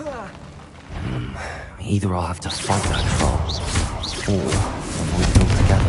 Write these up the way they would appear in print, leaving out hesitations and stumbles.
Either I'll have to fight that troll, or avoid it altogether.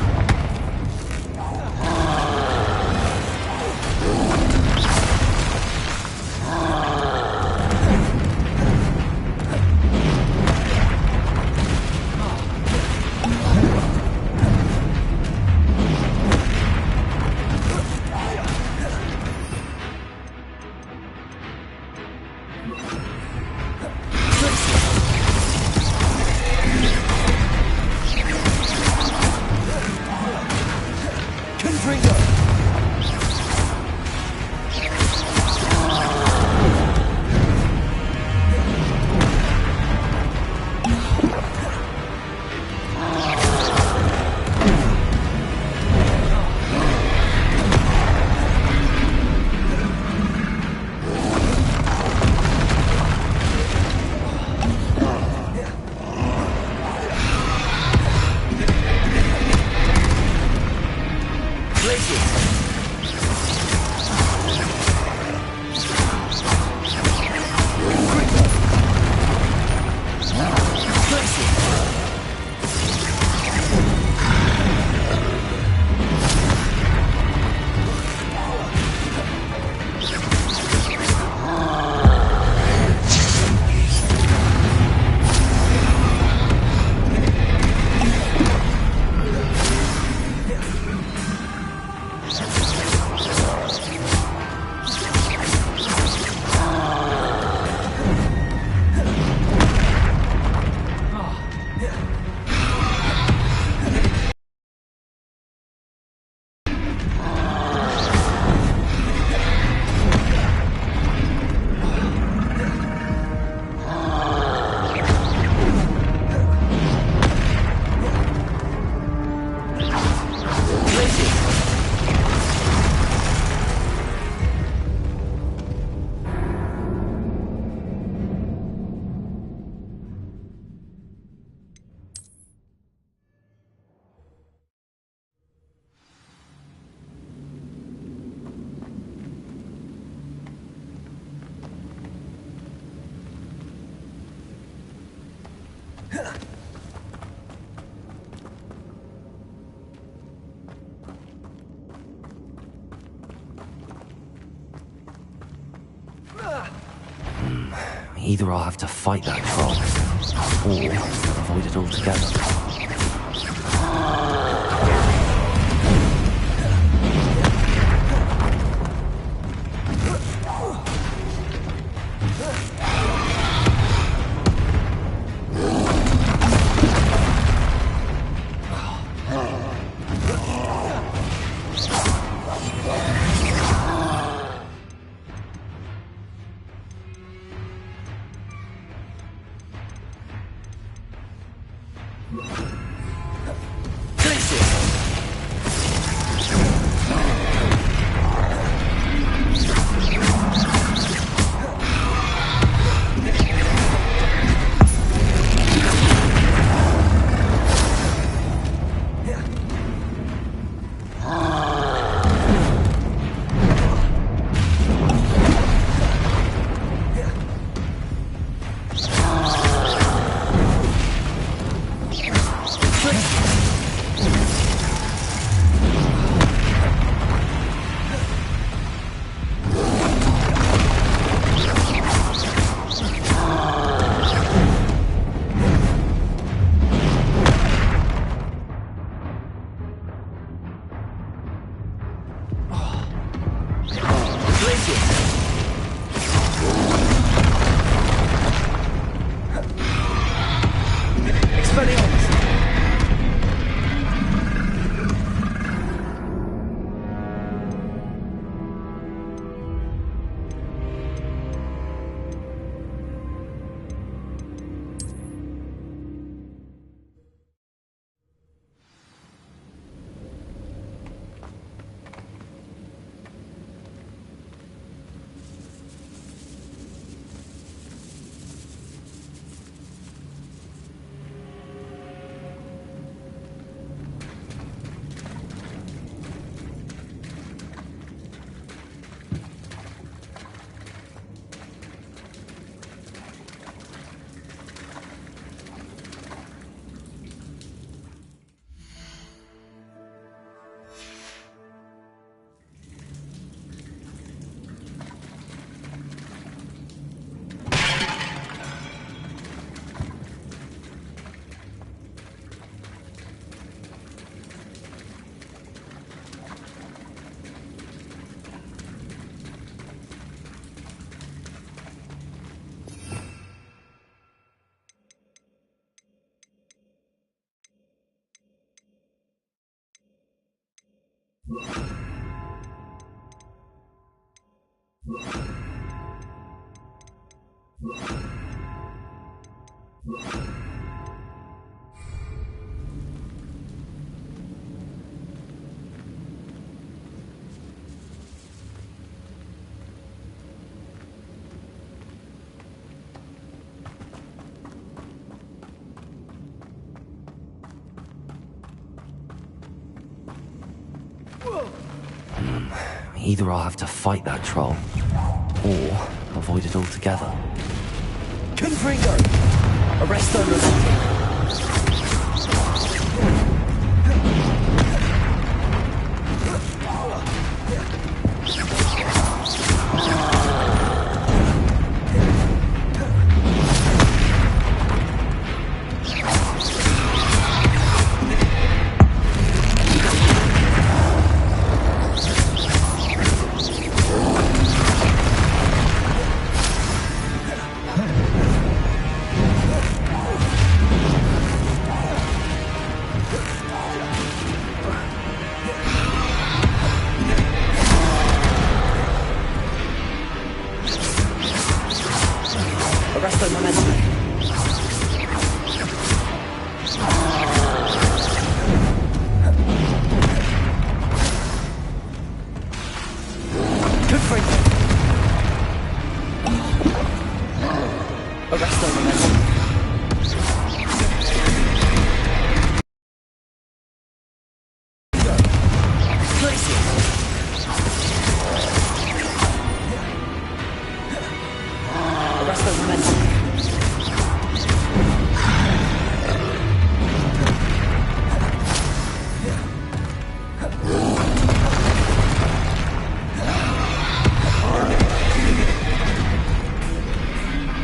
Either I'll have to fight that troll, or avoid it altogether. Either I'll have to fight that troll, or avoid it altogether. Confringo! Arresto momentum! Arresto momentum. Confringo! Arresto momentum. Arresto momentum.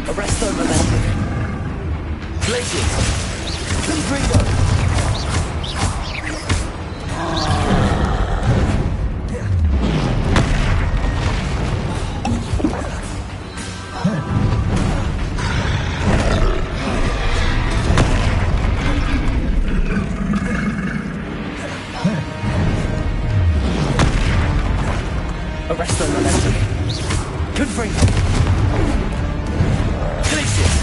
Arresto momentum. Glaciers. Confringo. Arresto momentum. Confringo. Glaciers.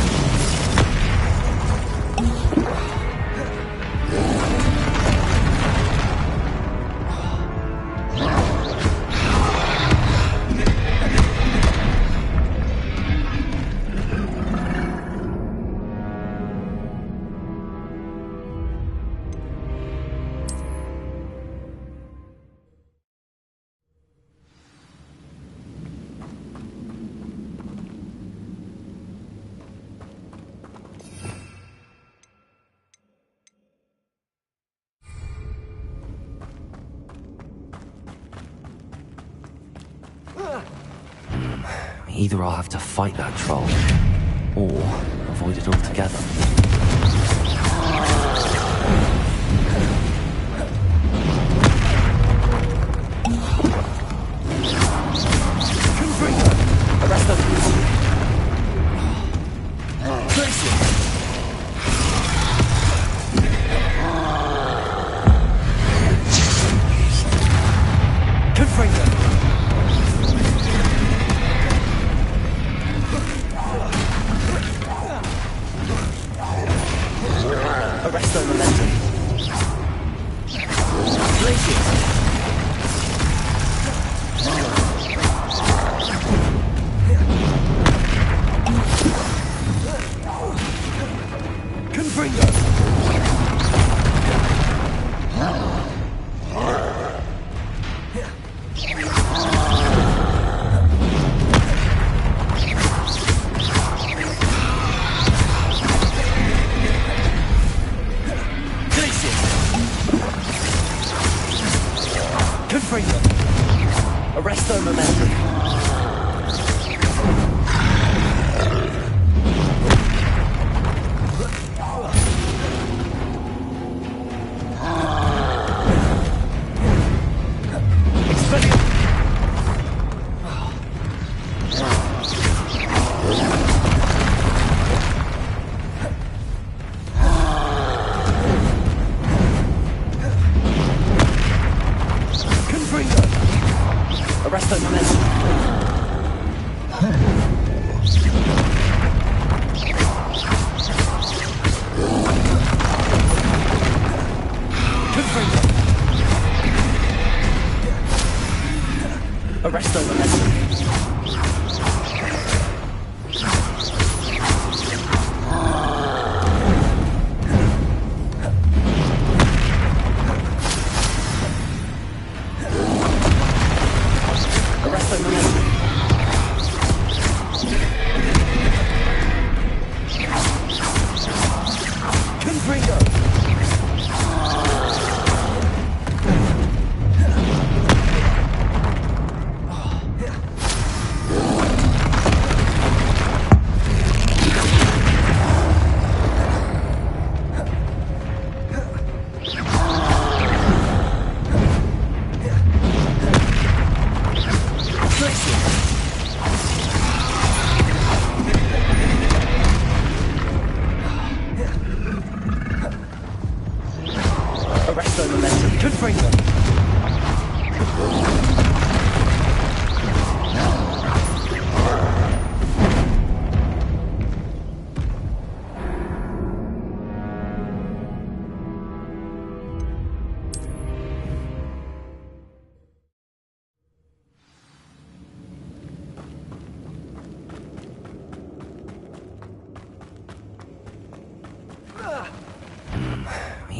Either I'll have to fight that troll, or avoid it altogether. Arresto. Glaciers. Confringo. Arresto momentum. Glaciers.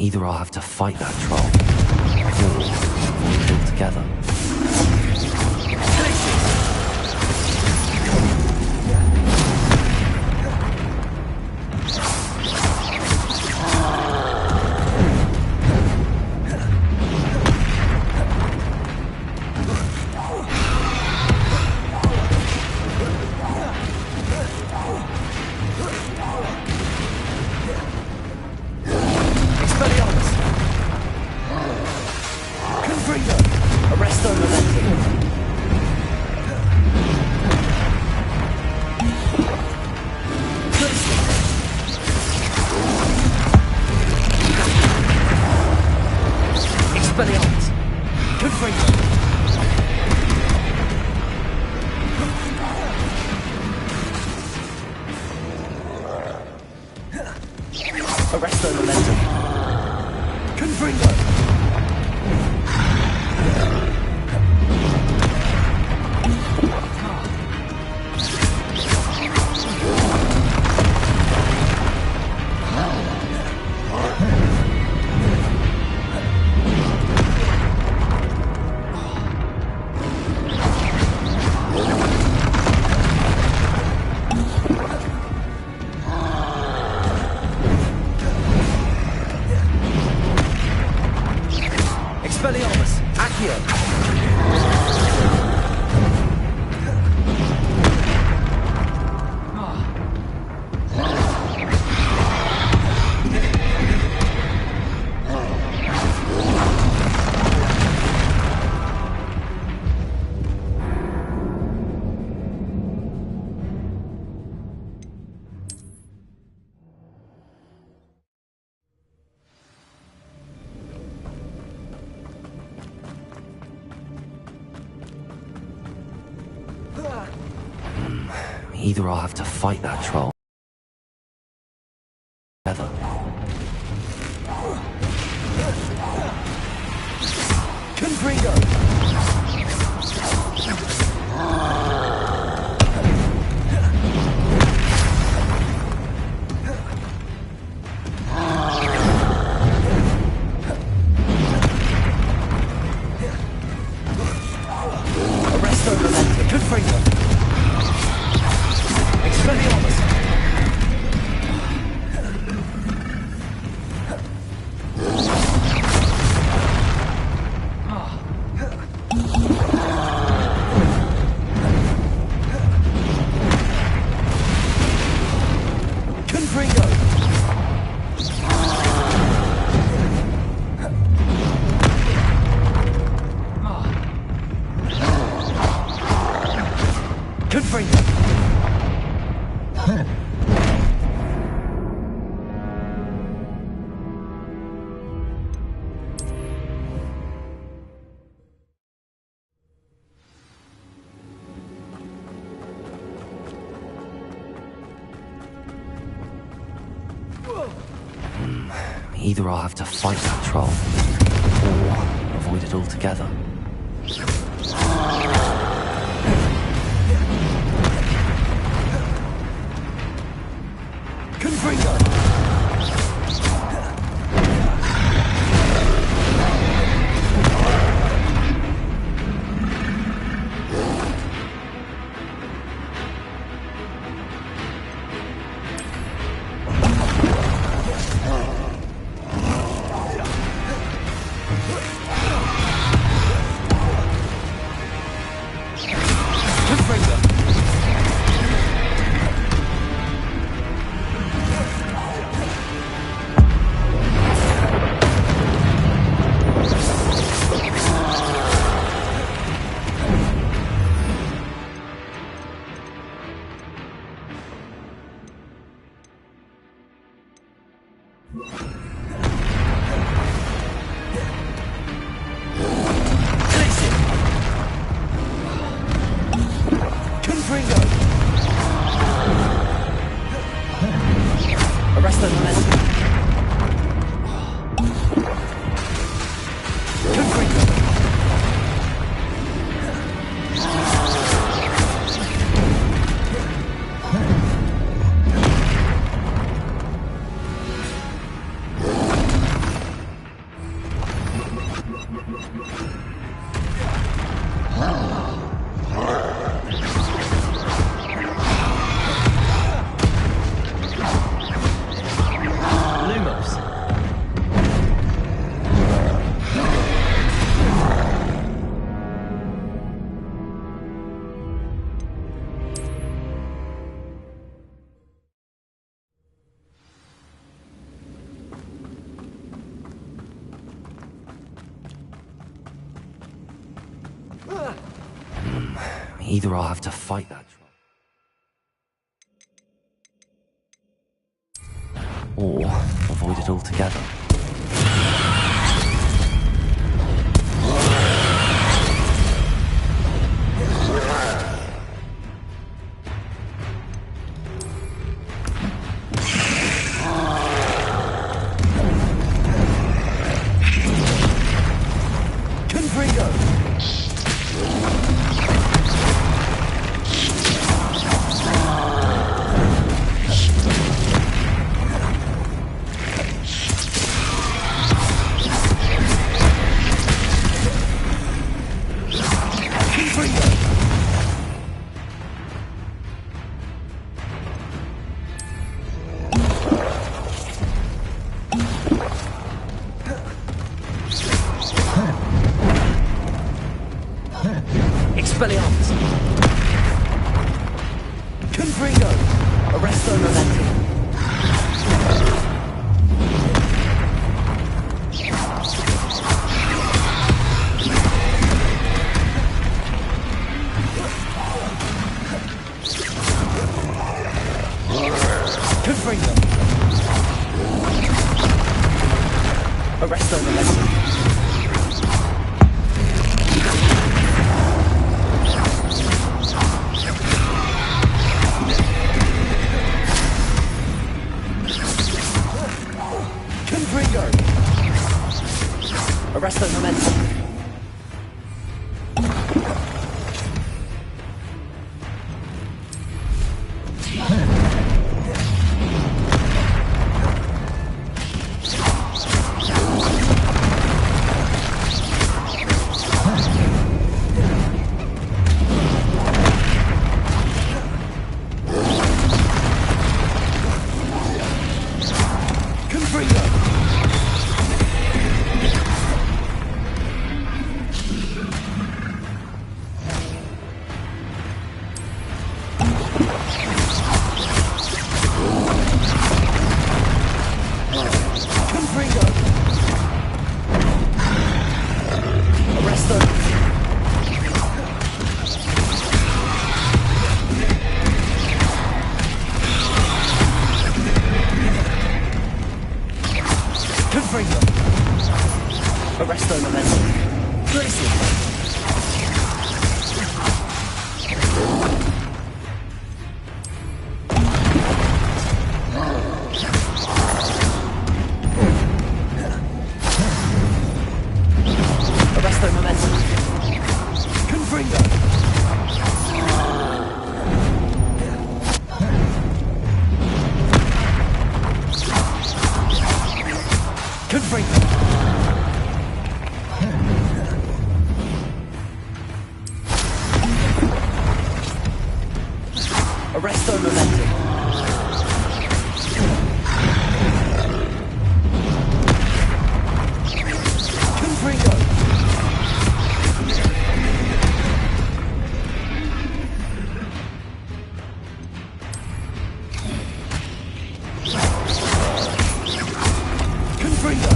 Either I'll have to fight that troll, or avoid it altogether. Arresto momentum. Confringo. Expelliarmus, Accio. Either I'll have to fight that troll, together. Confringo. Arresto momentum. Confringo. Expelliarmus. Confringo. Confringo. Either I'll have to fight that troll, or avoid it altogether. Confringo. Confringo. Arresto momentum. Confringo. Either I'll have to fight that troll, or avoid it altogether. Expelliarmus! Confringo! Arresto Momentum! Confringo! Arresto Momentum! Arresto Momentum! Arresto Momentum! Gracie! Arresto Momentum! Confringo! Confringo! Arresto Momentum! Confringo! Confringo!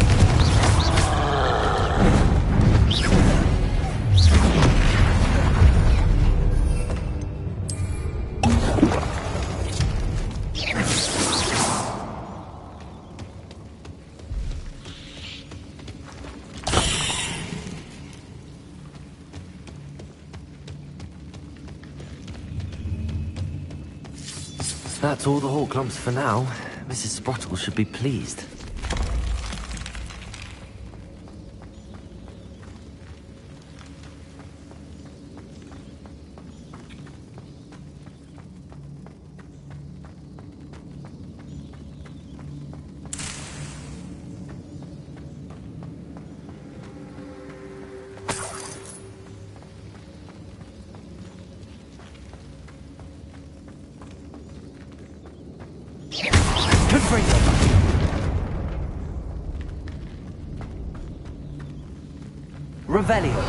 That's all the Hawklumps for now. Mrs. Sprottle should be pleased. Confringo! Revelio!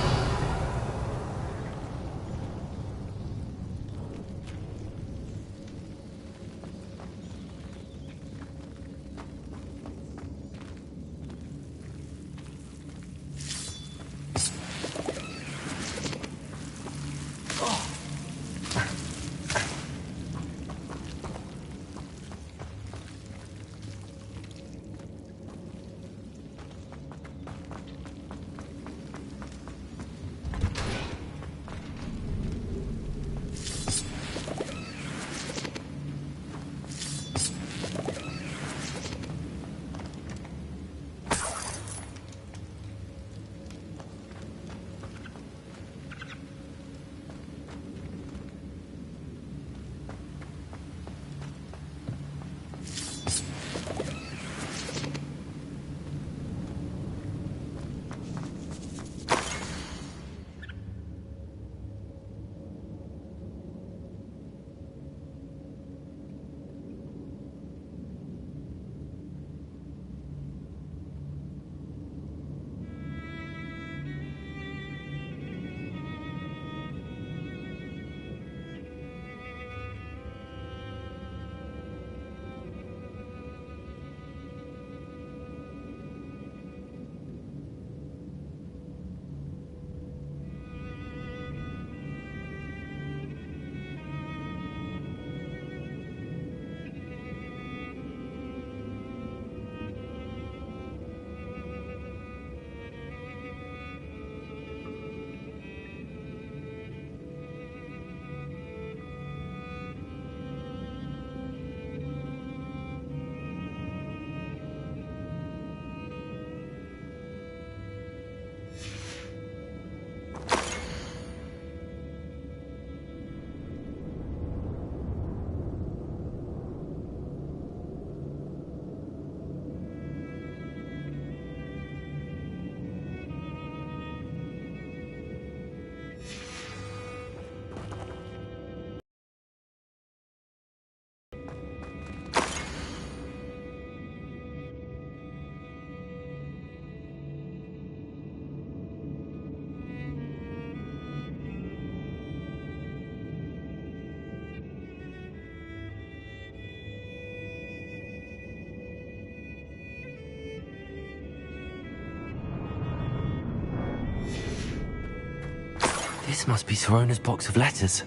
This must be Sorona's box of letters.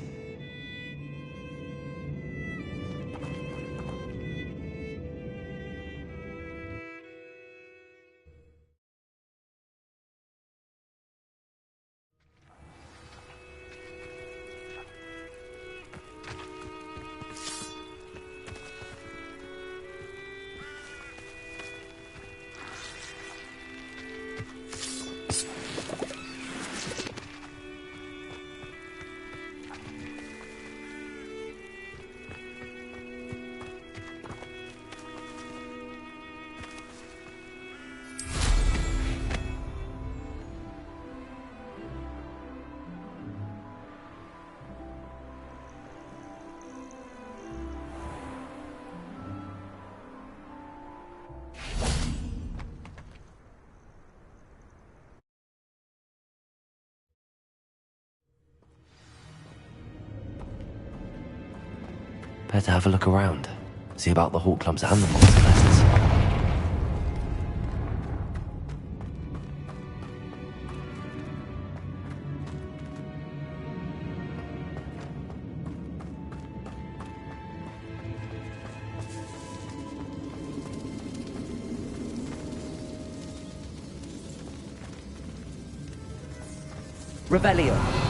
Better have a look around. See about the hawk clumps and the box of letters. Revelio.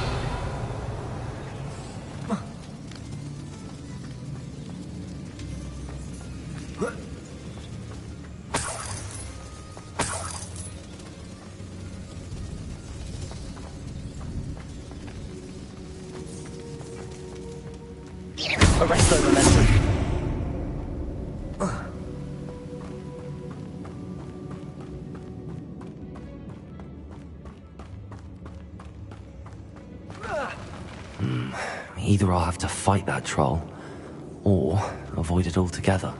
Arresto momentum. Either I'll have to fight that troll, or avoid it altogether.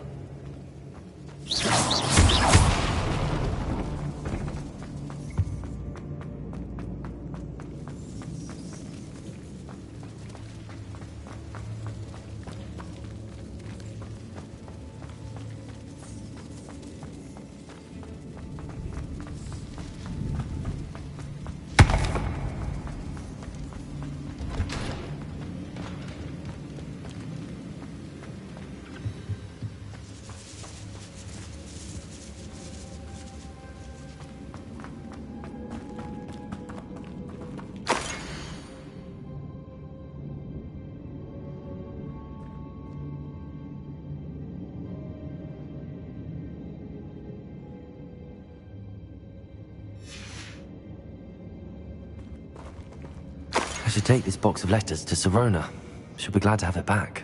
I should take this box of letters to Sirona. She'll be glad to have it back.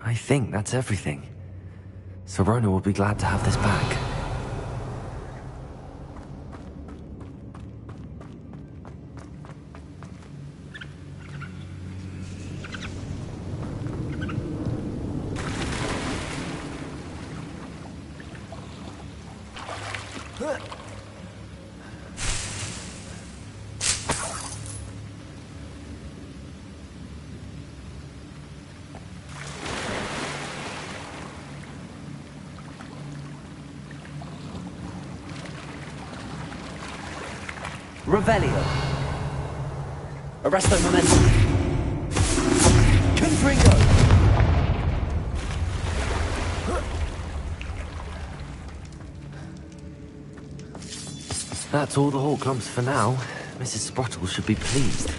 I think that's everything. Sirona will be glad to have this back. Revelio. Arresto momentum. Confringo. That's all the hawk clumps for now. Mrs. Sprottle should be pleased.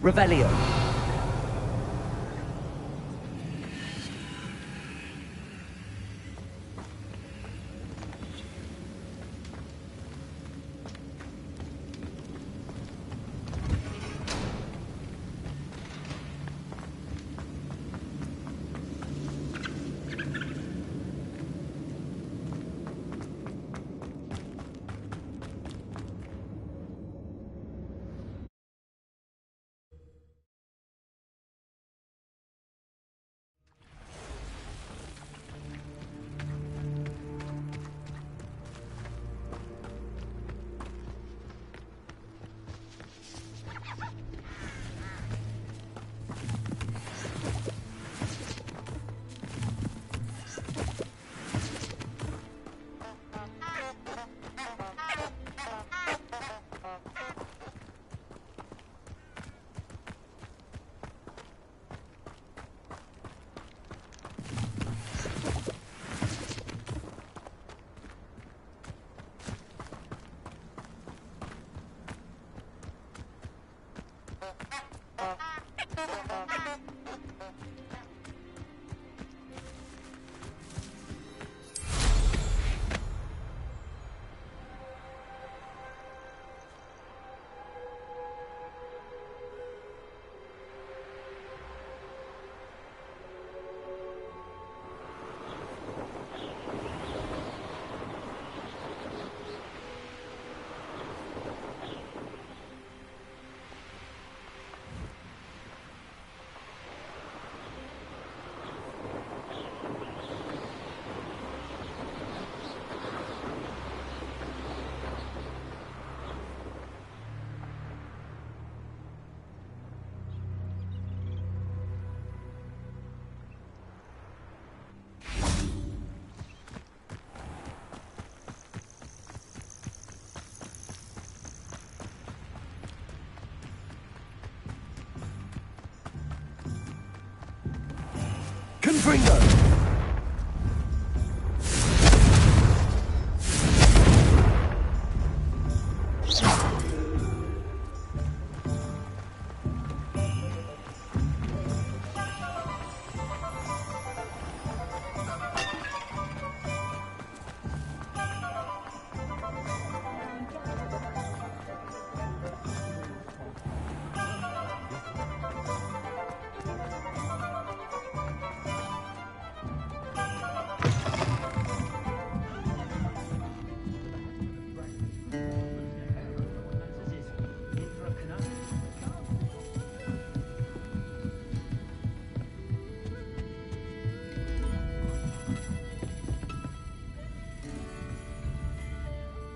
Revelio.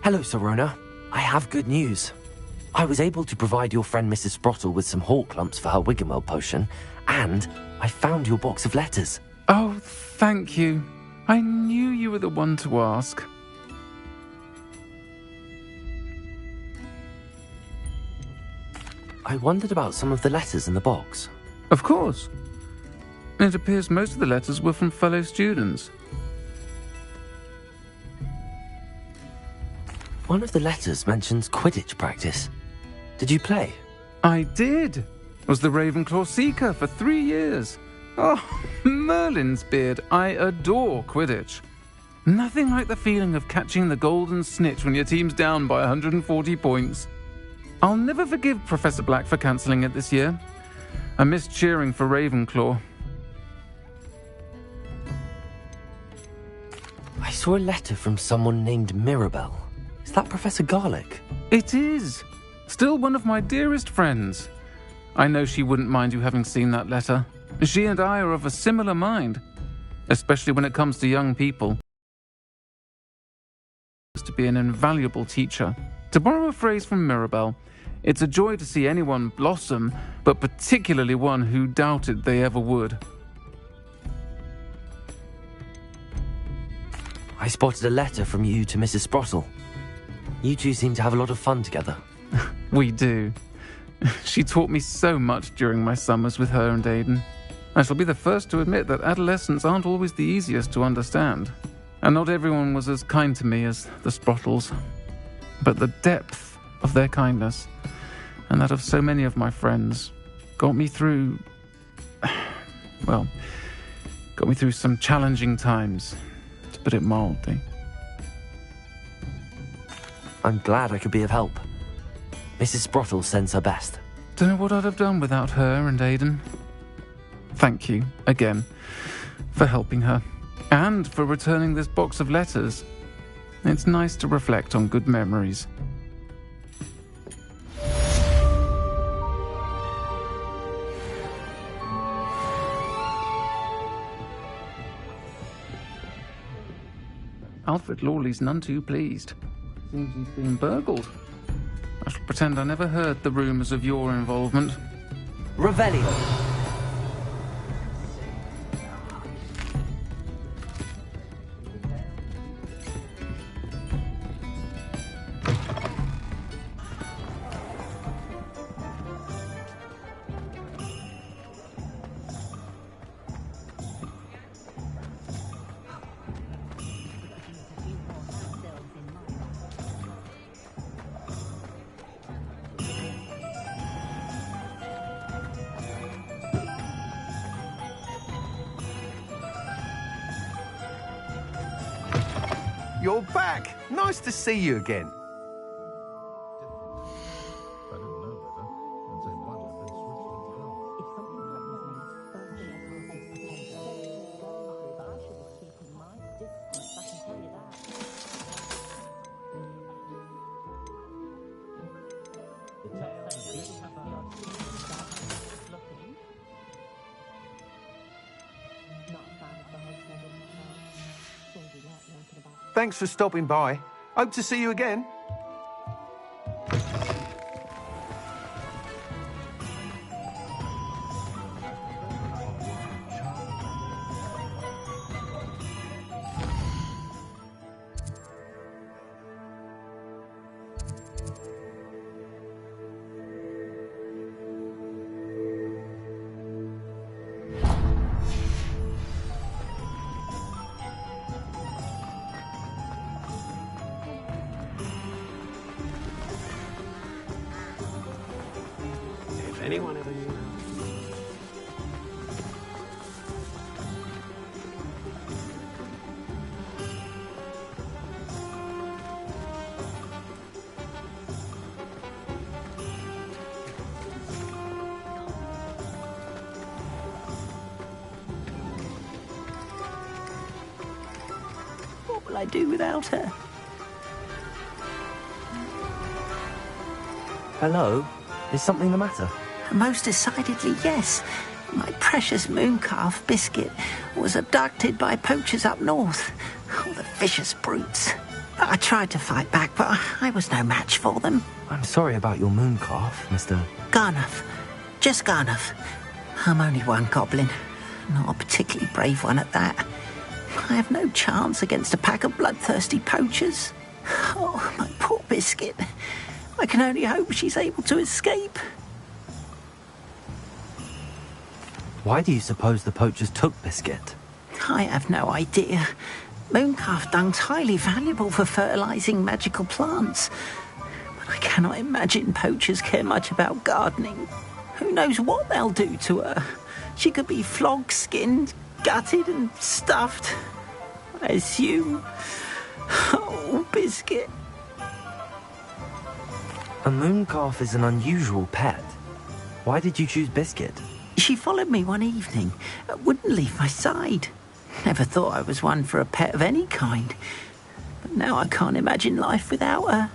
Hello, Sorona. I have good news. I was able to provide your friend Mrs. Sprottle with some hawk lumps for her Wiggenweld potion, and I found your box of letters. Oh, thank you. I knew you were the one to ask. I wondered about some of the letters in the box. Of course. It appears most of the letters were from fellow students. One of the letters mentions Quidditch practice. Did you play? I did. Was the Ravenclaw Seeker for 3 years. Oh, Merlin's beard. I adore Quidditch. Nothing like the feeling of catching the golden snitch when your team's down by 140 points. I'll never forgive Professor Black for cancelling it this year. I missed cheering for Ravenclaw. I saw a letter from someone named Mirabelle. Is that Professor Garlick? It is. Still one of my dearest friends. I know she wouldn't mind you having seen that letter. She and I are of a similar mind, especially when it comes to young people. To be an invaluable teacher. To borrow a phrase from Mirabelle, it's a joy to see anyone blossom, but particularly one who doubted they ever would. I spotted a letter from you to Mrs. Sprottle. You two seem to have a lot of fun together. We do. She taught me so much during my summers with her and Aidan. I shall be the first to admit that adolescents aren't always the easiest to understand. And not everyone was as kind to me as the Sprottles. But the depth of their kindness, and that of so many of my friends, got me through some challenging times, to put it mildly. I'm glad I could be of help. Mrs. Sprottle sends her best. Don't know what I'd have done without her and Aidan. Thank you, again, for helping her, and for returning this box of letters. It's nice to reflect on good memories. Alfred Lawley's none too pleased. Seems he's been burgled. I shall pretend I never heard the rumours of your involvement. Revelio. You're back. Nice to see you again. Thanks for stopping by. Hope to see you again. Anyone ever knew? What will I do without her? Hello? Is something the matter? Most decidedly, yes. My precious mooncalf, Biscuit, was abducted by poachers up north. Oh, the vicious brutes. I tried to fight back, but I was no match for them. I'm sorry about your moon calf, Mr. Garnuff. Just Garnuff. I'm only one goblin. Not a particularly brave one at that. I have no chance against a pack of bloodthirsty poachers. Oh, my poor Biscuit. I can only hope she's able to escape. Why do you suppose the poachers took Biscuit? I have no idea. Mooncalf dung's highly valuable for fertilising magical plants. But I cannot imagine poachers care much about gardening. Who knows what they'll do to her? She could be flogged, skinned, gutted and stuffed. I assume. Oh, Biscuit. A moon calf is an unusual pet. Why did you choose Biscuit? She followed me one evening, wouldn't leave my side. Never thought I was one for a pet of any kind. But now I can't imagine life without her.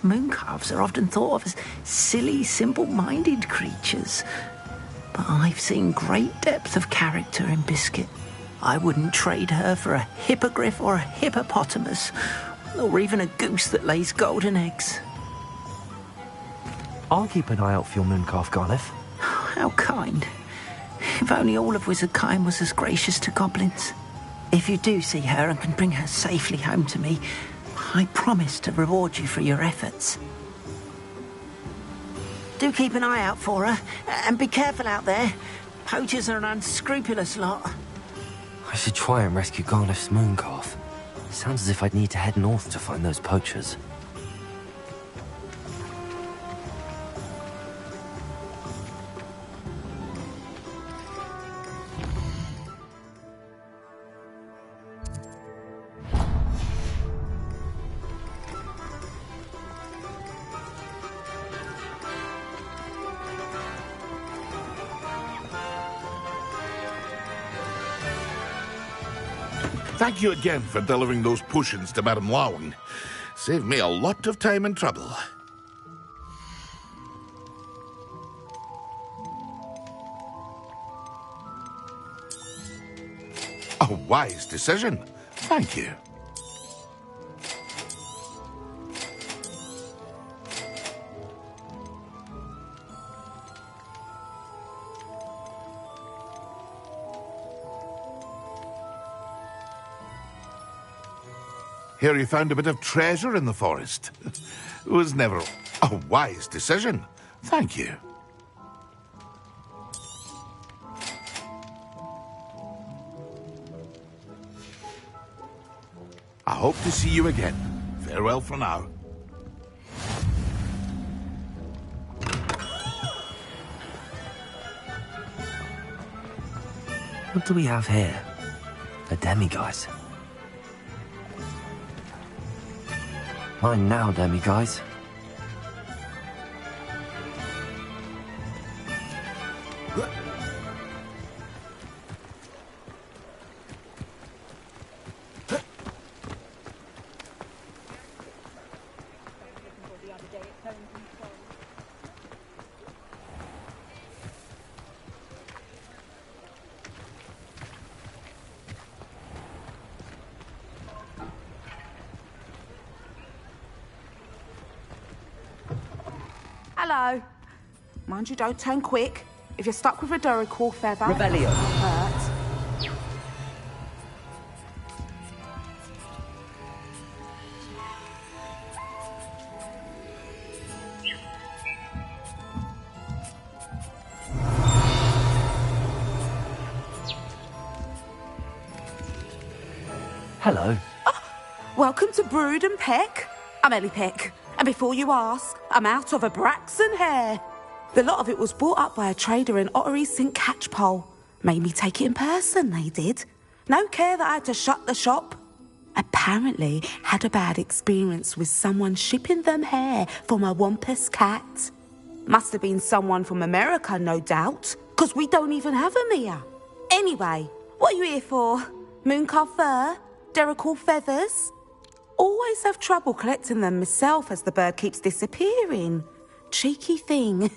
Mooncalves are often thought of as silly, simple-minded creatures. But I've seen great depth of character in Biscuit. I wouldn't trade her for a hippogriff or a hippopotamus, or even a goose that lays golden eggs. I'll keep an eye out for your moon calf, Garniff. How kind. If only all of Wizardkind was as gracious to goblins. If you do see her and can bring her safely home to me, I promise to reward you for your efforts. Do keep an eye out for her, and be careful out there. Poachers are an unscrupulous lot. I should try and rescue Garniff's moon calf. Sounds as if I'd need to head north to find those poachers. Thank you again for delivering those potions to Madame Lawing. Saved me a lot of time and trouble. A wise decision. Thank you. Hear you found a bit of treasure in the forest. It was never a wise decision. Thank you. I hope to see you again. Farewell for now. What do we have here? A demiguise. Mine now, demiguise. Hello. Mind you don't turn quick. If you're stuck with a Duracell feather... Rebellion. Hurt. Hello. Welcome to Brood and Peck. I'm Ellie Peck. And before you ask, I'm out of a Braxton hair. The lot of it was bought up by a trader in Ottery St. Catchpole. Made me take it in person, they did. No care that I had to shut the shop. Apparently had a bad experience with someone shipping them hair from a Wampus cat. Must have been someone from America, no doubt, because we don't even have them here. Anyway, what are you here for? Mooncalf fur? Duracell feathers? Always have trouble collecting them myself as the bird keeps disappearing. Cheeky thing.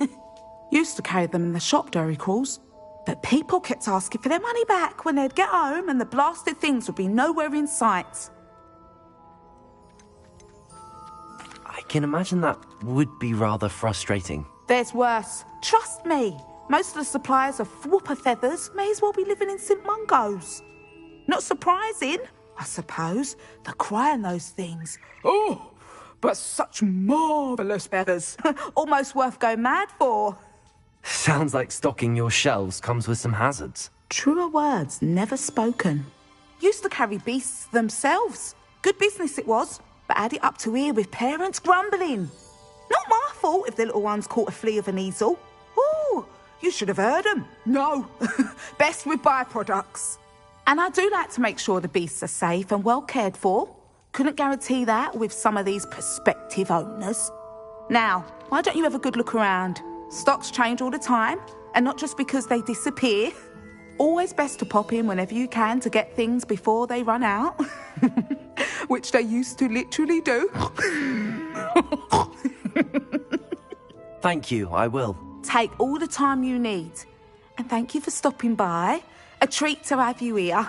Used to carry them in the shop, Duracalls. But people kept asking for their money back when they'd get home and the blasted things would be nowhere in sight. can imagine that would be rather frustrating. There's worse. Trust me. Most of the suppliers of whooper feathers may as well be living in St Mungo's. Not surprising, I suppose. The cry on those things. Oh, but such marvellous feathers. Almost worth going mad for. Sounds like stocking your shelves comes with some hazards. Truer words never spoken. Used to carry beasts themselves. Good business it was, but had it up to here with parents grumbling. Not my fault if the little ones caught a flea of an easel. Ooh, you should have heard them. No, best with byproducts. And I do like to make sure the beasts are safe and well cared for. Couldn't guarantee that with some of these prospective owners. Now, why don't you have a good look around? Stocks change all the time, and not just because they disappear. Always best to pop in whenever you can to get things before they run out. Which they used to literally do. Thank you, I will. Take all the time you need. And thank you for stopping by. A treat to have you here.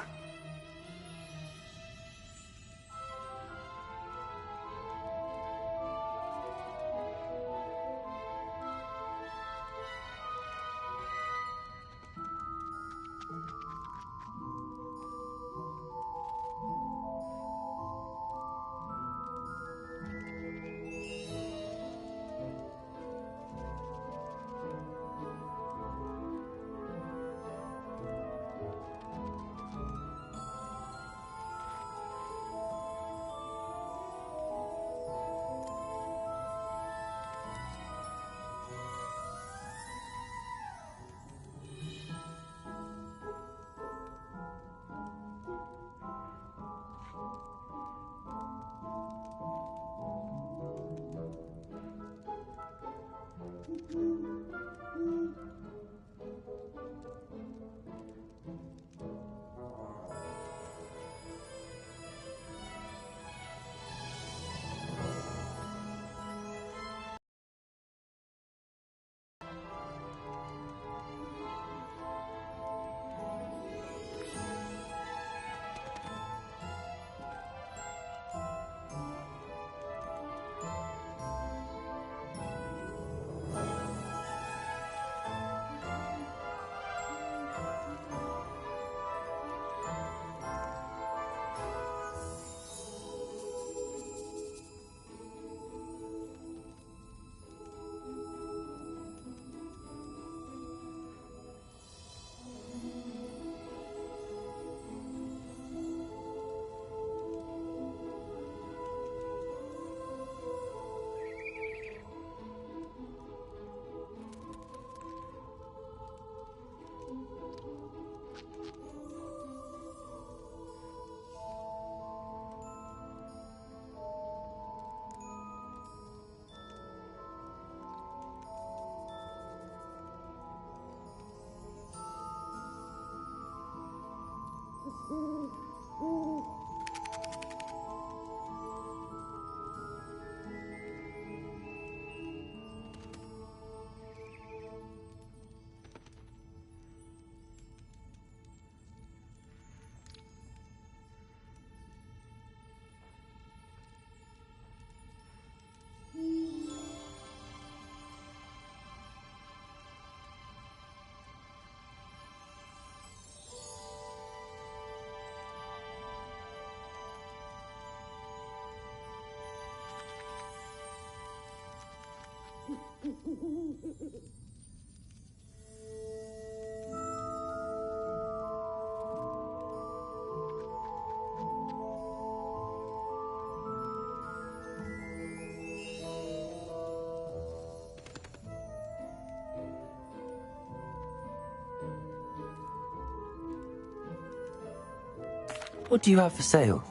What do you have for sale?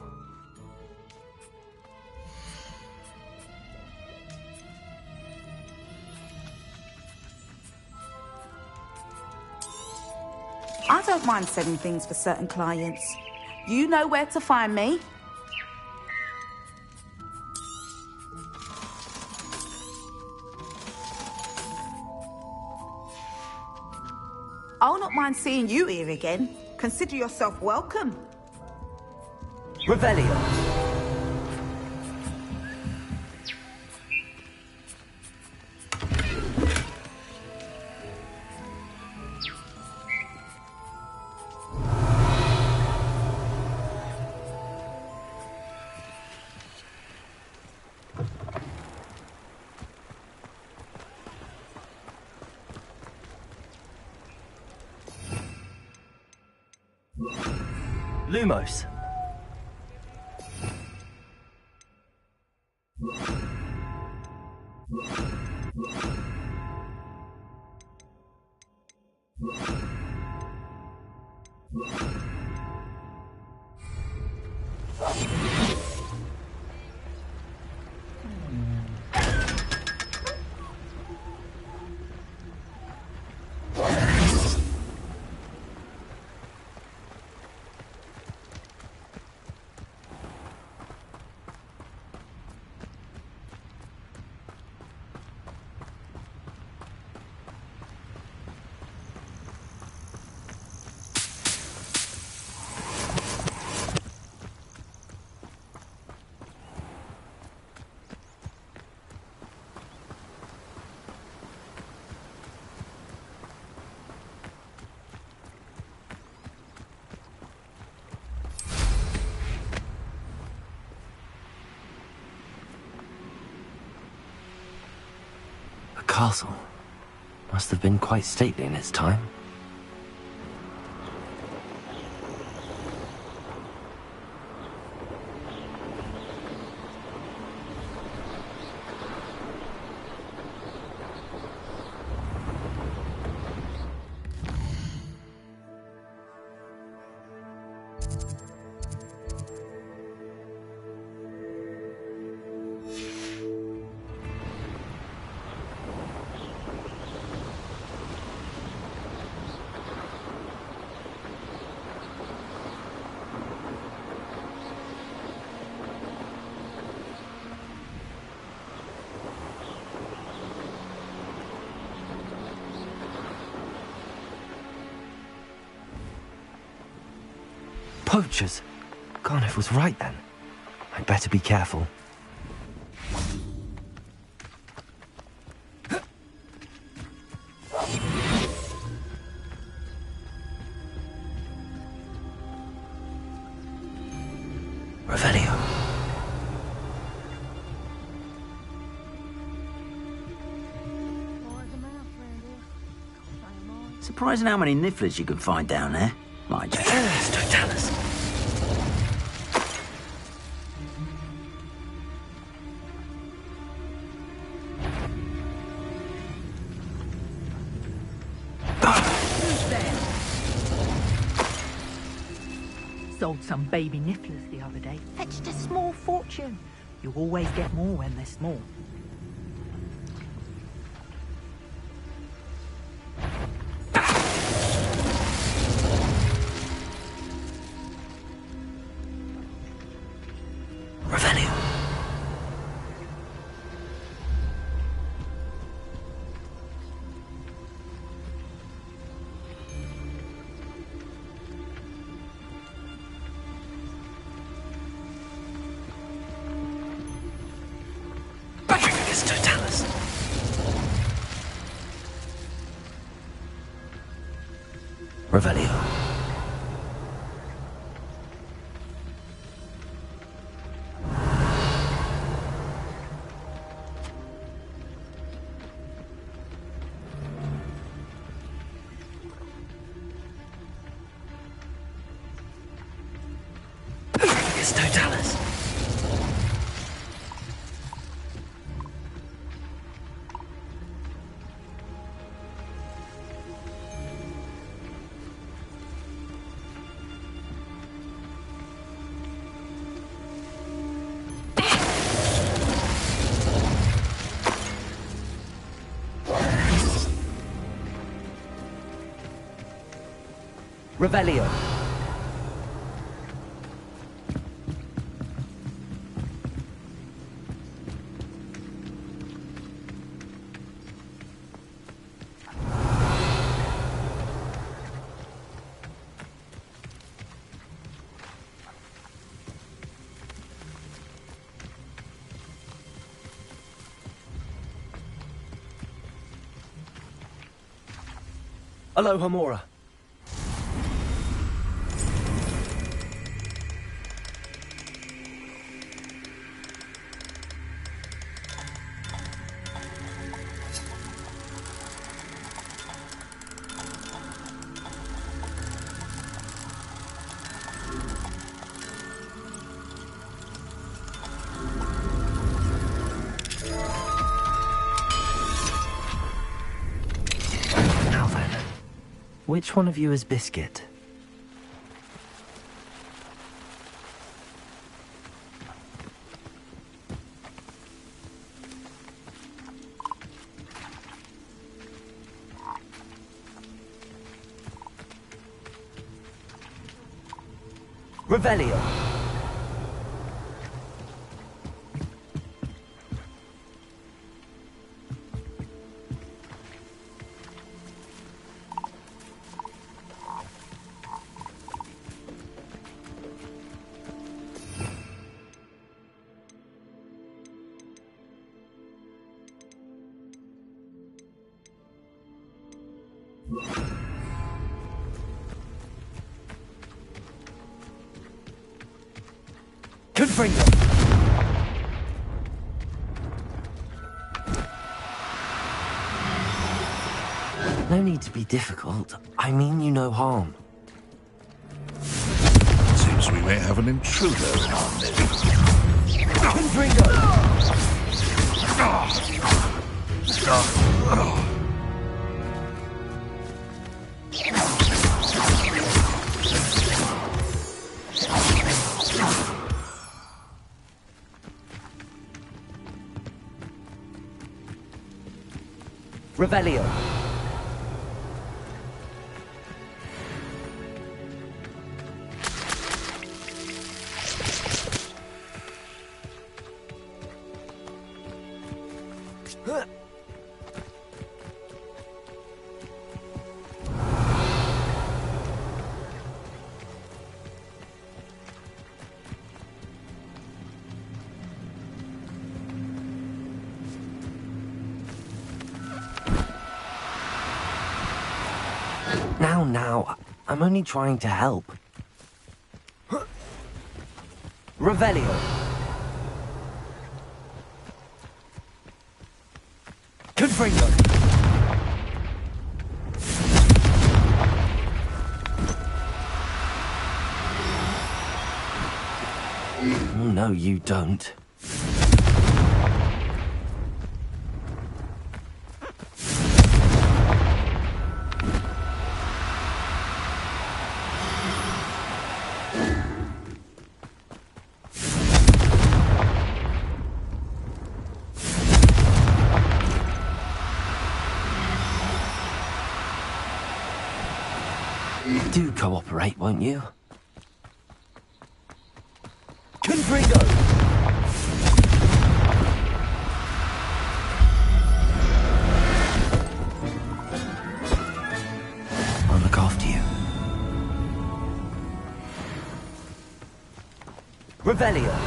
I don't mind selling things for certain clients. You know where to find me. I'll not mind seeing you here again. Consider yourself welcome. Revelio. Lumos. The castle must have been quite stately in its time. Poachers! Garniff was right then. I'd better be careful. Revelio. Surprising how many nifflers you can find down there. Mind you. Totalis. Sold some baby nifflers the other day. Fetched a small fortune. You always get more when they're small. Revelio. Patricus Totalis. Revelio. Patricus Totalis. Revelio. Aloha Mora. Which one of you is Biscuit? Revelio. Confringo. No need to be difficult. I mean you no harm. Seems we may have an intruder in our midst. Confringo. Revelio. Now, I'm only trying to help. Revelio. Confringo. Oh, no, you don't. Do cooperate, won't you? Confringo! I'll look after you. Revelio!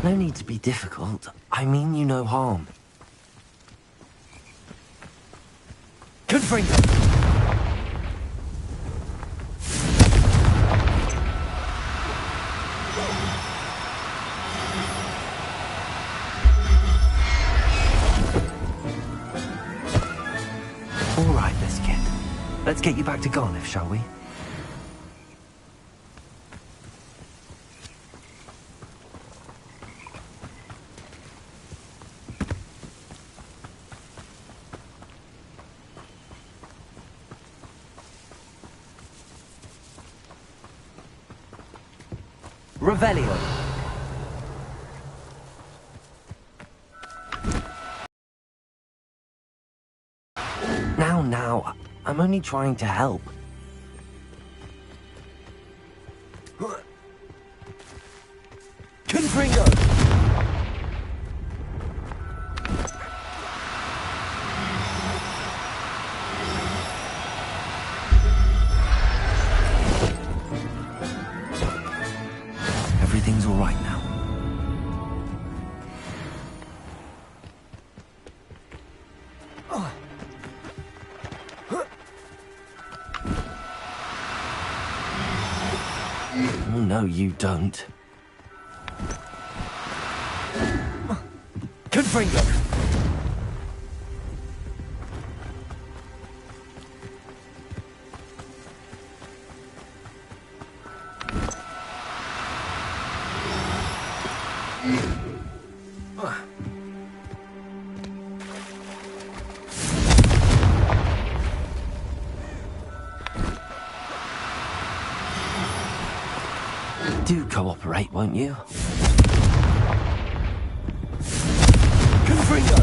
No need to be difficult. I mean you no harm. Confringo! All right, Biscuit. Let's get you back to Garniff, shall we? Revelio. Now, I'm only trying to help. Confringo! Everything's all right now. Oh, no, you don't. Confringo! Do cooperate, won't you? Confringo!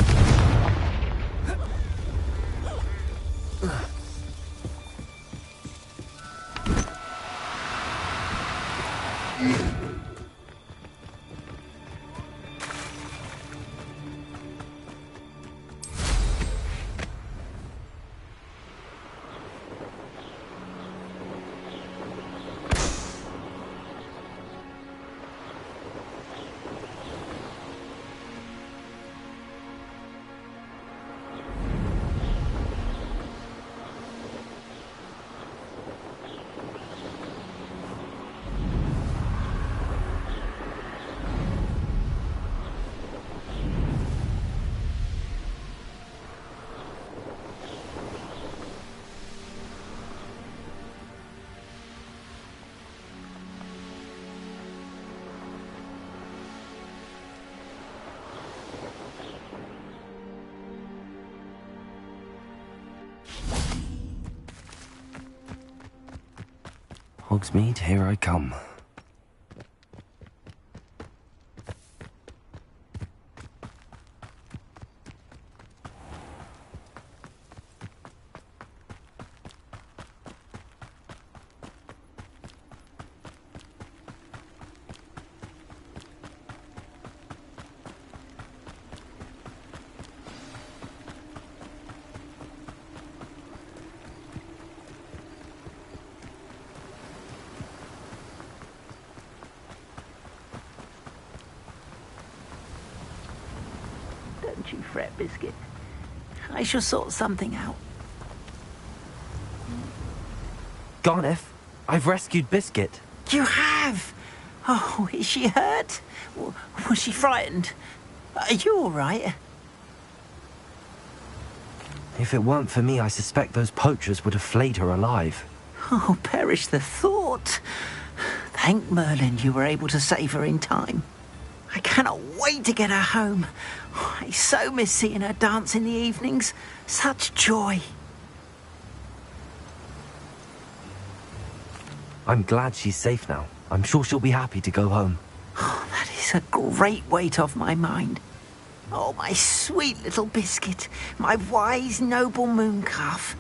Hogsmeade, here I come. Don't you fret, Biscuit. I shall sort something out. Garneth, I've rescued Biscuit. You have? Oh, is she hurt? Was she frightened? Are you all right? If it weren't for me, I suspect those poachers would have flayed her alive. Oh, perish the thought. Thank Merlin you were able to save her in time. I cannot wait to get her home. I so miss seeing her dance in the evenings. Such joy. I'm glad she's safe now. I'm sure she'll be happy to go home. Oh, that is a great weight off my mind. Oh, my sweet little Biscuit, my wise, noble moon calf.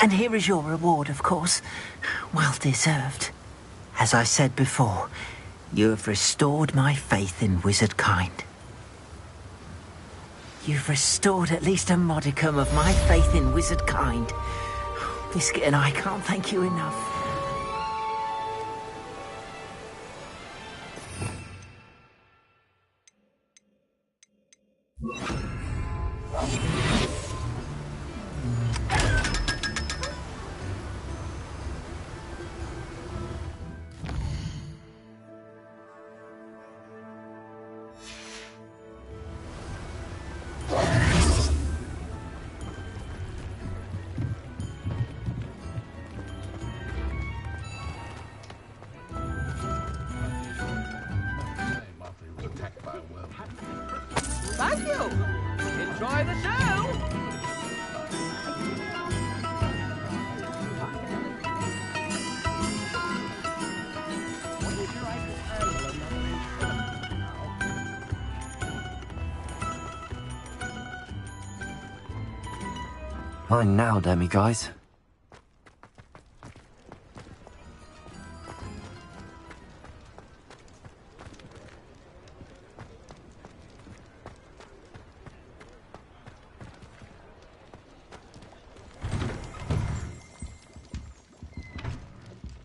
And here is your reward, of course. Well deserved. As I said before, you have restored my faith in wizard kind. You've restored at least a modicum of my faith in wizard kind. Biscuit and I can't thank you enough. Thank you. Enjoy the show. Mine now, demi-guys.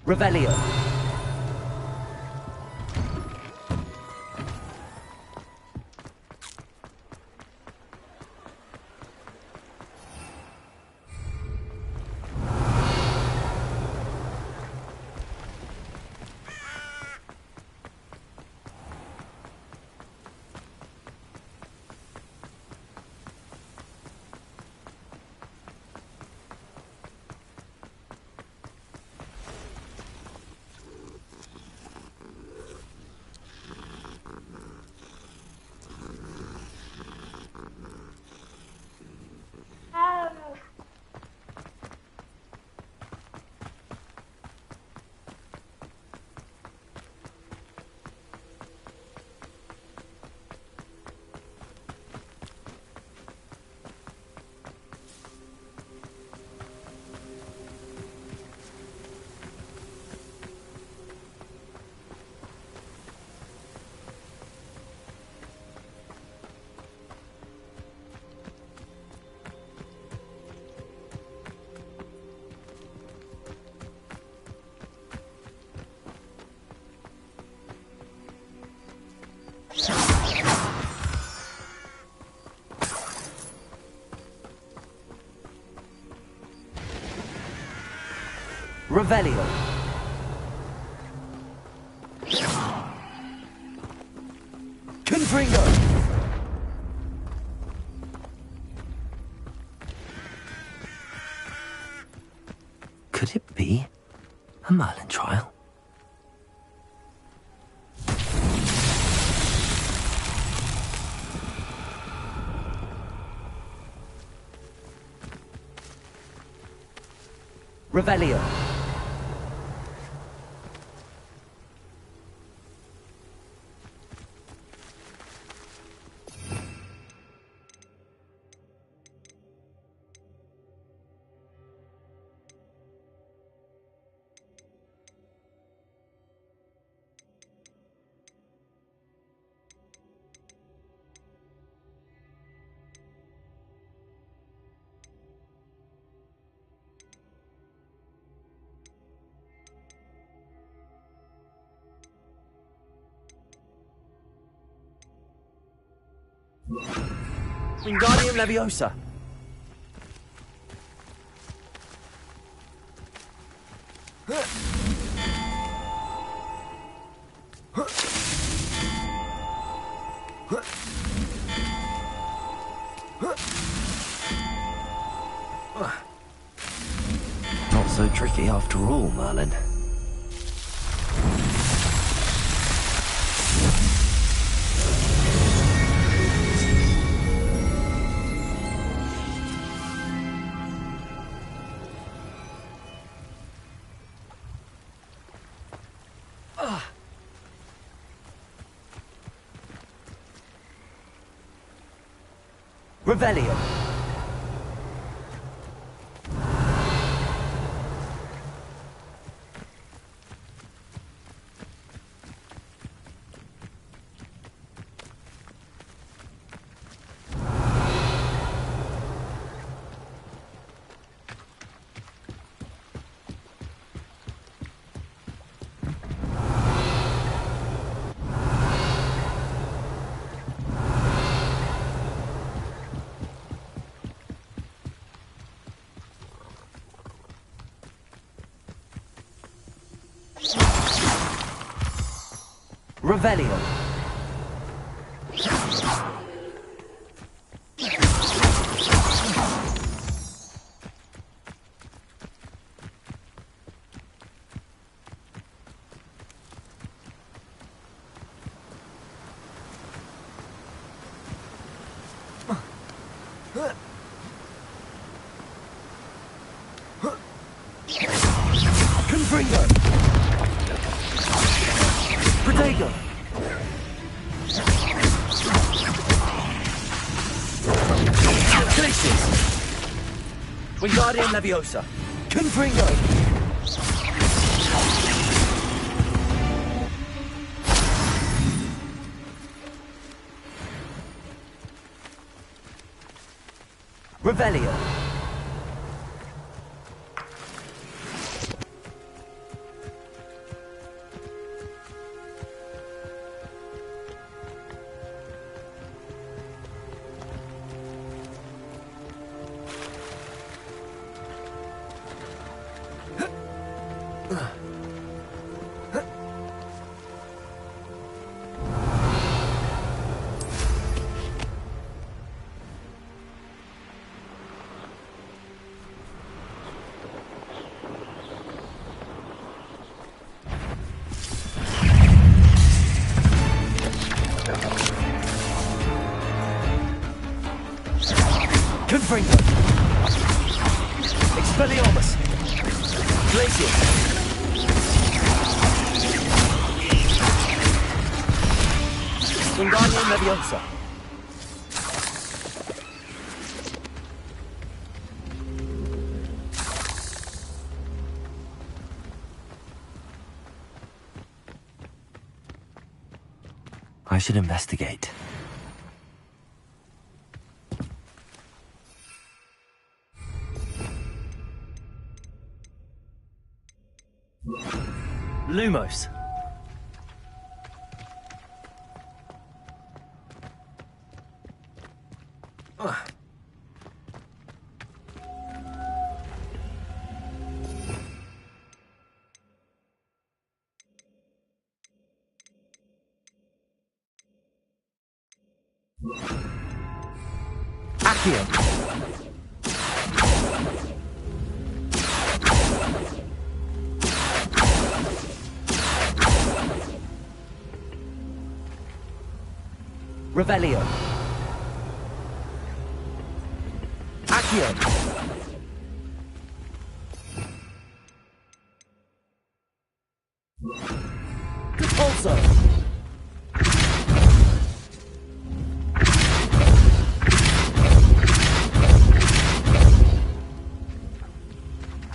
Revelio. Revelio. Confringo. Could it be a Merlin trial? Revelio. Wingardium Leviosa. Not so tricky after all, Merlin. Revelio. Revelio. Confringo. Protego. Glacius. Wingardium Leviosa. Confringo. Revelio. Confringo. Expelliarmus. Glacius. Wingardium Leviosa. I should investigate. Lumos. Accio. Revelio. Accio. Repulso.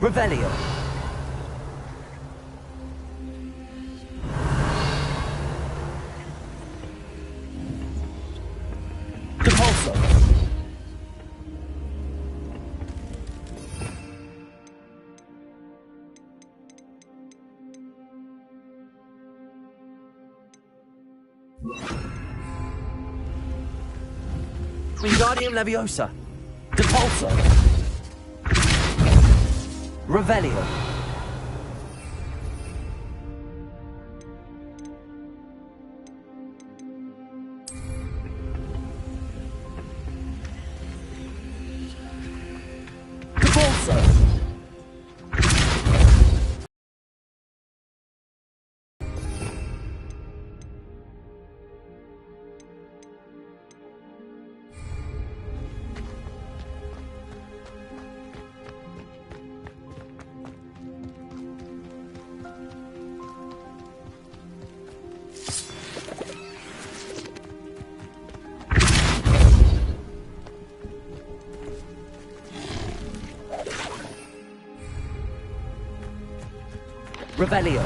Revelio. Repulso. Wingardium Leviosa. Depulso. Revelio. Depulso. Revelio.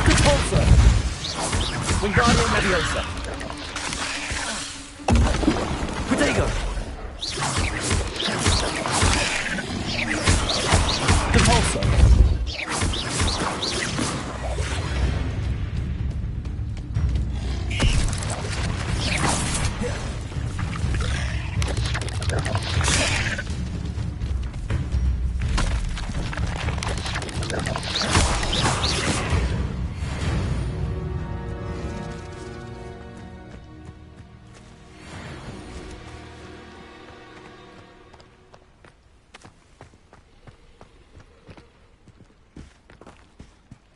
Repulso. Wingardium Leviosa. Protego. Repulso.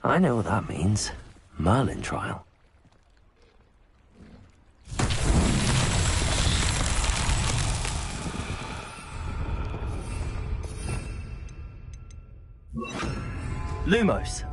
I know what that means. Merlin trial. Lumos.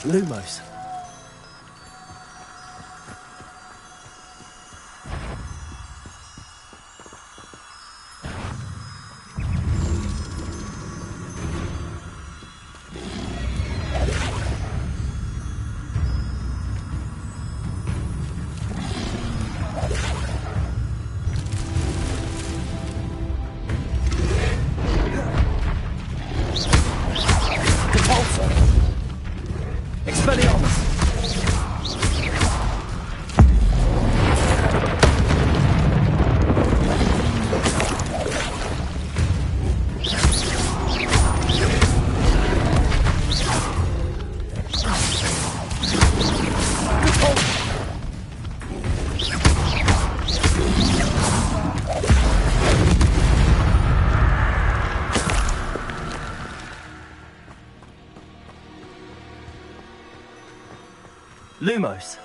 Lumos. Lumos.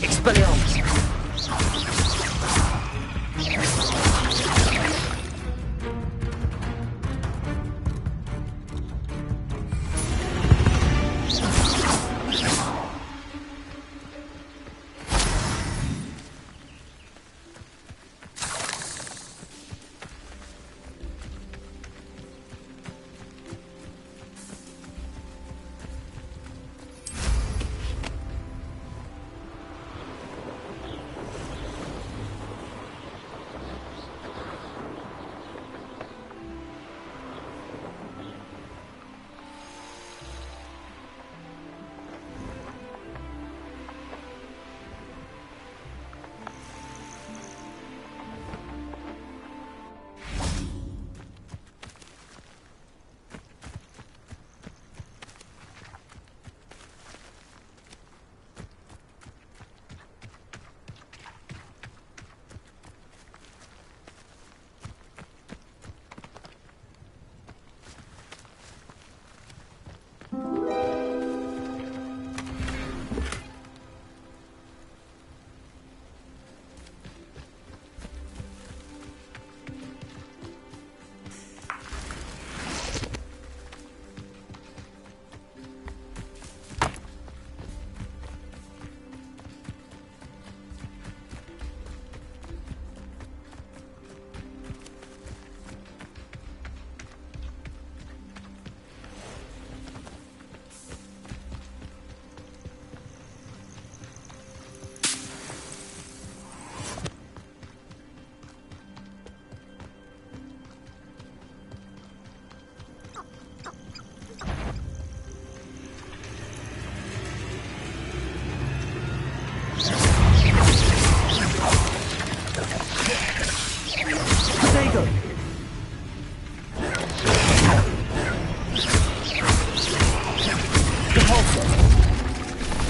Expelliarmus!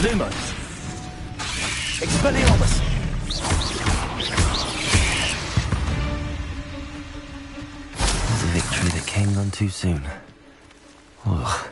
Lumos! Expelliarmus! There's a victory that came none too soon. Ugh.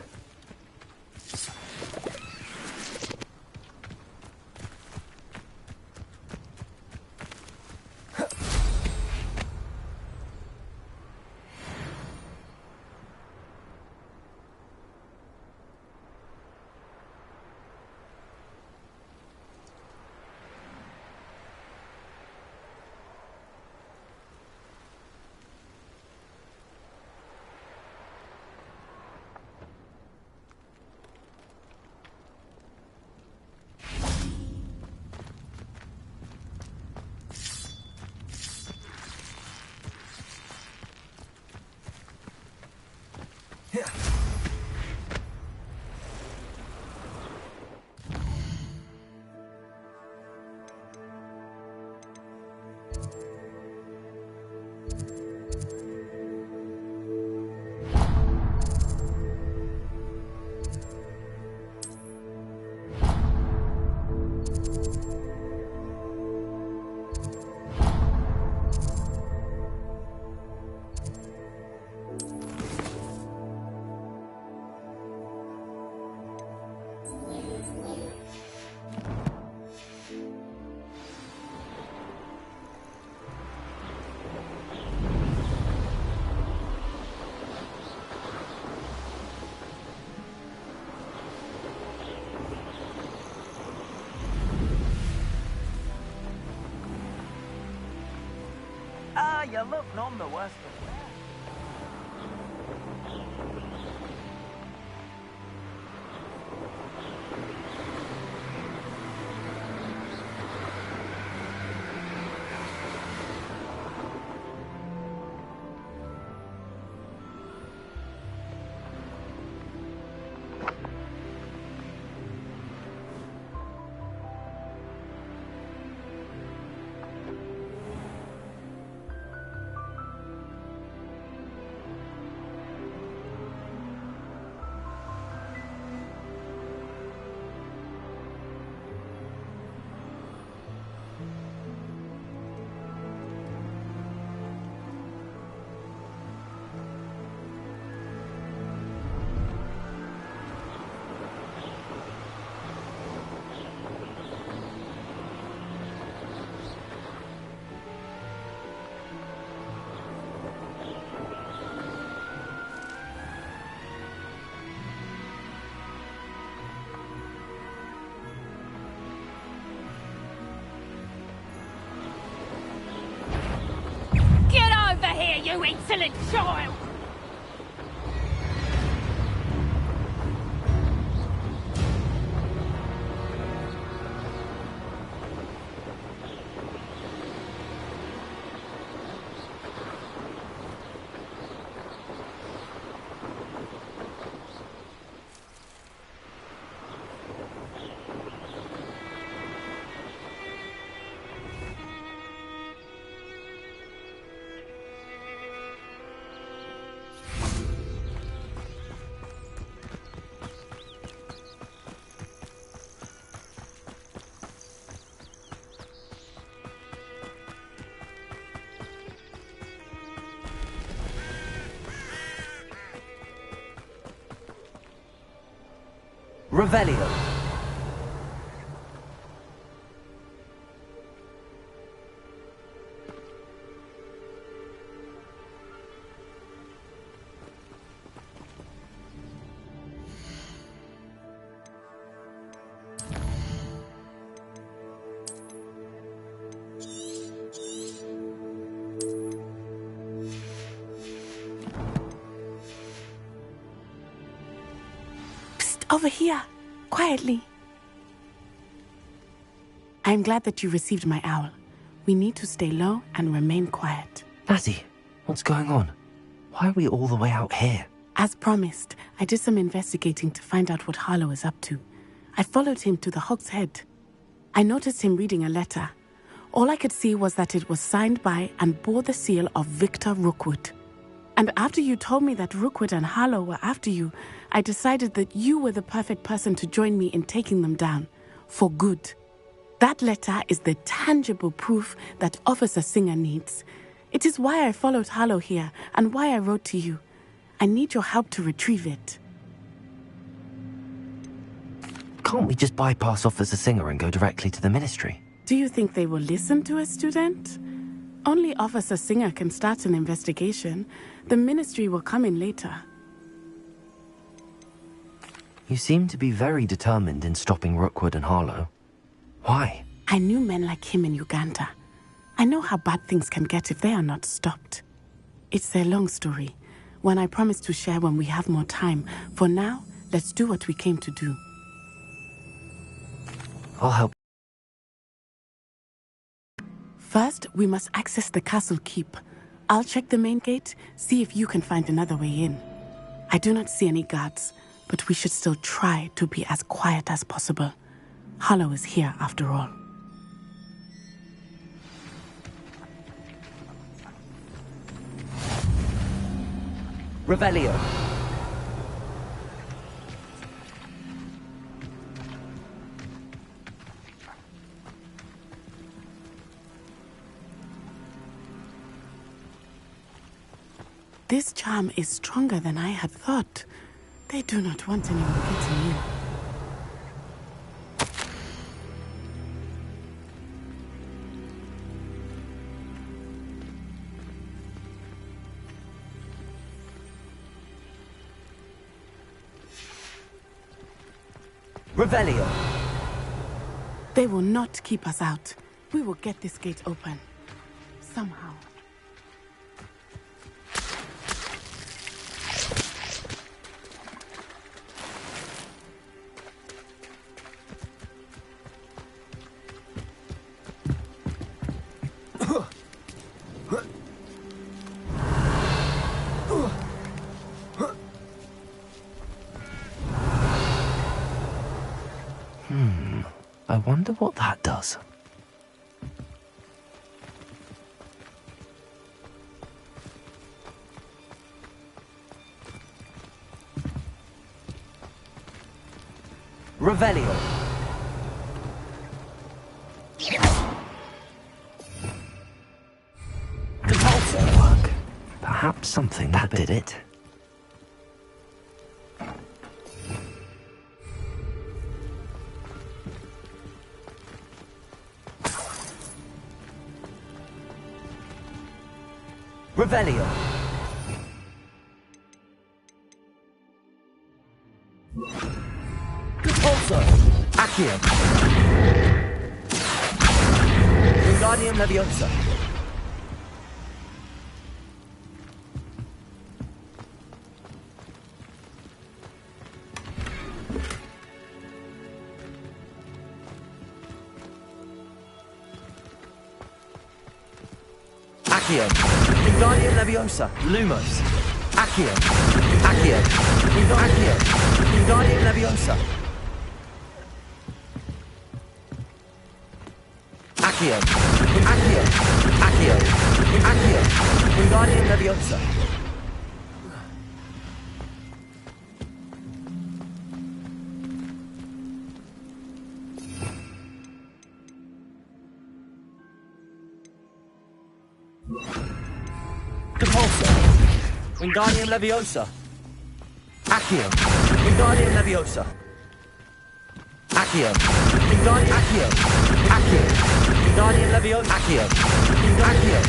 You look none the worse for wear. You insolent child! Revelio. Over here, quietly. I'm glad that you received my owl. We need to stay low and remain quiet. Lazzie, what's going on? Why are we all the way out here? As promised, I did some investigating to find out what Harlow is up to. I followed him to the Hog's Head. I noticed him reading a letter. All I could see was that it was signed by and bore the seal of Victor Rookwood. And after you told me that Rookwood and Harlow were after you, I decided that you were the perfect person to join me in taking them down. For good. That letter is the tangible proof that Officer Singer needs. It is why I followed Harlow here and why I wrote to you. I need your help to retrieve it. Can't we just bypass Officer Singer and go directly to the Ministry? Do you think they will listen to a student? Only Officer Singer can start an investigation. The Ministry will come in later. You seem to be very determined in stopping Rookwood and Harlow. Why? I knew men like him in Uganda. I know how bad things can get if they are not stopped. It's a long story, one I promise to share when we have more time. For now, let's do what we came to do. I'll help. First, we must access the castle keep. I'll check the main gate, see if you can find another way in. I do not see any guards, but we should still try to be as quiet as possible. Harlow is here after all. Revelio. This charm is stronger than I had thought. They do not want anyone getting in. Revelio. They will not keep us out. We will get this gate open. Somehow. I wonder what that does. Revelio. Compulsive work. Perhaps something that did it. Revelio. Compulso. Accio. Wingardium Leviosa. Accio. Wingardium Leviosa. Lumos. Accio. Accio. Accio. Wingardium Leviosa. Accio. Accio. Accio. Accio. Wingardium Leviosa. Depulso. Wingardium Leviosa. Accio. Wingardium Leviosa. Accio. Wingardium Accio. Accio. Wingardium Leviosa. Accio. Accio.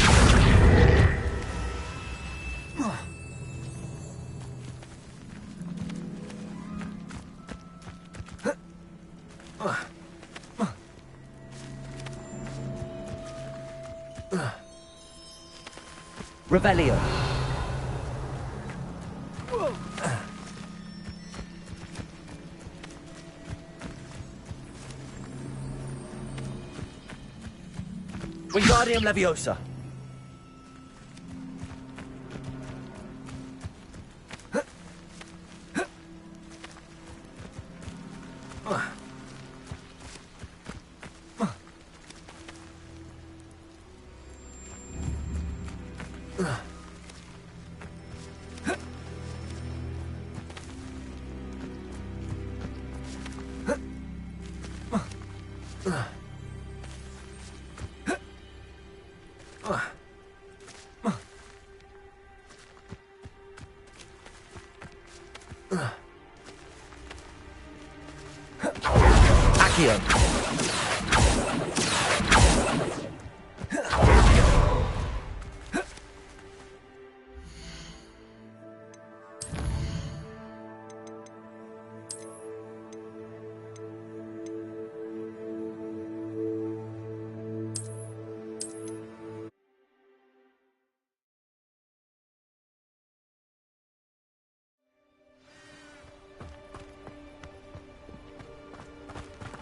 Revelio. Wingardium Leviosa. Accio.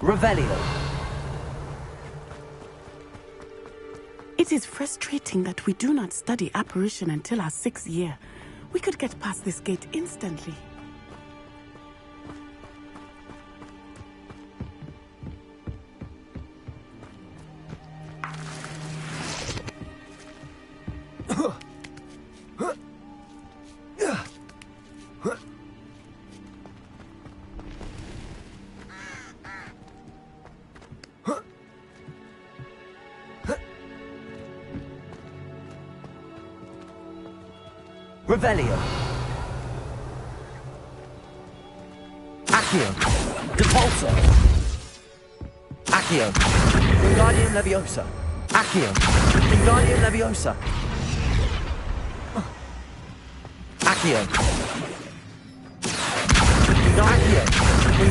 Revelio. It is frustrating that we do not study apparition until our 6th year. We could get past this gate instantly. Revelio. Accio. Depulso. Accio. Wingardium Leviosa. Accio. Wingardium Leviosa. Accio. Accio.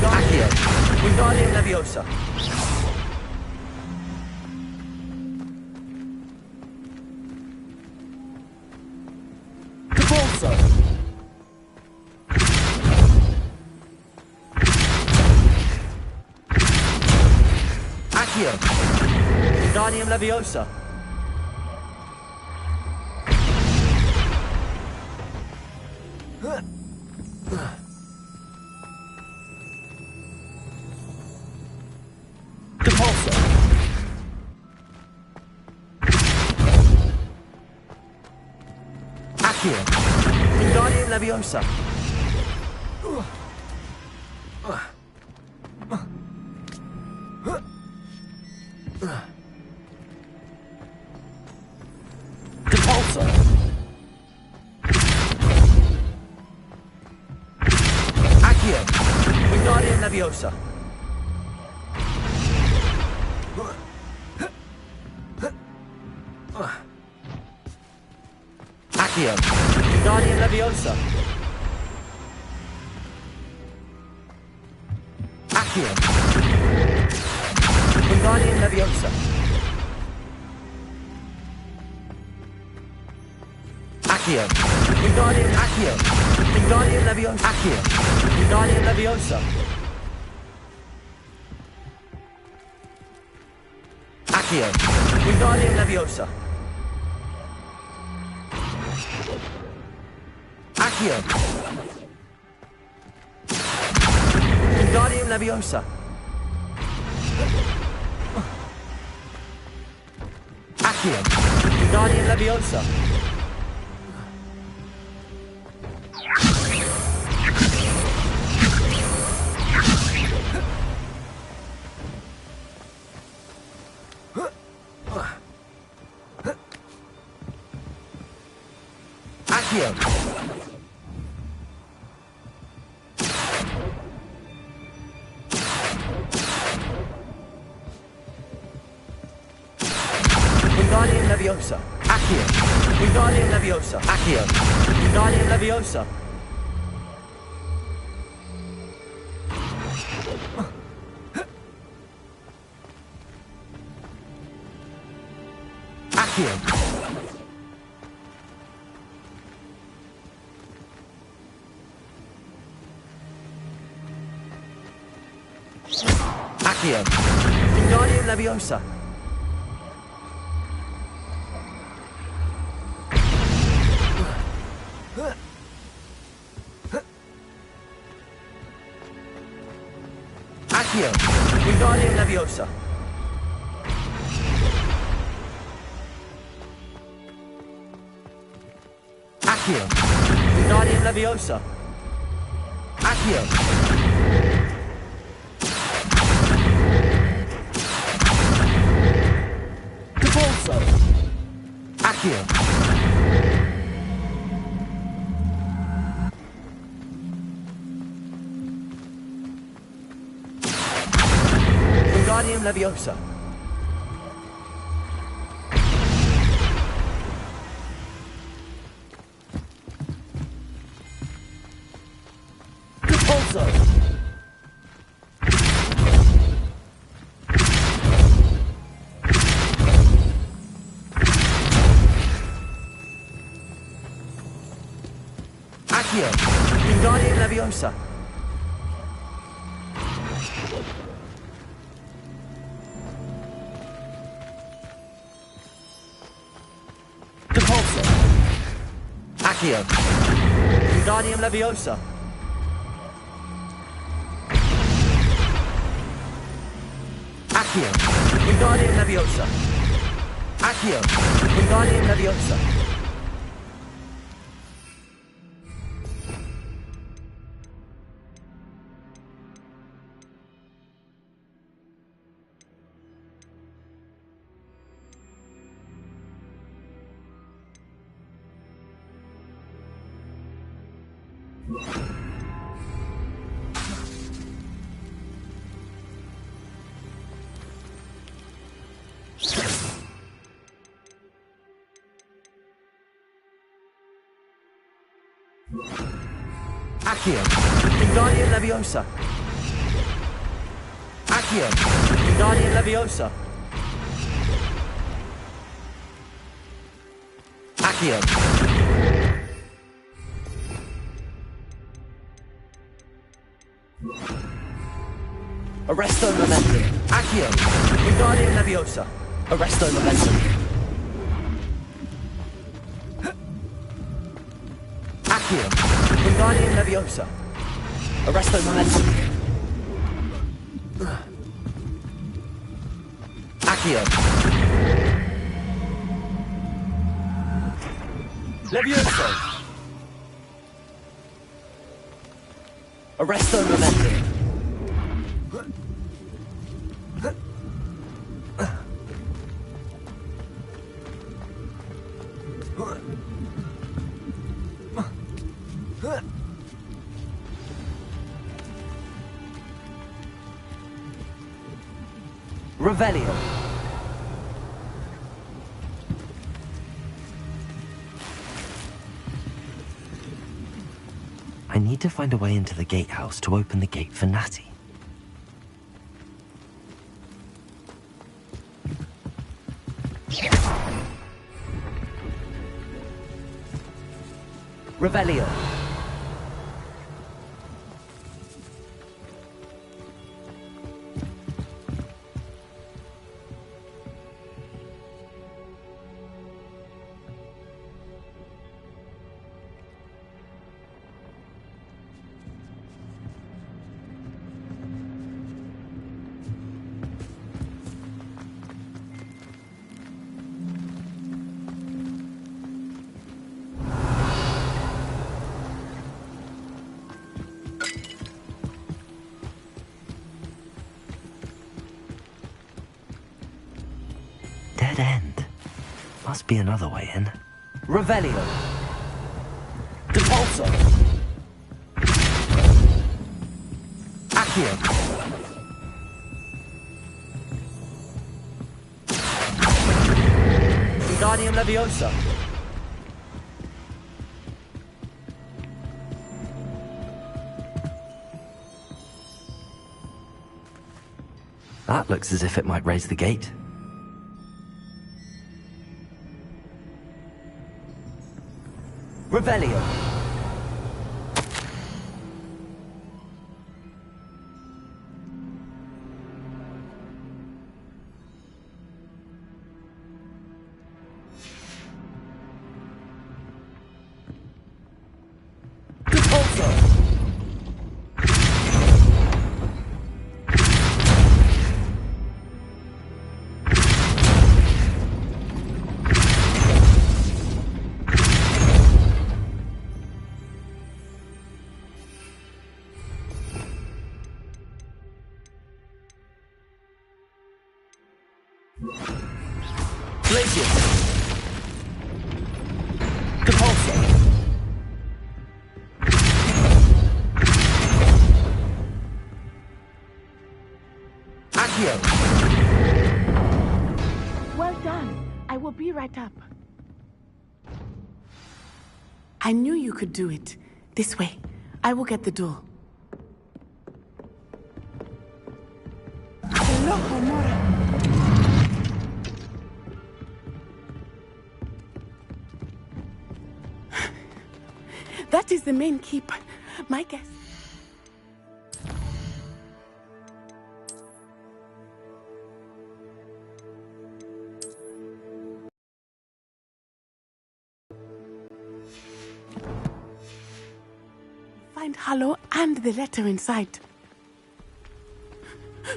Accio. Wingardium Leviosa. Depulso. Accio. Wingardium Leviosa. Depulso. Accio. Wingardium Leviosa. Depulso. Accio. Wingardium Leviosa. Accio. Wingardium Leviosa. Accio. Wingardium Leviosa. Accio. Wingardium Accio. Wingardium Leviosa. Accio. Wingardium Leviosa. Accio. Wingardium Leviosa. Accio. Wingardium Leviosa. Accio. Wingardium Leviosa. Accio. Wingardium Leviosa. Accio. Wingardium Leviosa. Accio. Wingardium Leviosa. Accio. Accio. Wingardium Leviosa. Accio. Wingardium Leviosa. Accio. Wingardium Leviosa. Accio. Depulso. Accio. Wingardium Leviosa. Depulso. Accio. Wingardium Leviosa. Depulso. Accio. Wingardium Leviosa. Accio. Wingardium Leviosa. Accio. Wingardium Leviosa. Accio. Wingardium Leviosa. Accio. Wingardium Leviosa. Accio. Arresto Momentum. Accio. Wingardium Leviosa. Arresto Momentum. Accio. Wingardium Leviosa. Arresto Momentum. Accio. Leviosa. Arresto Momentum. Revelio. I need to find a way into the gatehouse to open the gate for Natty. Revelio. dead end. Must be another way in. Revelio. Depulso. Accio. Wingardium Leviosa. That looks as if it might raise the gate. Revelio. Glacius. Depulso. Accio. Well done. I will be right up. I knew you could do it. This way. I will get the door. Loco, Mora. That is the main keep. My guess. Find Hallow and the letter inside.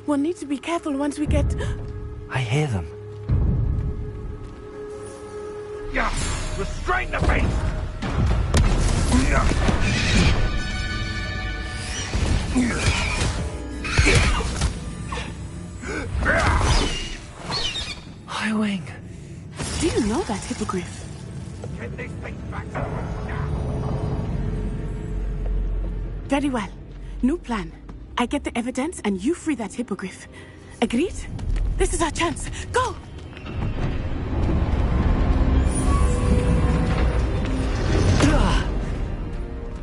We'll need to be careful once we get... I hear them. Yeah! Restrain the beast! Highwing. Do you know that hippogriff? Get this thing back. Very well. New plan. I get the evidence and you free that hippogriff. Agreed? This is our chance. Go!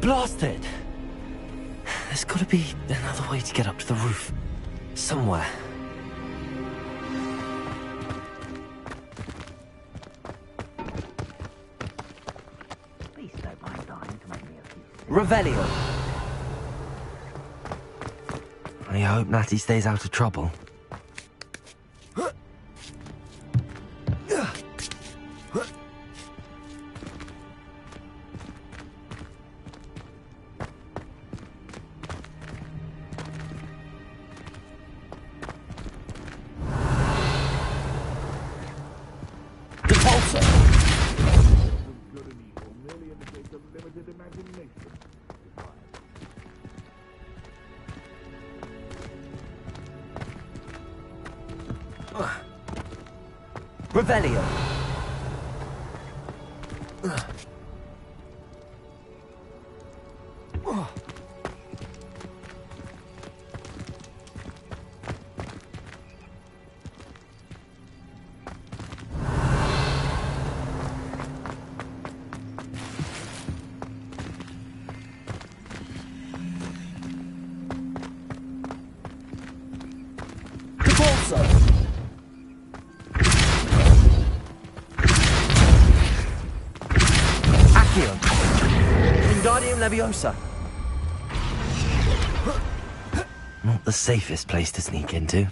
Blasted! There's gotta be another way to get up to the roof. Somewhere. Please don't mind dying to make me a few. Revelio. I hope Natty stays out of trouble. Revelio. Wingardium Leviosa. Not the safest place to sneak into.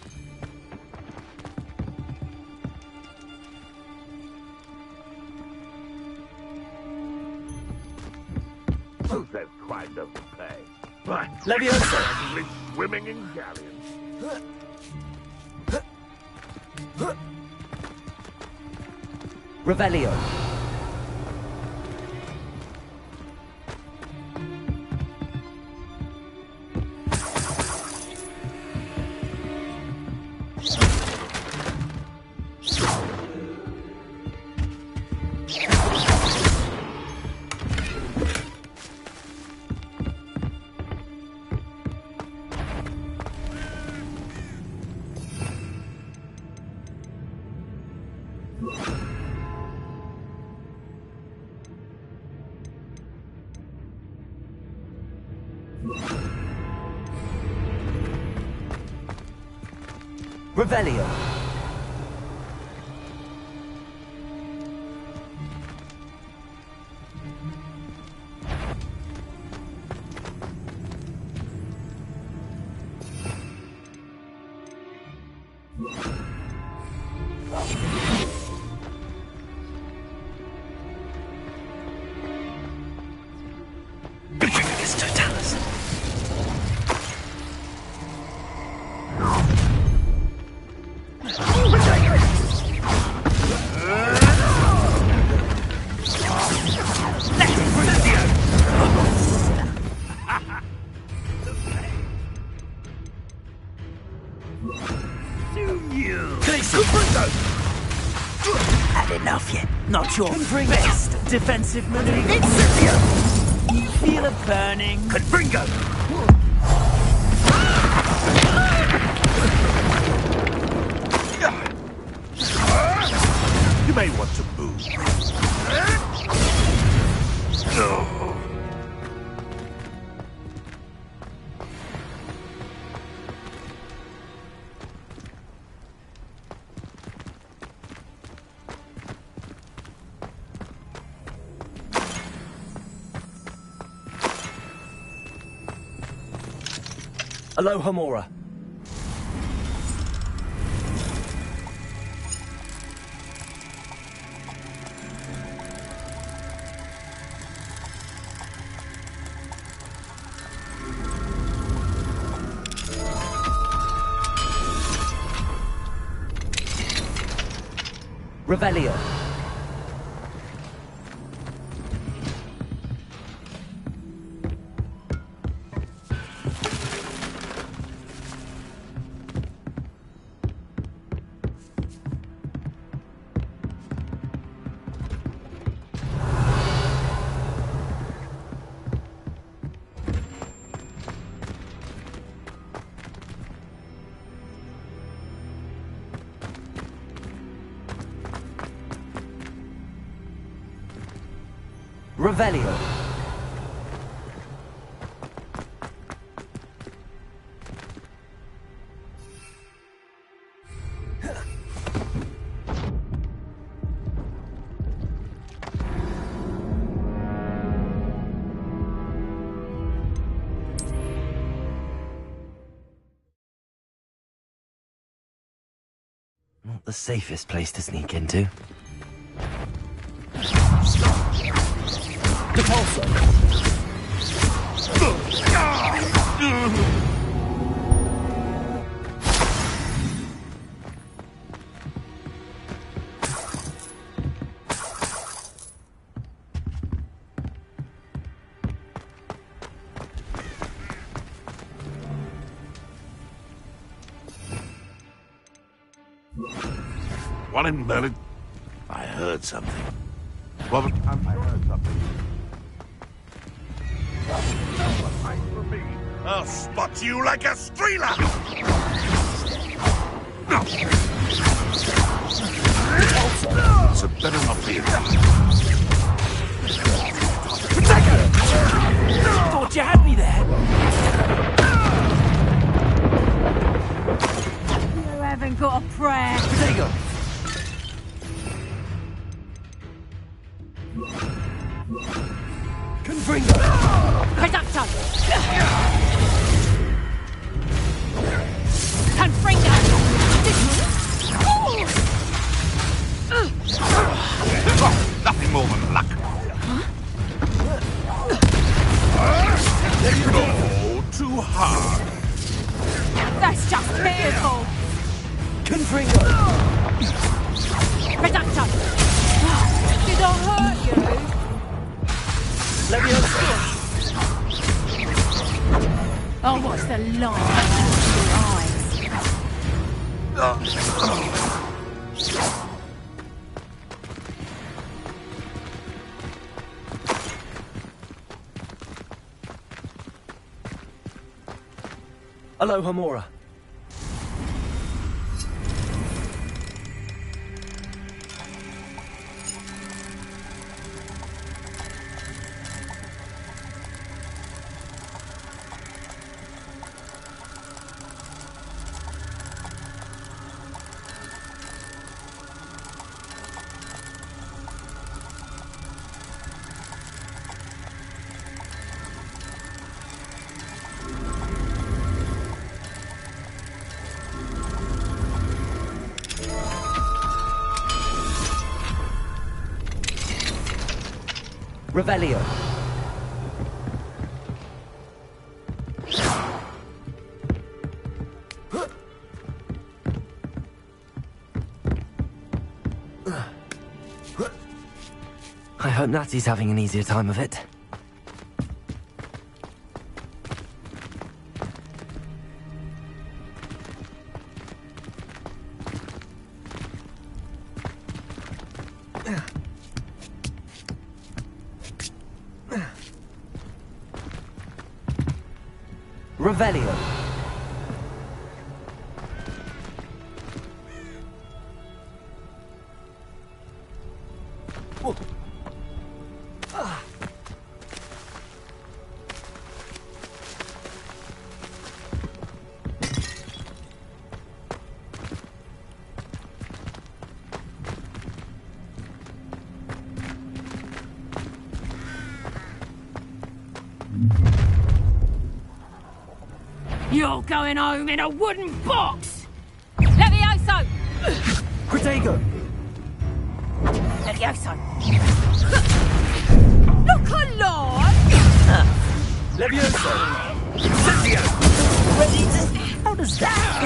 Who says crime doesn't pay? But Leviosa. Swimming in galleons. Revelio. Revelio. Had enough yet? Not your best defensive maneuver. Feel it burning. Confringo! You may want to move. Aloha Mora. Revelio. Revelio. Not the safest place to sneak into. One in Merlin. I heard something. Well, I heard something. I'll spot you like a streeler! So better not be. Thought you had me there. You haven't got a prayer. Potato. Confringo. Reducto. Confringo. Nothing more than luck. No, too hard. That's just fearful. Confringo. Reducto. Did I hurt you? Leviosa. Oh, what's the line in your eyes? Aloha Mora. Revelio. I hope Natty's having an easier time of it. Revelio. You're going home in a wooden box! Levioso! Protego! Levioso! Look alive! Levioso! Incendio! Ready to... How does that...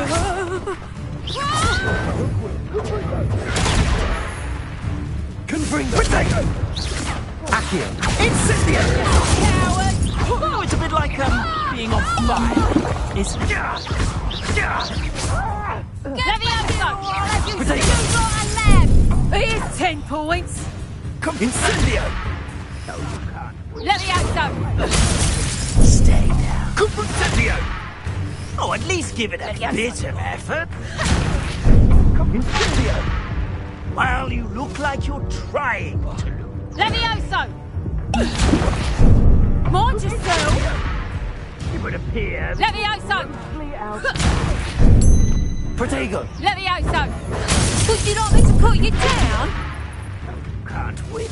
Confringo! Protego! Accio! Incendio! Coward! Oh, it's a bit like, being on fire. It's... Levioso! You got a lamb! Here's 10 points! Incendio! Levioso! Stay down. Incendio! Oh, at least give it a bit of effort. Incendio! Well, you look like you're trying to look. Levioso! Mind yourself! It would appear... Levioso! Protego! Levioso! Would you like me to put you down? You can't win.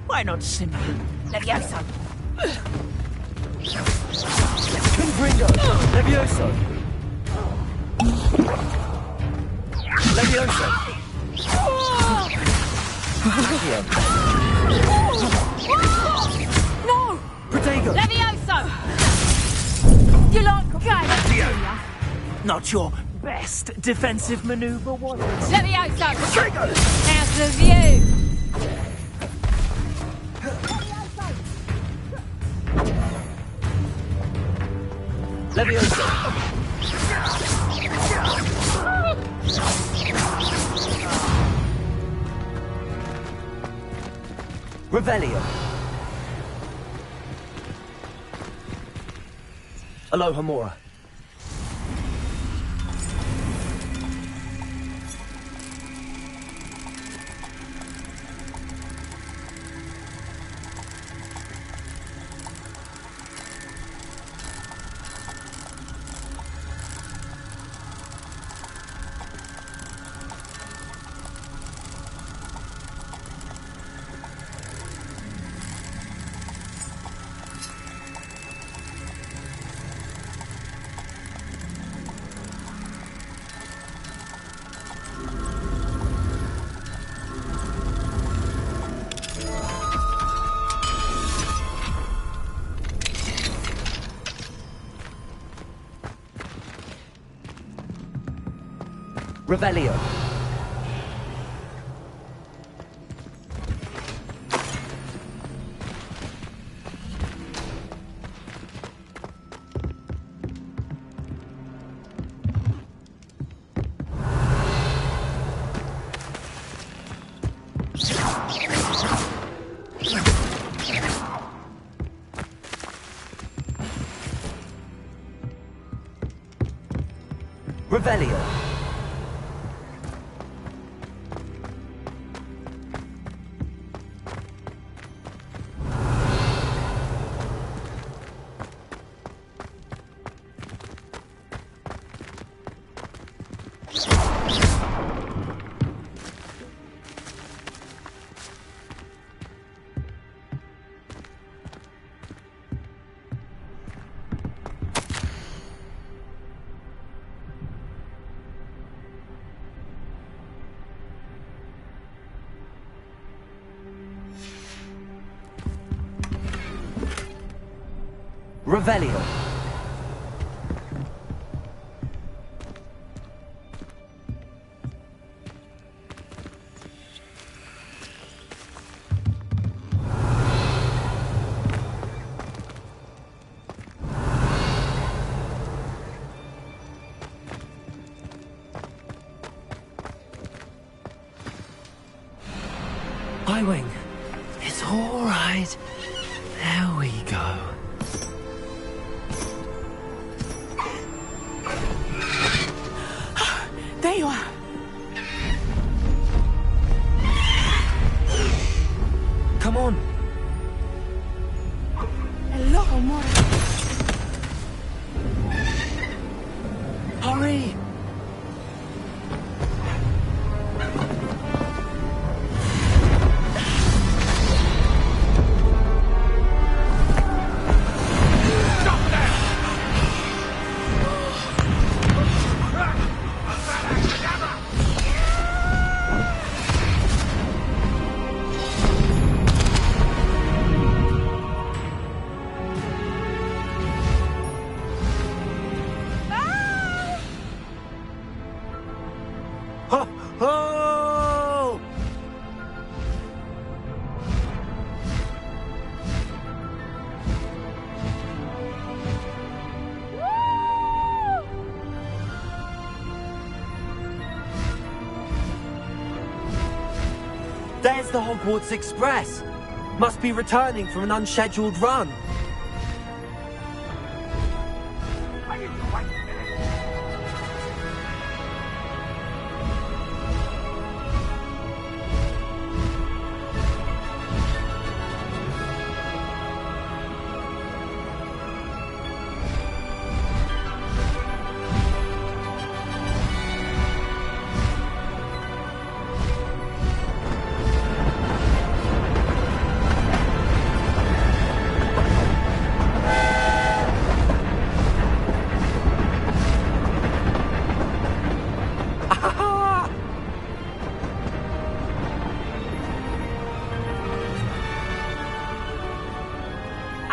Why not simply... Levioso! Confringo! Levioso! Levioso! Accio! No! Protego! Levioso! You like games, do ya? Not your best defensive maneuver, was it? Levioso! Protego! How's the view? Levioso! Revelio! Aloha Mora. Revelio. Revelio. Revelio. Highwing. It's all right. There we go. There you are. Come on. Hello, amore. Hurry. Oh! There's the Hogwarts Express. Must be returning from an unscheduled run.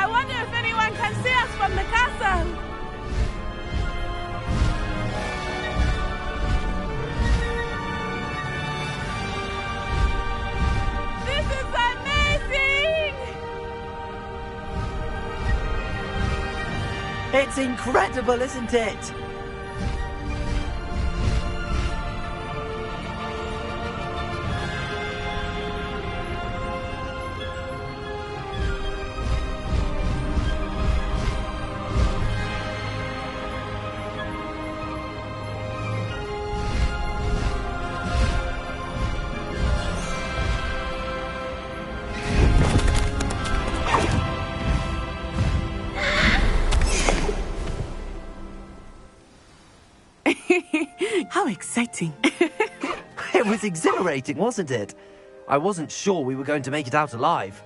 I wonder if anyone can see us from the castle. This is amazing! It's incredible, isn't it? How exciting. It was exhilarating, wasn't it? I wasn't sure we were going to make it out alive.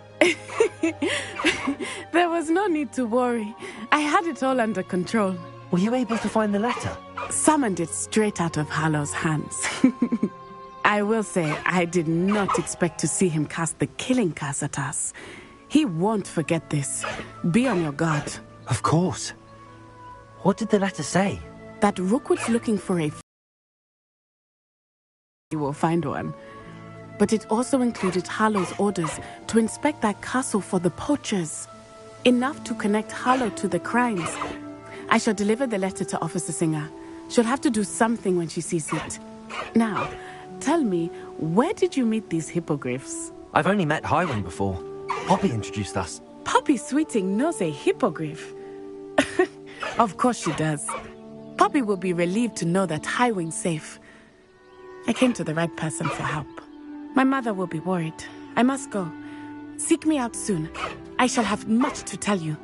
There was no need to worry. I had it all under control. Were you able to find the letter? Summoned it straight out of Hallow's hands. I will say, I did not expect to see him cast the killing curse at us. He won't forget this. Be on your guard. Of course. What did the letter say? That Rookwood's looking for a you will find one. But it also included Harlow's orders to inspect that castle for the poachers. Enough to connect Harlow to the crimes. I shall deliver the letter to Officer Singer. She'll have to do something when she sees it. Now, tell me, where did you meet these hippogriffs? I've only met Highwing before. Poppy introduced us. Poppy Sweeting knows a hippogriff. Of course she does. Poppy will be relieved to know that Highwing's safe. I came to the right person for help. My mother will be worried. I must go. Seek me out soon. I shall have much to tell you.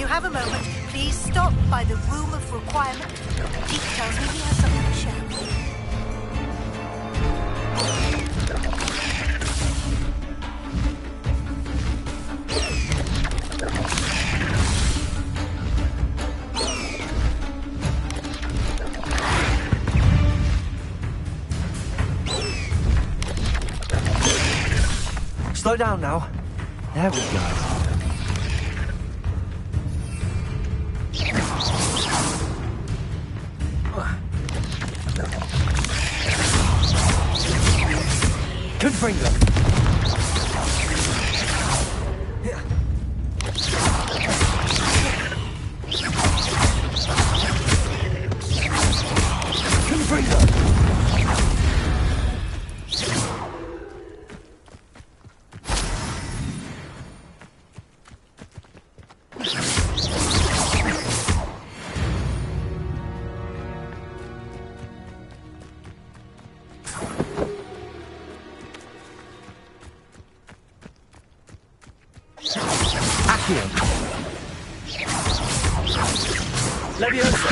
you have a moment, please stop by the Room of Requirement. Deep tells me he has something to share with you. Slow down now. There we go. Confringo. Confringo. Leviosa!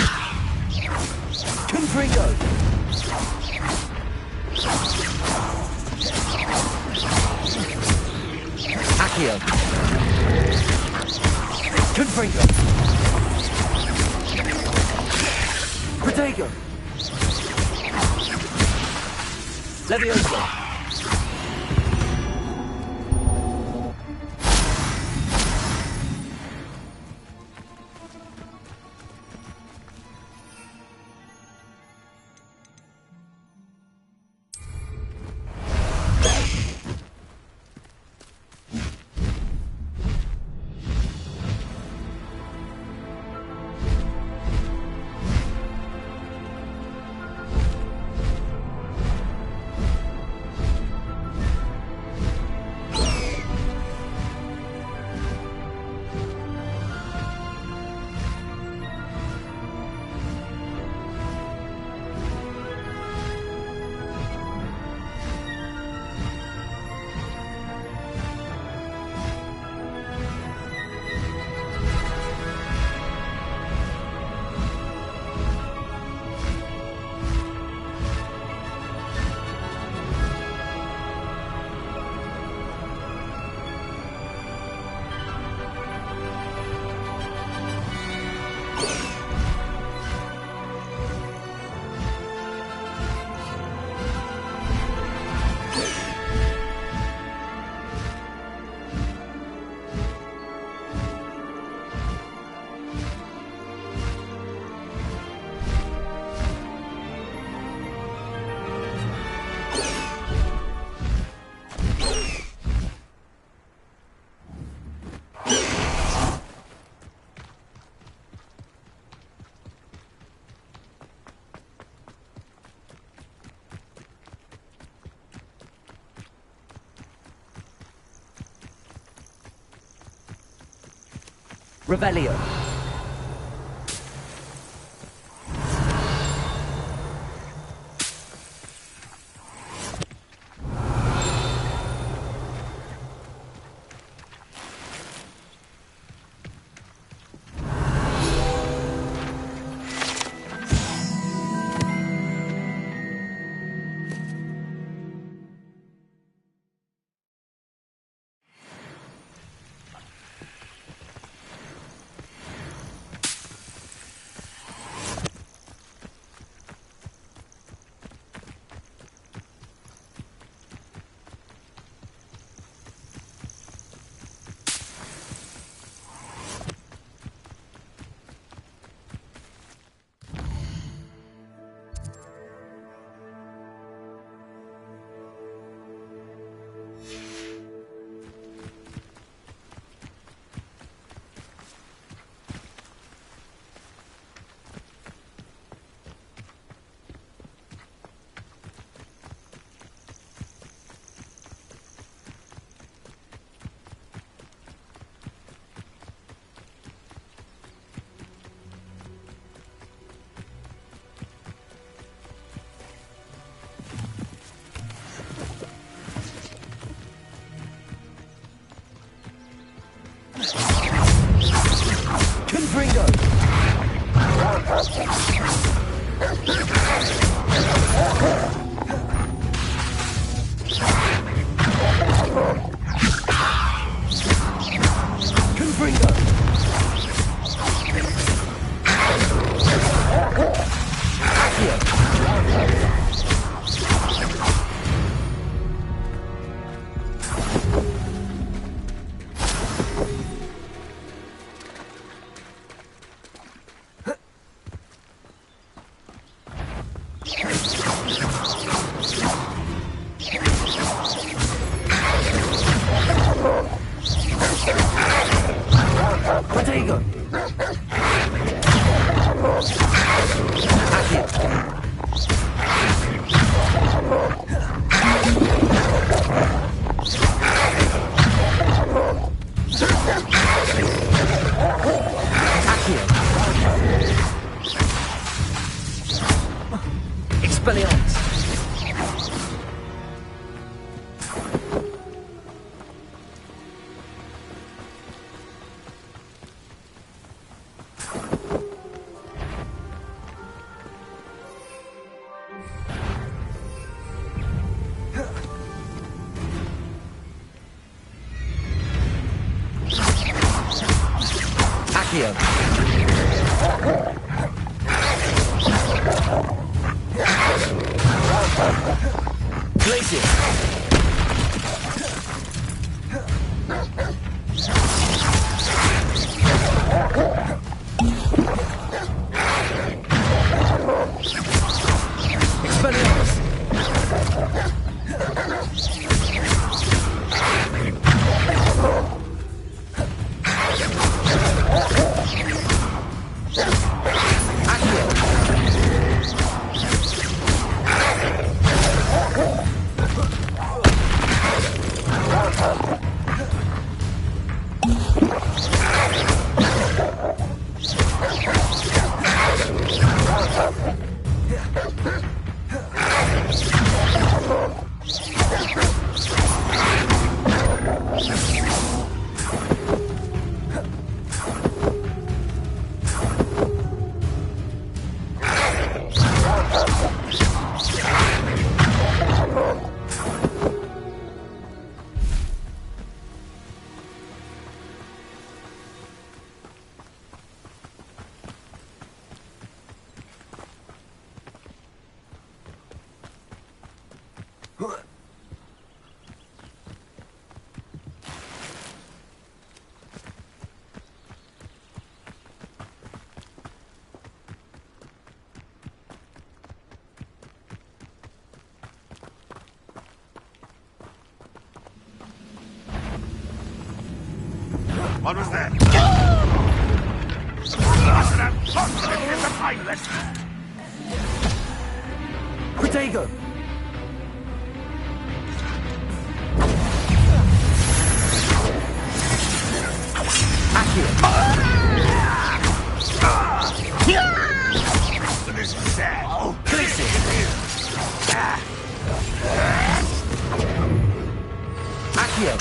Confringo! Accio! Confringo! Protego! Leviosa! Revelio. Expelliarmus! Accio! Glacier! Expelliarmus! What was that? Protego! Accio! This is sad. Glacier! Accio!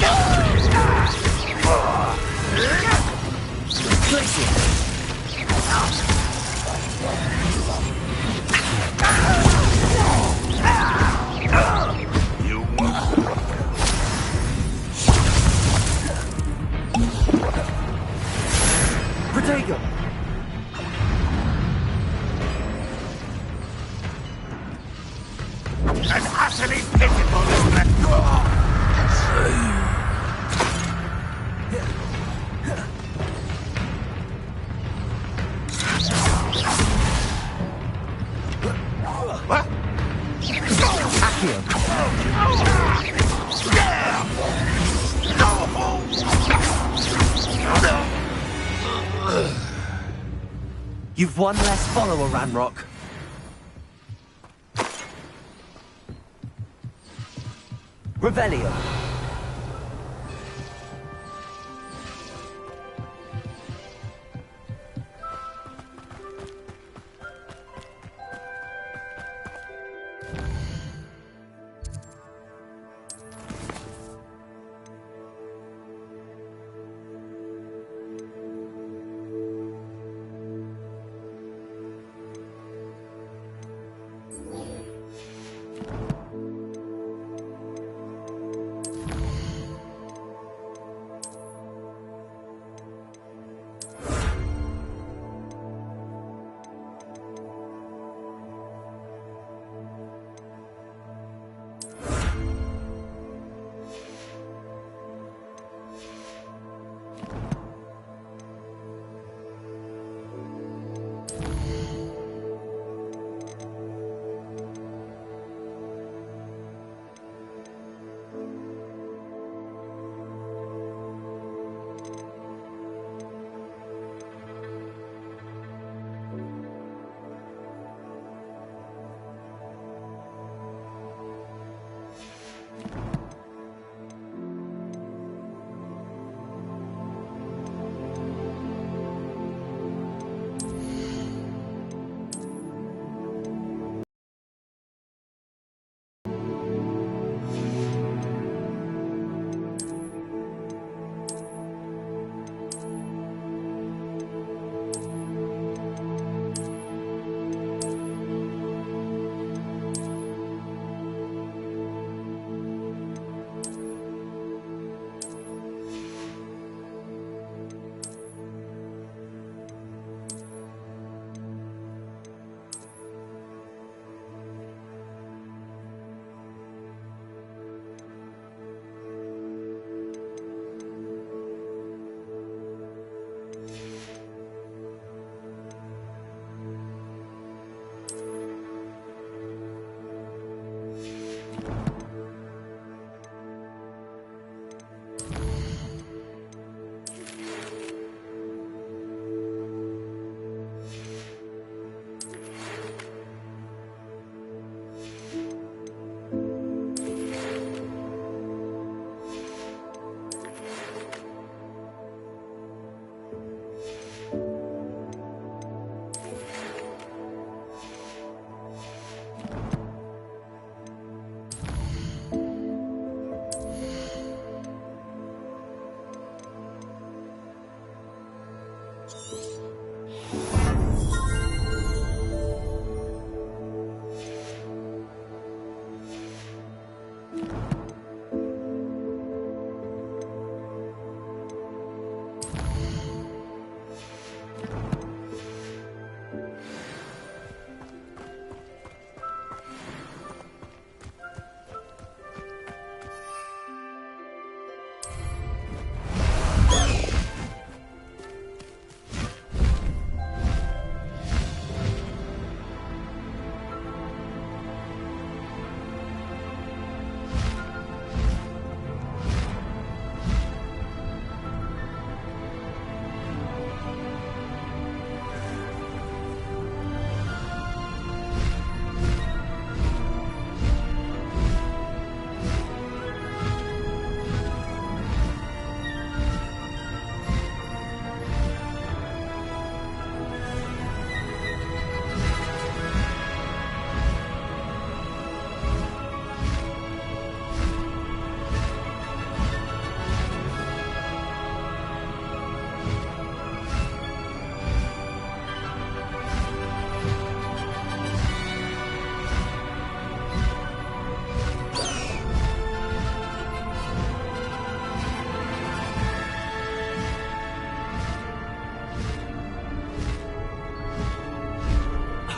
Glacier! You won't. Protego! And utterly pitiful, isn't it? What? Accio! You've one less follower, Ranrock. Revelio.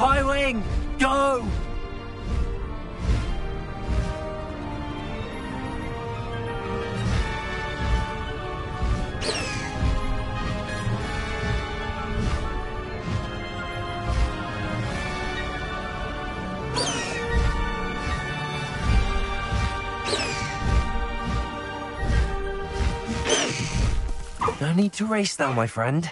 High Wing, go! No need to race now, my friend.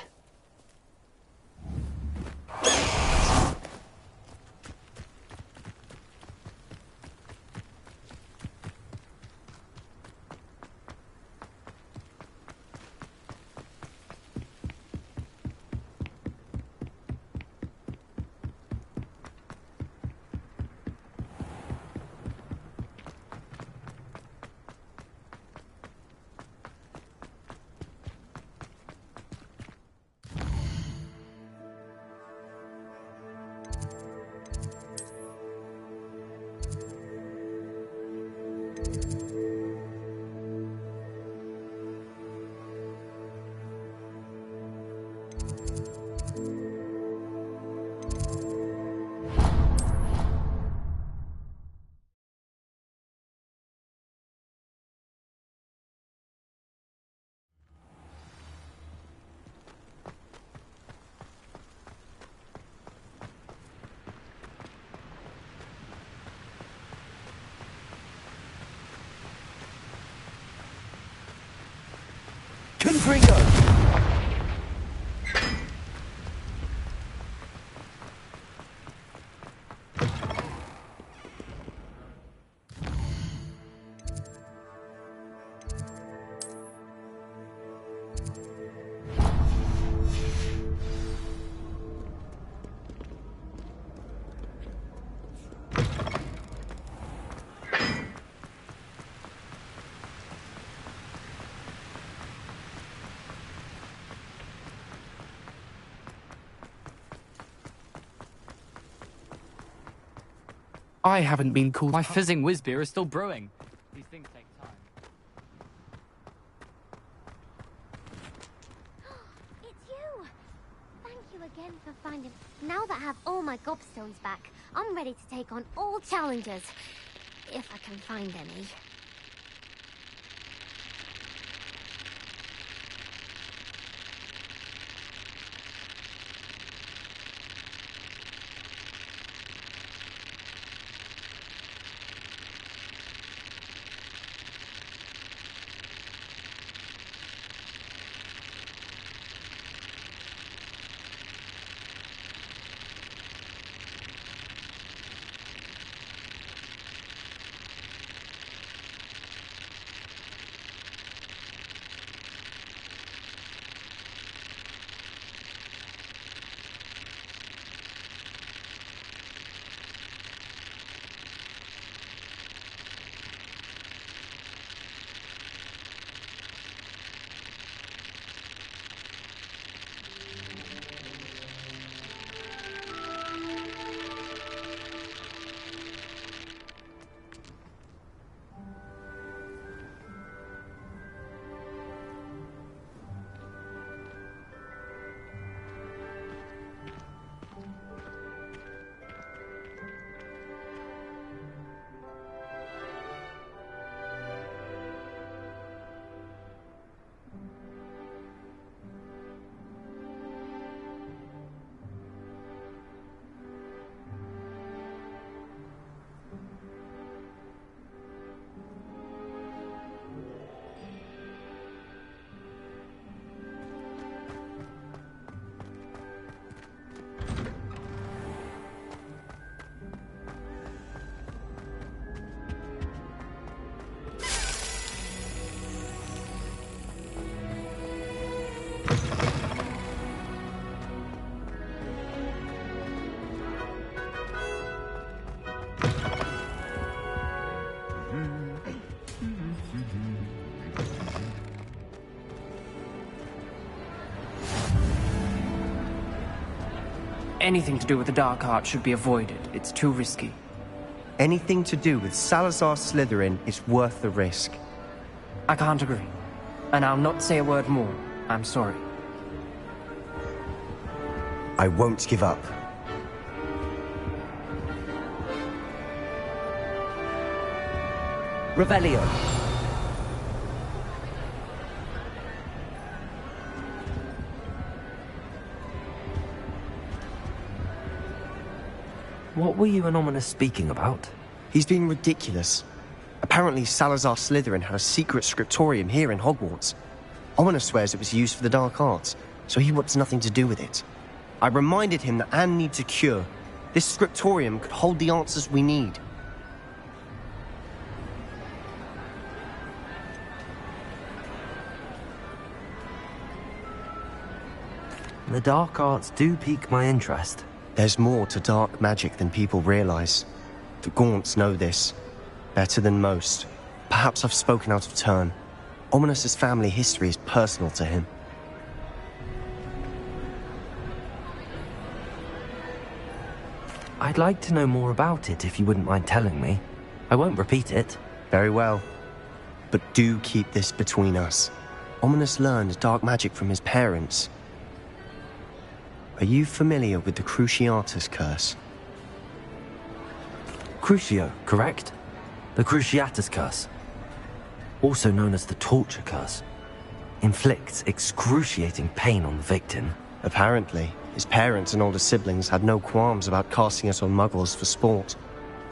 Confringo! I haven't been called. My fizzing whiz beer is still brewing. These things take time. It's you! Thank you again for finding... Now that I have all my gobstones back, I'm ready to take on all challenges. If I can find any. Anything to do with the dark art should be avoided. It's too risky. Anything to do with Salazar Slytherin is worth the risk. I can't agree. And I'll not say a word more. I'm sorry. I won't give up. Revelio. What were you and Ominous speaking about? He's being ridiculous. Apparently Salazar Slytherin had a secret scriptorium here in Hogwarts. Ominous swears it was used for the dark arts, so he wants nothing to do with it. I reminded him that Anne needs a cure. This scriptorium could hold the answers we need. The dark arts do pique my interest. There's more to dark magic than people realize. The Gaunts know this. Better than most. Perhaps I've spoken out of turn. Ominous's family history is personal to him. I'd like to know more about it if you wouldn't mind telling me. I won't repeat it. Very well. But do keep this between us. Ominous learned dark magic from his parents. Are you familiar with the Cruciatus curse? Crucio, correct? The Cruciatus curse. Also known as the torture curse. Inflicts excruciating pain on the victim. Apparently, his parents and older siblings had no qualms about casting it on muggles for sport.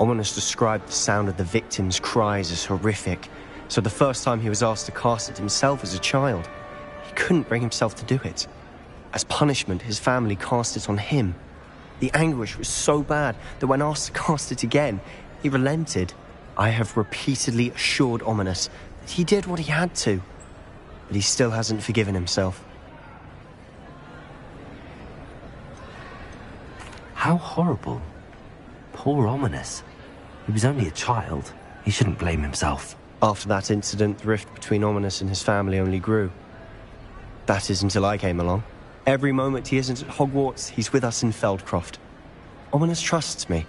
Ominous described the sound of the victim's cries as horrific, so the first time he was asked to cast it himself as a child, he couldn't bring himself to do it. As punishment, his family cast it on him. The anguish was so bad that when asked to cast it again, he relented. I have repeatedly assured Ominous that he did what he had to, but he still hasn't forgiven himself. How horrible. Poor Ominous. He was only a child. He shouldn't blame himself. After that incident, the rift between Ominous and his family only grew. That is until I came along. Every moment he isn't at Hogwarts, he's with us in Feldcroft. Ominous trusts me.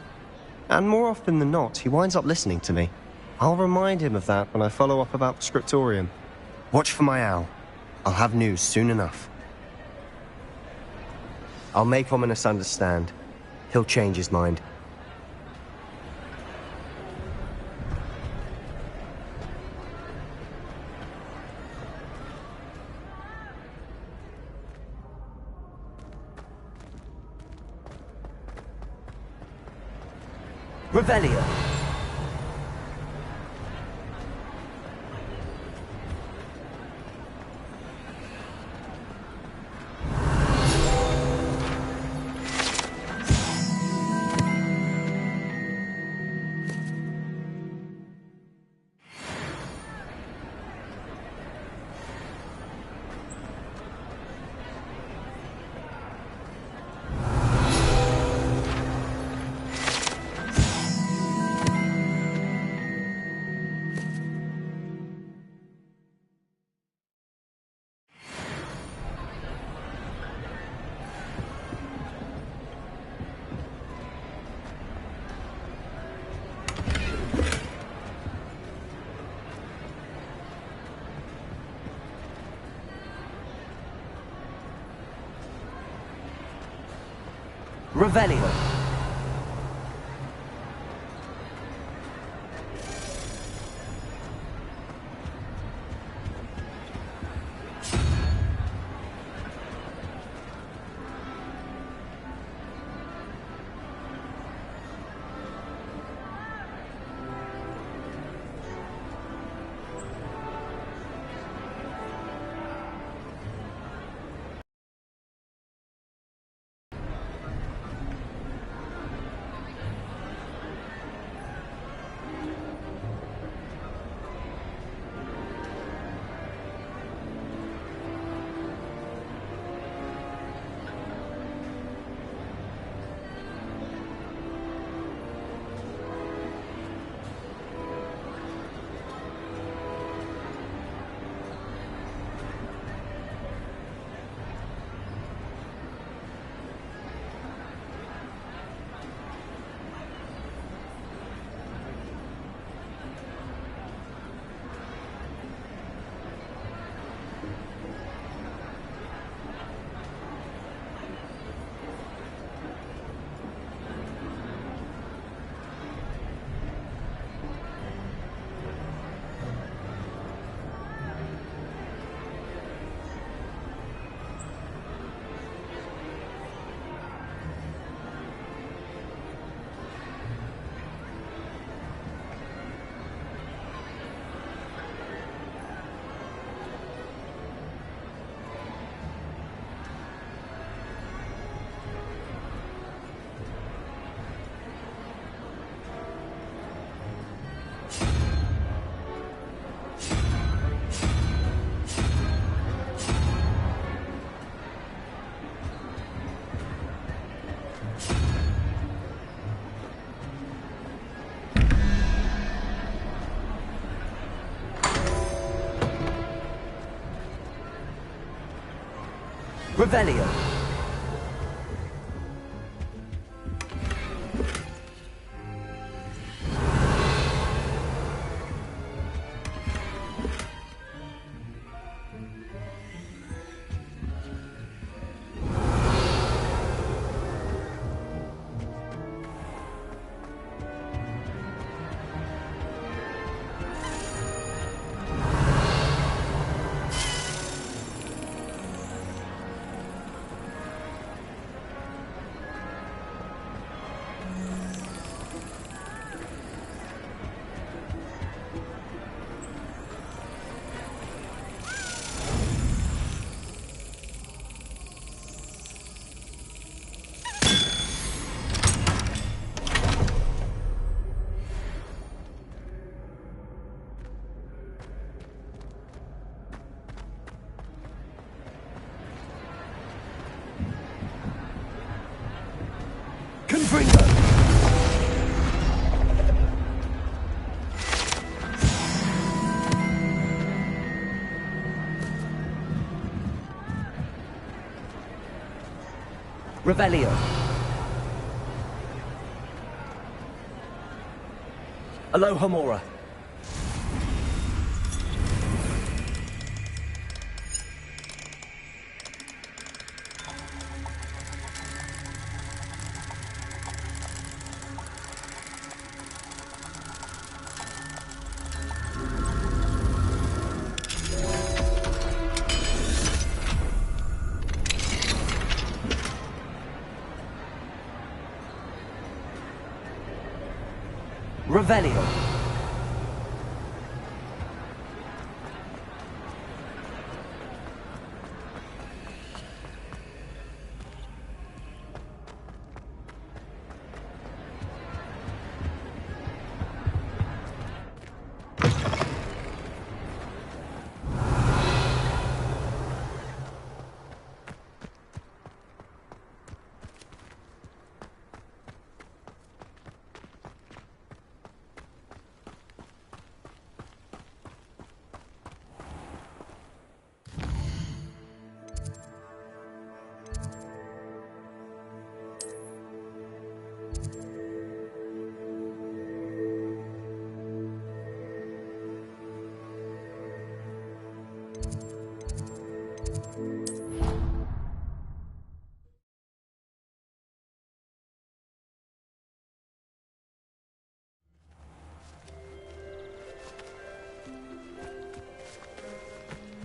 And more often than not, he winds up listening to me. I'll remind him of that when I follow up about the scriptorium. Watch for my owl. I'll have news soon enough. I'll make Ominous understand. He'll change his mind. Revelio. Revelio. Revelio. Confringo! Revelio. Alohomora. Revelio.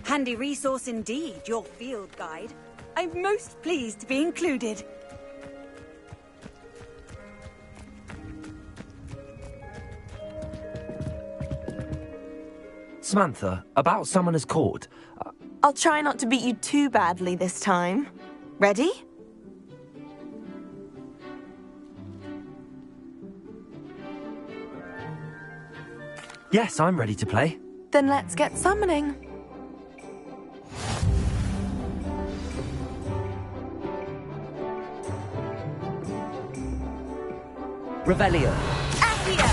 Handy resource indeed, your field guide. I'm most pleased to be included. Samantha, about Summoner's Court. I'll try not to beat you too badly this time. Ready? Yes, I'm ready to play. Then let's get summoning. Revelio. Accio!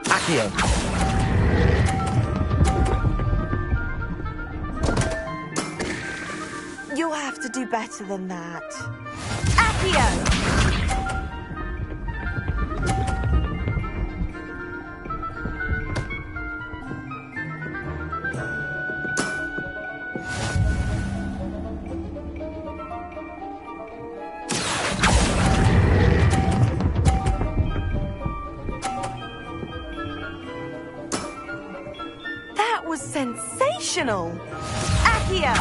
Accio. You'll have to do better than that. Accio! That was sensational! Accio!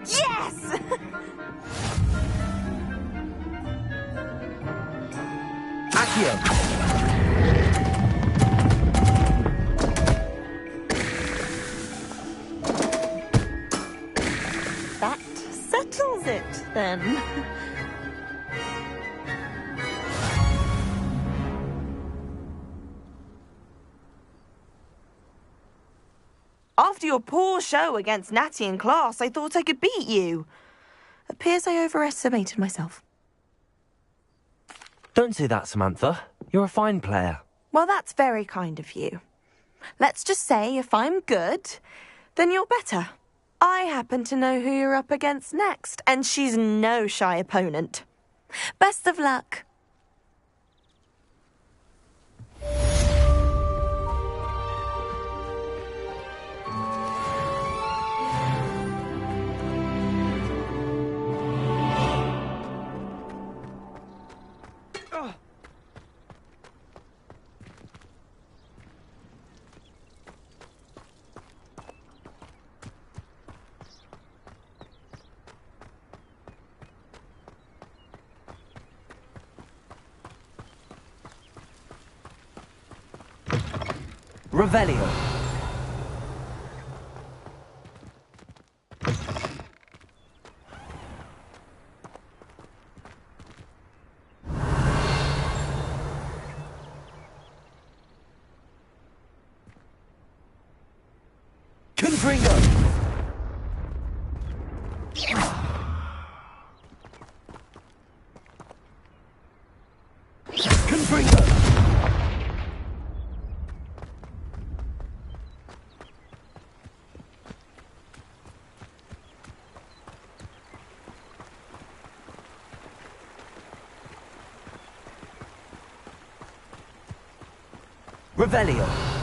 Yes! Accio. That settles it, then. After your poor show against Natty in class, I thought I could beat you. Appears I overestimated myself. Don't say that, Samantha. You're a fine player. Well, that's very kind of you. Let's just say if I'm good, then you're better. I happen to know who you're up against next, and she's no shy opponent. Best of luck. Revelio. Confringo. Confringo. Revelio.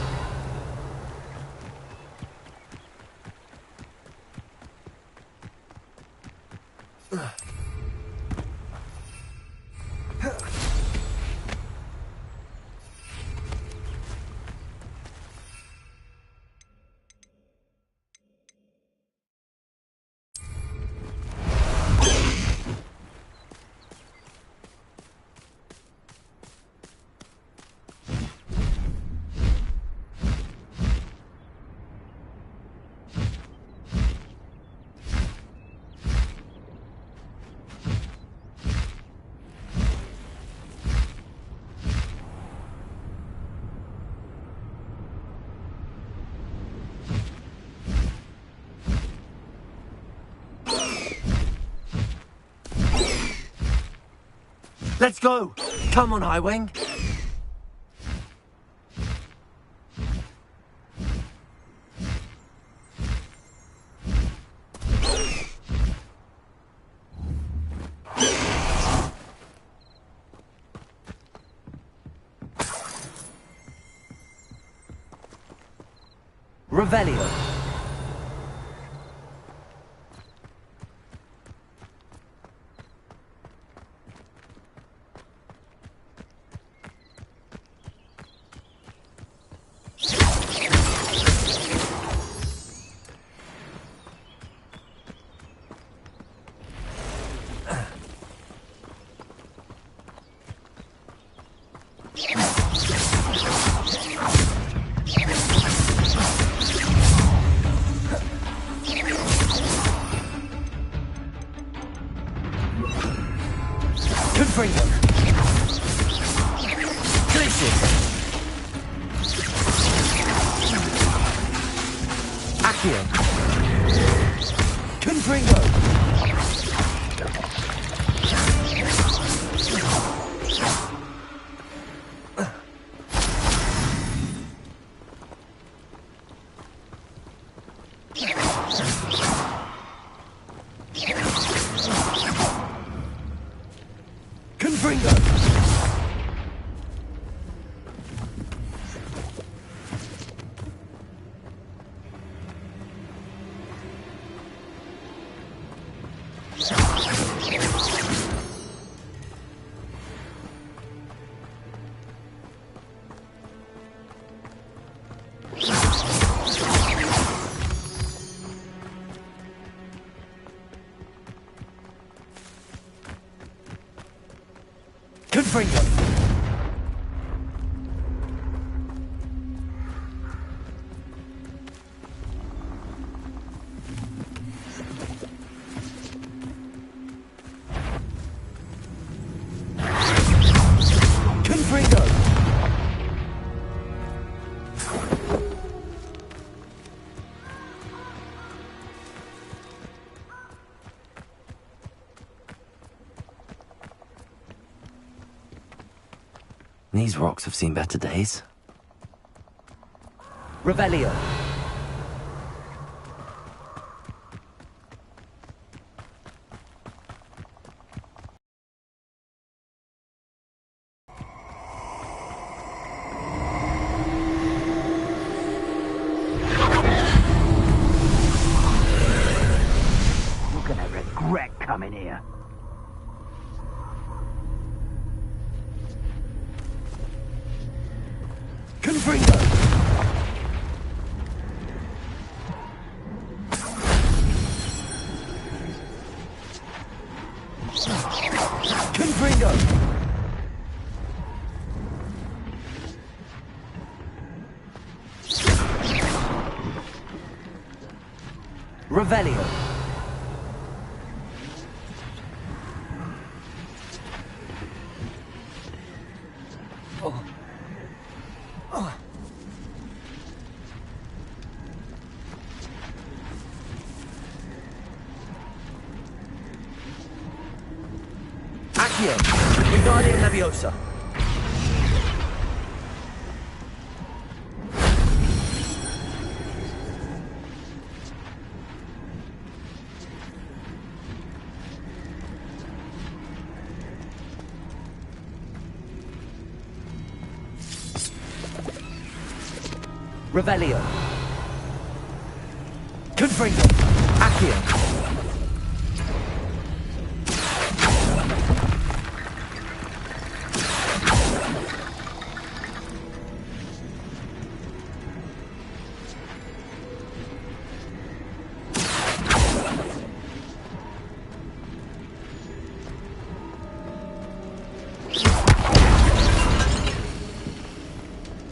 Let's go! Come on, Highwing! Revelio. Confringo. Glacius. Accio. Confringo. Confringo. Confringo. Confringo. these rocks have seen better days. Revelio. You're gonna regret coming here. Confringo. Confringo. Revelio. Oh. Oh. Accio. Wingardium Leviosa. Revelio. Confringo. Accio.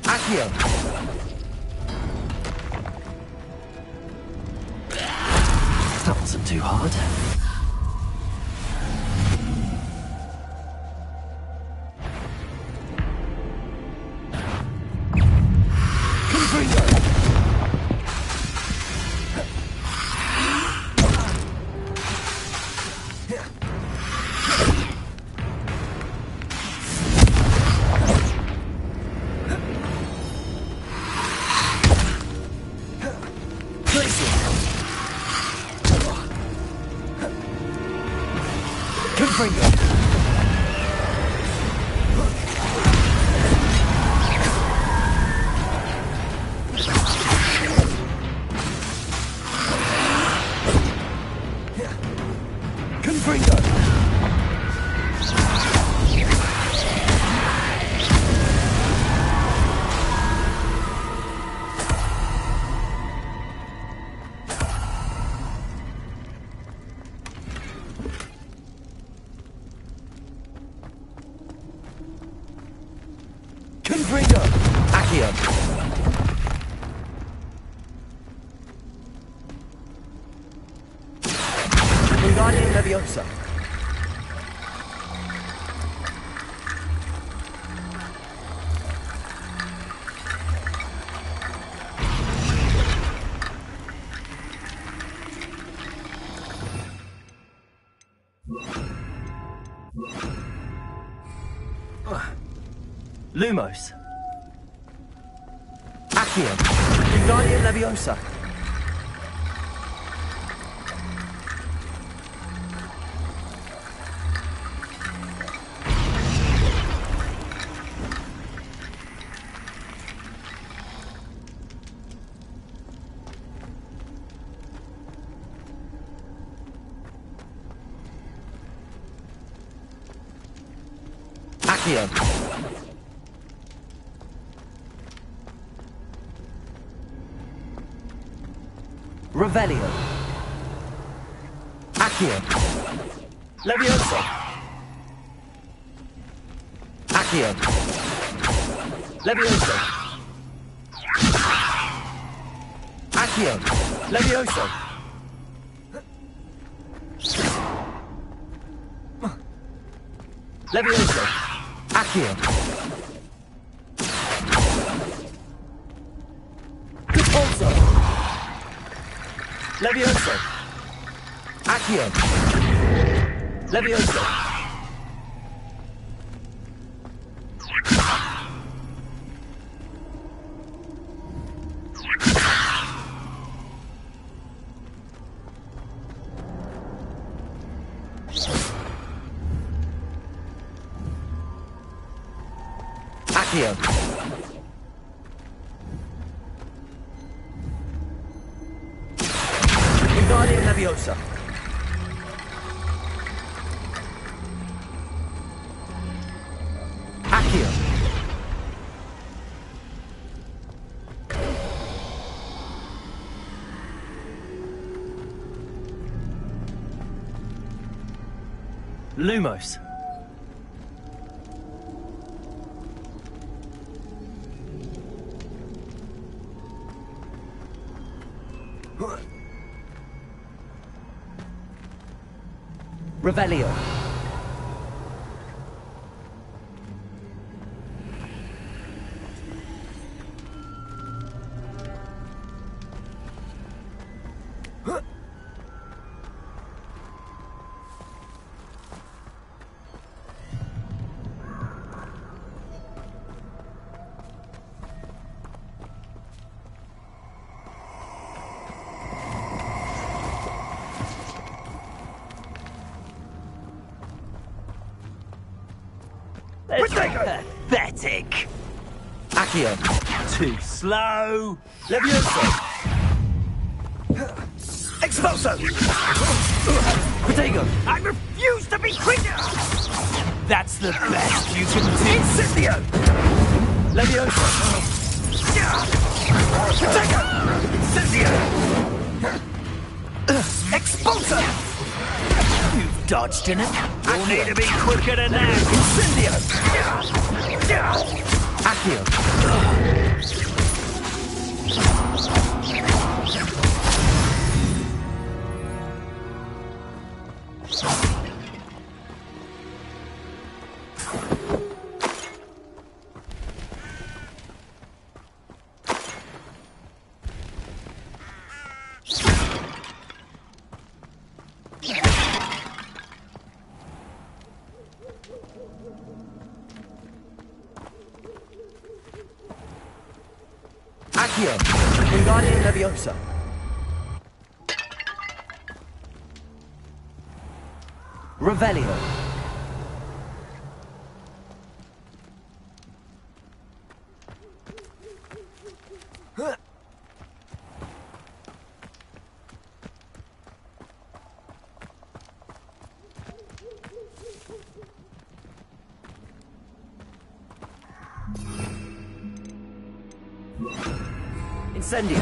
Accio. That wasn't too hard. Confringo. Accio. Wingardium Leviosa. Lumos. Accio. Wingardium Leviosa. Accio. Revelio. Accio. Leviosa. Accio. Leviosa. Accio. Leviosa. Leviosa. Accio. Repulso. Leviosa. Accio. Leviosa. Accio. Wingardium Leviosa. Accio. Lumos. Revelio. Pathetic. Accio. Too slow. Levioso. Expulso. Protego. I refuse to be quicker. That's the best you can do. Incendio. Levioso. Protego. Incendio. Expulso. You've dodged in it. You'll need to be quicker than that. Incendio. Accio. Accio. Wingardium Leviosa. Revelio. Incendio.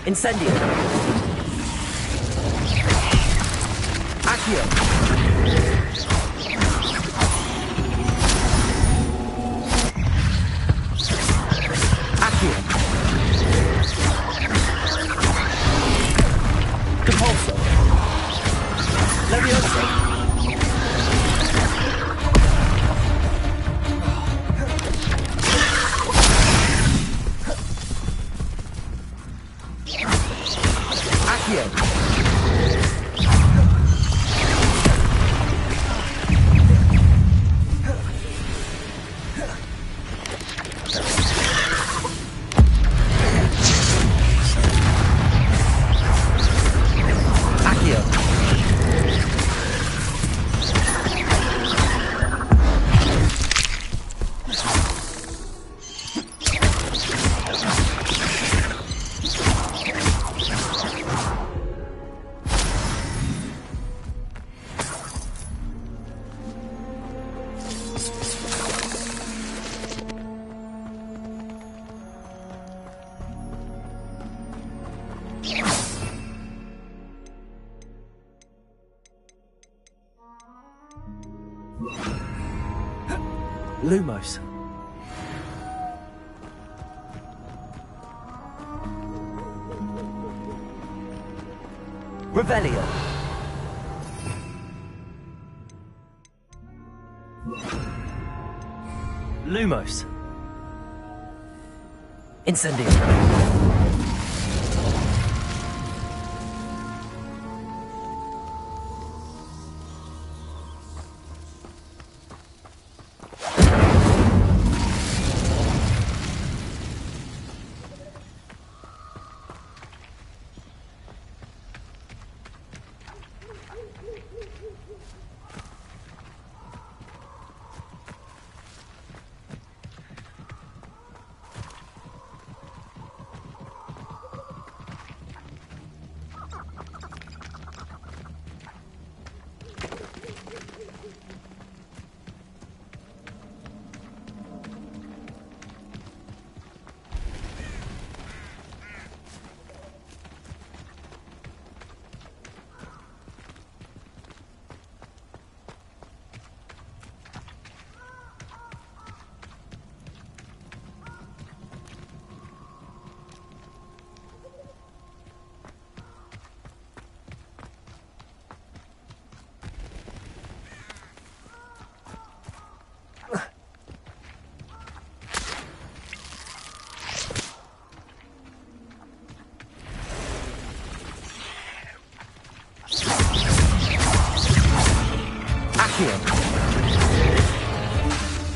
Incendio. Accio. Accio. Compulso. Levioso. Lumos. Revelio. Lumos. Incendio.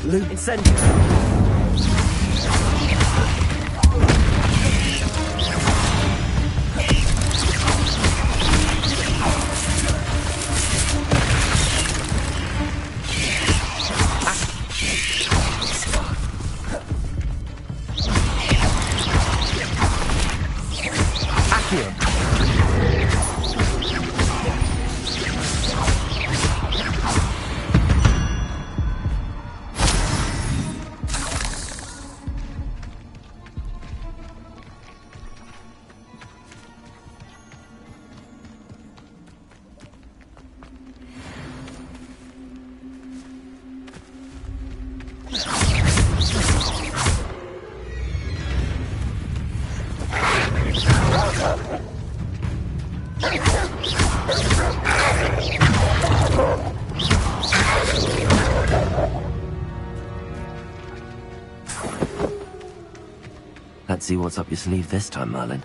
Loop incendio. Let's see what's up your sleeve this time, Merlin.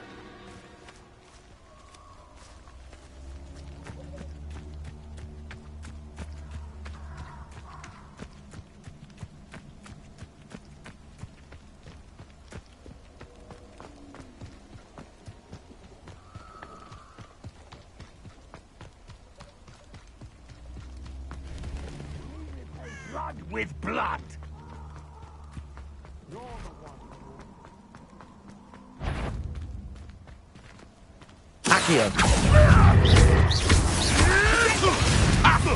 Blood with blood! Accio. Accio.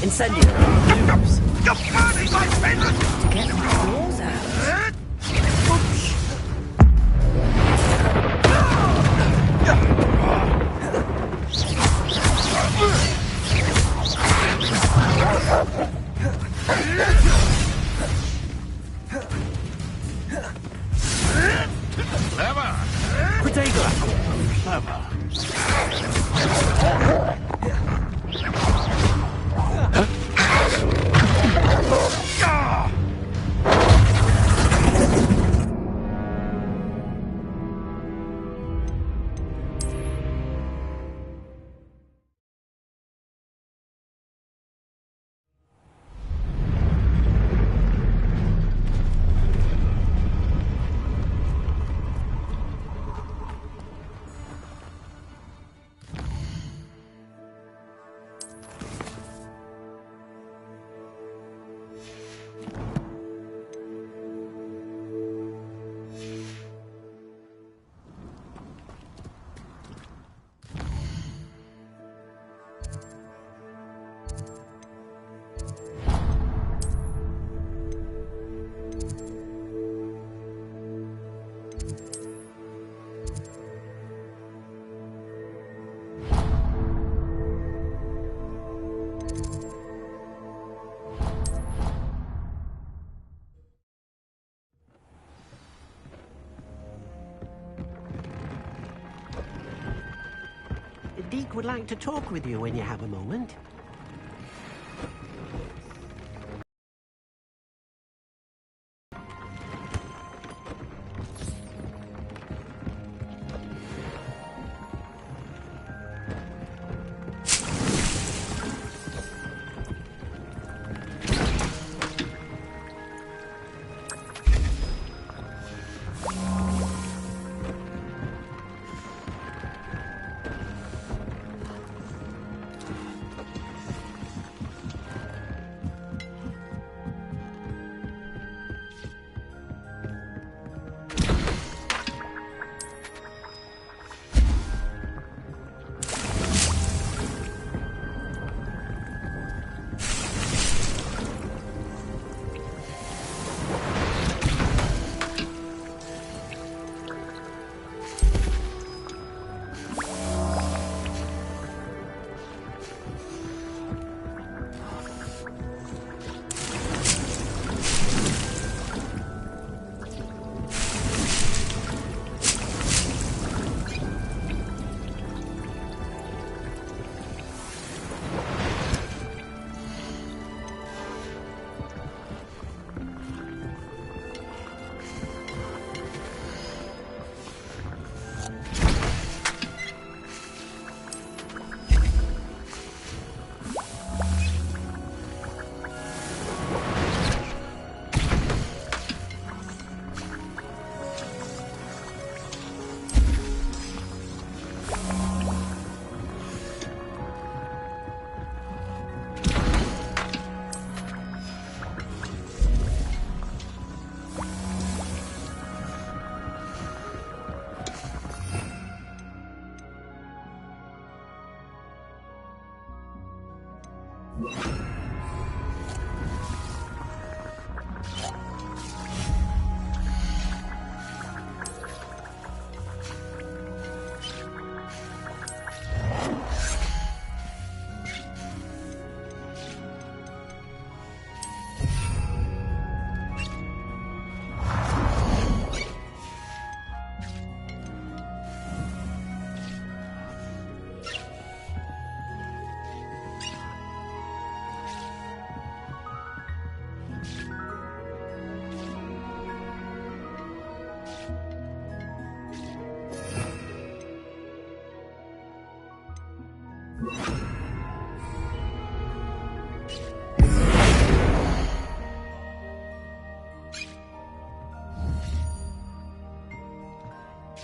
Incendio. Lumos. You're burning my fingers! To get my claws out. Clever! Protego. Clever. Zeke would like to talk with you when you have a moment.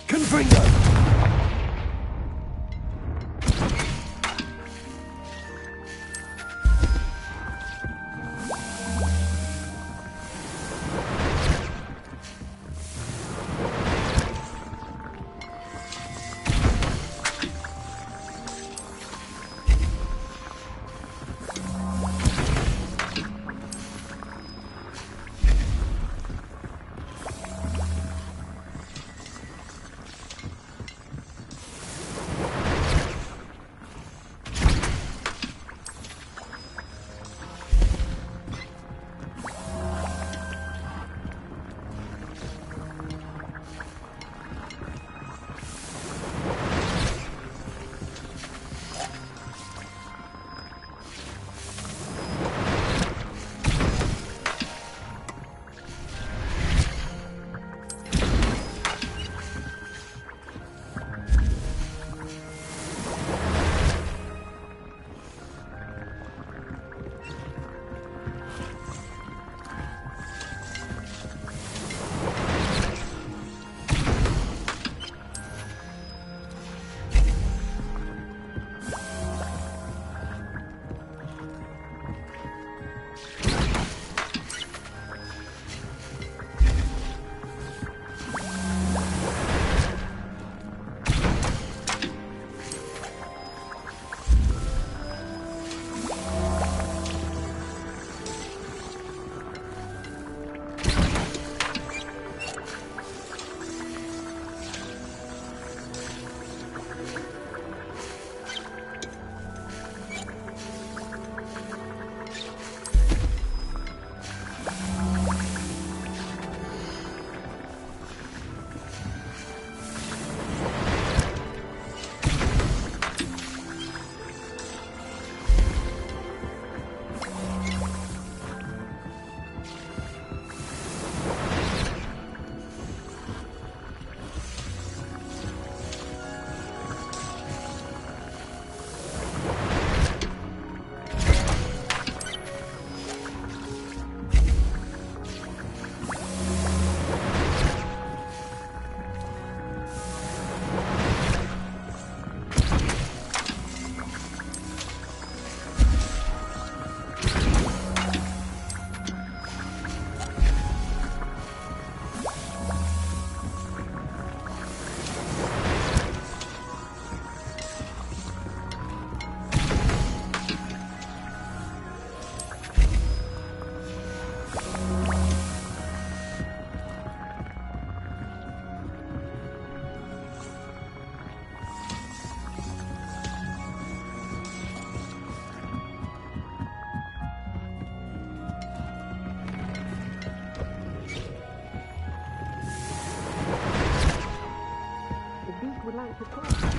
Confringo! like to talk.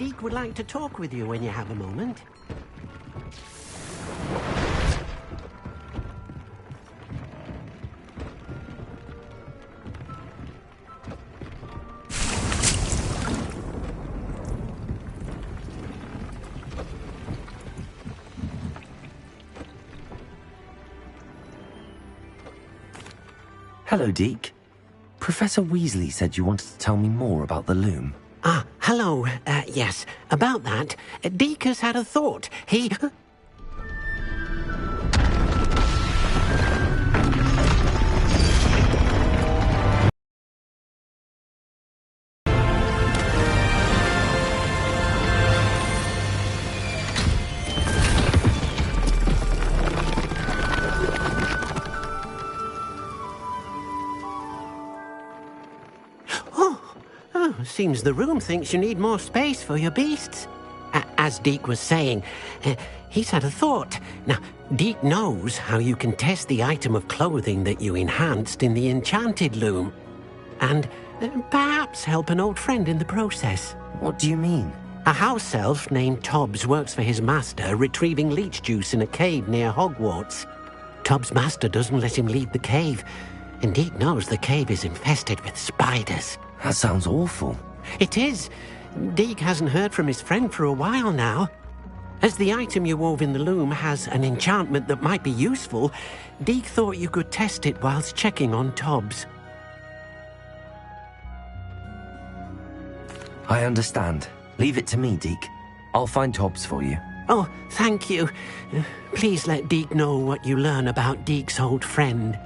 Deke would like to talk with you when you have a moment. Hello, Deke. Professor Weasley said you wanted to tell me more about the loom. Ah, hello. Yes, about that. Deke has had a thought. He... Seems the room thinks you need more space for your beasts. As Deke was saying, he's had a thought. Now, Deke knows how you can test the item of clothing that you enhanced in the enchanted loom. And perhaps help an old friend in the process. What do you mean? A house elf named Tobbs works for his master, retrieving leech juice in a cave near Hogwarts. Tobbs' master doesn't let him leave the cave, and Deke knows the cave is infested with spiders. That sounds awful. It is. Deke hasn't heard from his friend for a while now. As the item you wove in the loom has an enchantment that might be useful, Deke thought you could test it whilst checking on Tobbs. I understand. Leave it to me, Deke. I'll find Tobbs for you. Oh, thank you. Please let Deke know what you learn about Deke's old friend.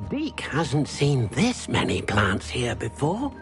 Deke hasn't seen this many plants here before.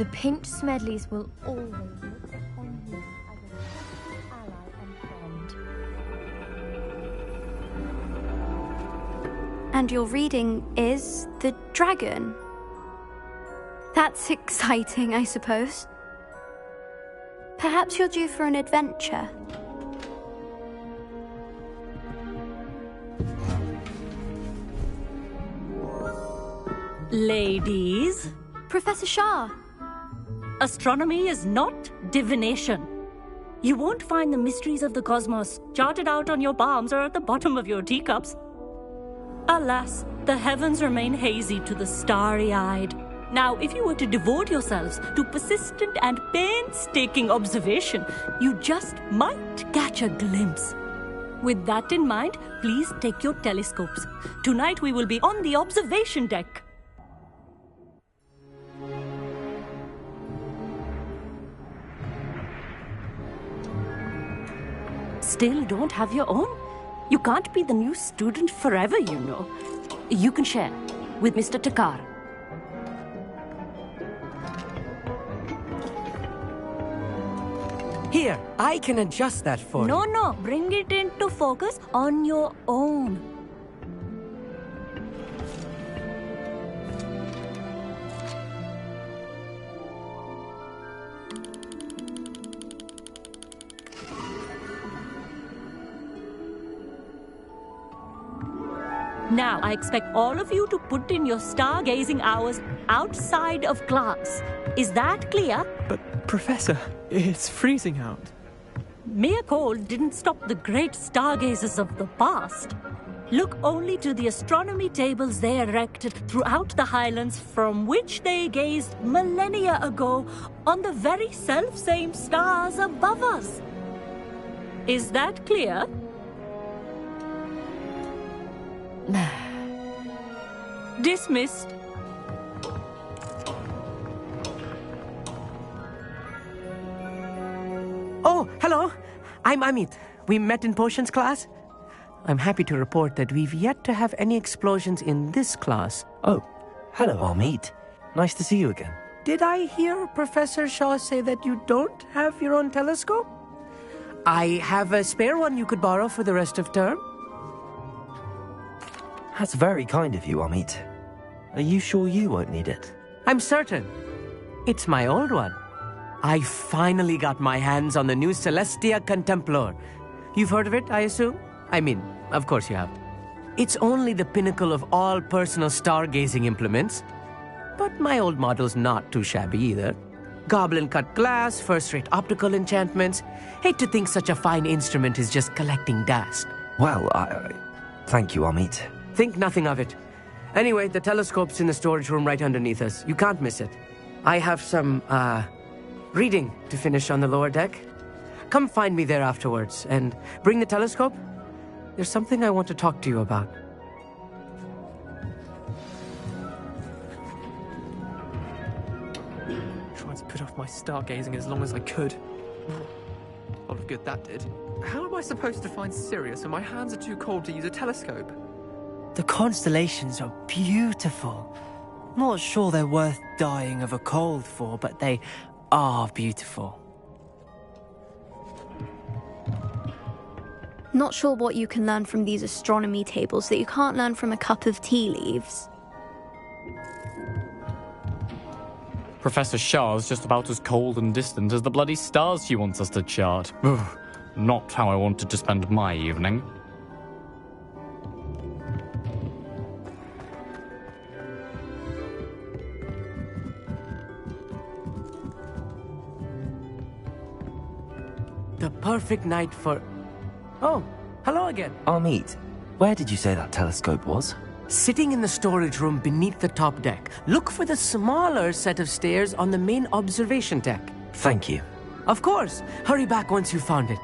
The Pinch Smedleys will always look upon you as a trusted ally and friend. And your reading is The Dragon. That's exciting, I suppose. Perhaps you're due for an adventure. Ladies. Professor Shah. Astronomy is not divination. You won't find the mysteries of the cosmos charted out on your palms or at the bottom of your teacups. Alas, the heavens remain hazy to the starry-eyed. Now, if you were to devote yourselves to persistent and painstaking observation, you just might catch a glimpse. With that in mind, please take your telescopes. Tonight we will be on the observation deck. Still don't have your own? You can't be the new student forever, you know. You can share with Mr. Takar. Here, I can adjust that for you. No, bring it into focus on your own. Now, I expect all of you to put in your stargazing hours outside of class. Is that clear? But, Professor, it's freezing out. Mere cold didn't stop the great stargazers of the past. Look only to the astronomy tables they erected throughout the Highlands from which they gazed millennia ago on the very self-same stars above us. Is that clear? Dismissed. Oh, hello. I'm Amit. We met in potions class. I'm happy to report that we've yet to have any explosions in this class. Oh, hello, Amit. Nice to see you again. Did I hear Professor Shaw say that you don't have your own telescope? I have a spare one you could borrow for the rest of term. That's very kind of you, Amit. Are you sure you won't need it? I'm certain. It's my old one. I finally got my hands on the new Celestia Contemplar. You've heard of it, I assume? I mean, of course you have. It's only the pinnacle of all personal stargazing implements. But my old model's not too shabby either. Goblin-cut glass, first-rate optical enchantments. Hate to think such a fine instrument is just collecting dust. Well, thank you, Amit. Think nothing of it. Anyway, the telescope's in the storage room right underneath us. You can't miss it. I have some, reading to finish on the lower deck. Come find me there afterwards, and bring the telescope. There's something I want to talk to you about. Trying to put off my stargazing as long as I could. A lot of good that did. How am I supposed to find Sirius when my hands are too cold to use a telescope? The constellations are beautiful. Not sure they're worth dying of a cold for, but they are beautiful. Not sure what you can learn from these astronomy tables that you can't learn from a cup of tea leaves. Professor Shah's just about as cold and distant as the bloody stars she wants us to chart. Ugh, not how I wanted to spend my evening. The perfect night for... Oh, hello again. Amit, where did you say that telescope was? Sitting in the storage room beneath the top deck. Look for the smaller set of stairs on the main observation deck. Thank you. Of course. Hurry back once you've found it.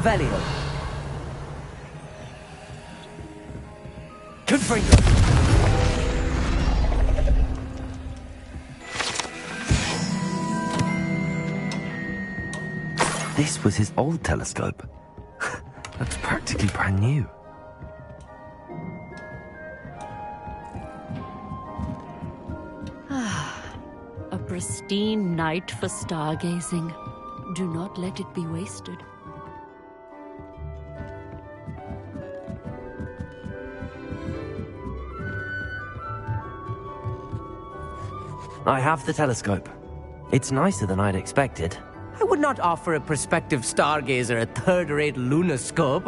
Revelio. Confringo. This was his old telescope. Looks practically brand new. A pristine night for stargazing. Do not let it be wasted. I have the telescope. It's nicer than I'd expected. I would not offer a prospective stargazer a third-rate lunoscope.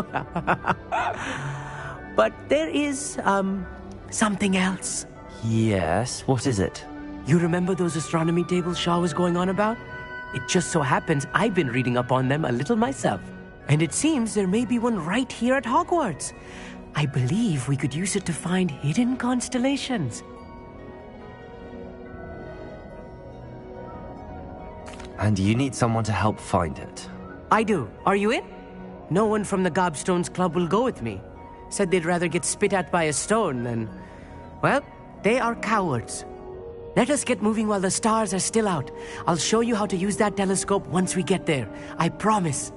But there is, something else. Yes, what is it? You remember those astronomy tables Shaw was going on about? It just so happens I've been reading up on them a little myself. And it seems there may be one right here at Hogwarts. I believe we could use it to find hidden constellations. And you need someone to help find it. I do. Are you in? No one from the Gobstones Club will go with me. Said they'd rather get spit at by a stone than... Well, they are cowards. Let us get moving while the stars are still out. I'll show you how to use that telescope once we get there. I promise.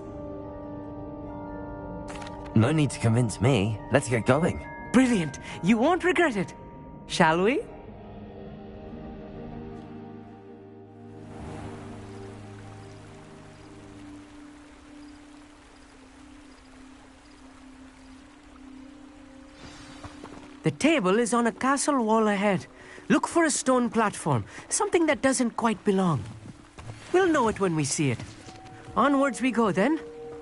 No need to convince me. Let's get going. Brilliant. You won't regret it. Shall we? The table is on a castle wall ahead. Look for a stone platform, something that doesn't quite belong. We'll know it when we see it. Onwards we go then.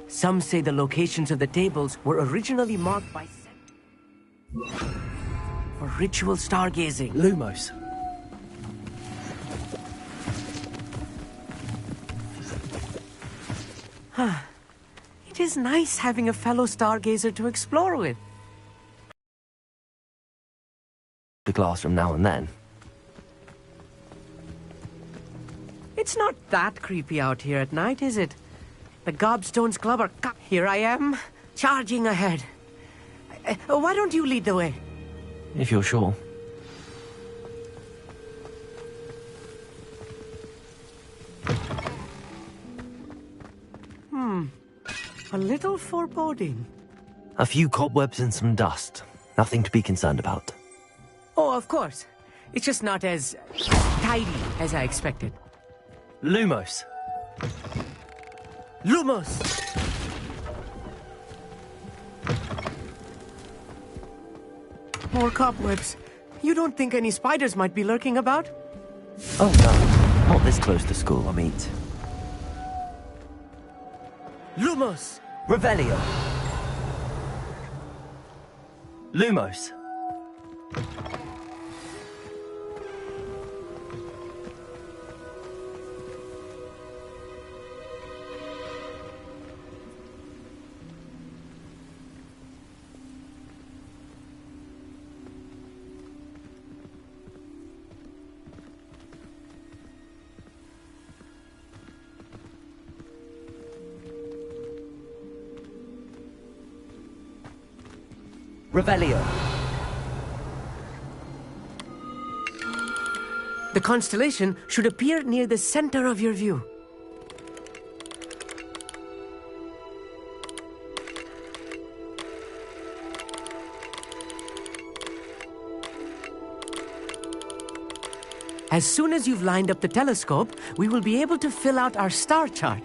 Some say the locations of the tables were originally marked by for ritual stargazing. Lumos. It is nice having a fellow stargazer to explore with. The glass from now and then. It's not that creepy out here at night, is it? The Gobstones Club are... Here I am, charging ahead. Why don't you lead the way? If you're sure. A little foreboding. A few cobwebs and some dust. Nothing to be concerned about. Oh, of course. It's just not as tidy as I expected. Lumos. Lumos! More cobwebs. You don't think any spiders might be lurking about? Oh no, not this close to school, I mean. Lumos! Revelio. Lumos. Revelio. The constellation should appear near the center of your view. As soon as you've lined up the telescope, we will be able to fill out our star chart.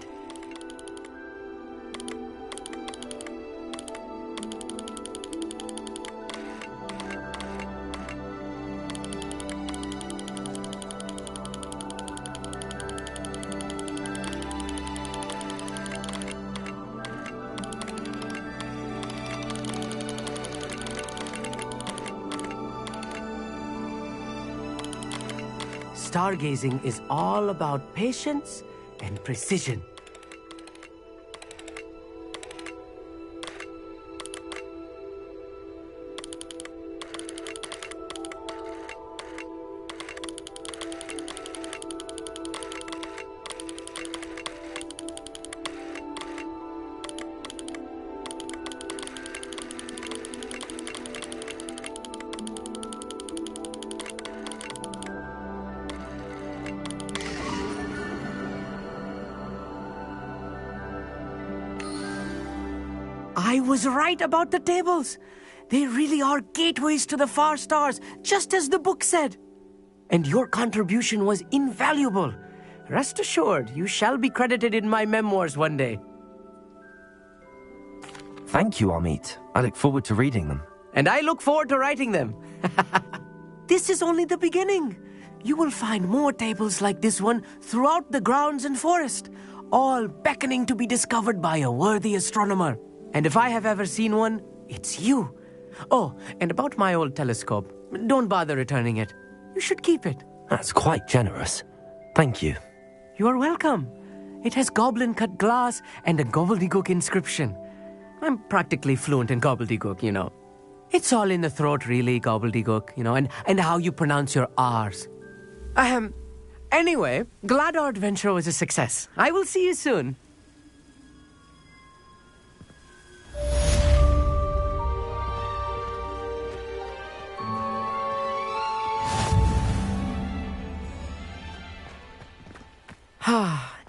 Stargazing is all about patience and precision. was right about the tables. They really are gateways to the far stars, just as the book said. And your contribution was invaluable. Rest assured, you shall be credited in my memoirs one day. Thank you, Amit. I look forward to reading them. And I look forward to writing them. This is only the beginning. You will find more tables like this one throughout the grounds and forest, all beckoning to be discovered by a worthy astronomer. And if I have ever seen one, it's you. Oh, and about my old telescope, don't bother returning it. You should keep it. That's quite generous. Thank you. You are welcome. It has goblin-cut glass and a gobbledygook inscription. I'm practically fluent in gobbledygook, you know. It's all in the throat, really, gobbledygook, you know, and how you pronounce your R's. Anyway, glad our adventure was a success. I will see you soon.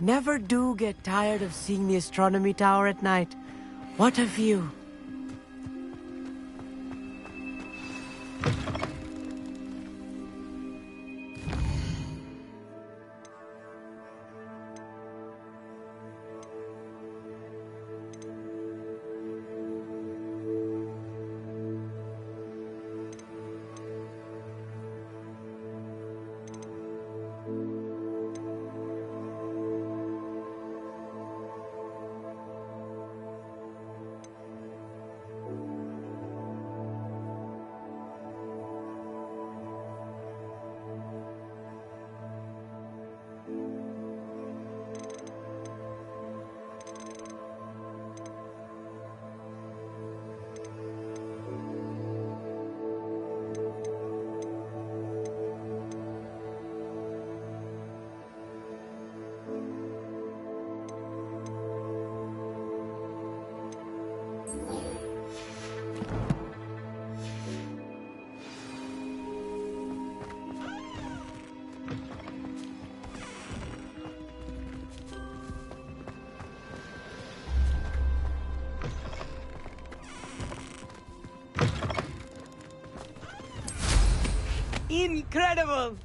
Never do get tired of seeing the astronomy tower at night. What a view. Incredible!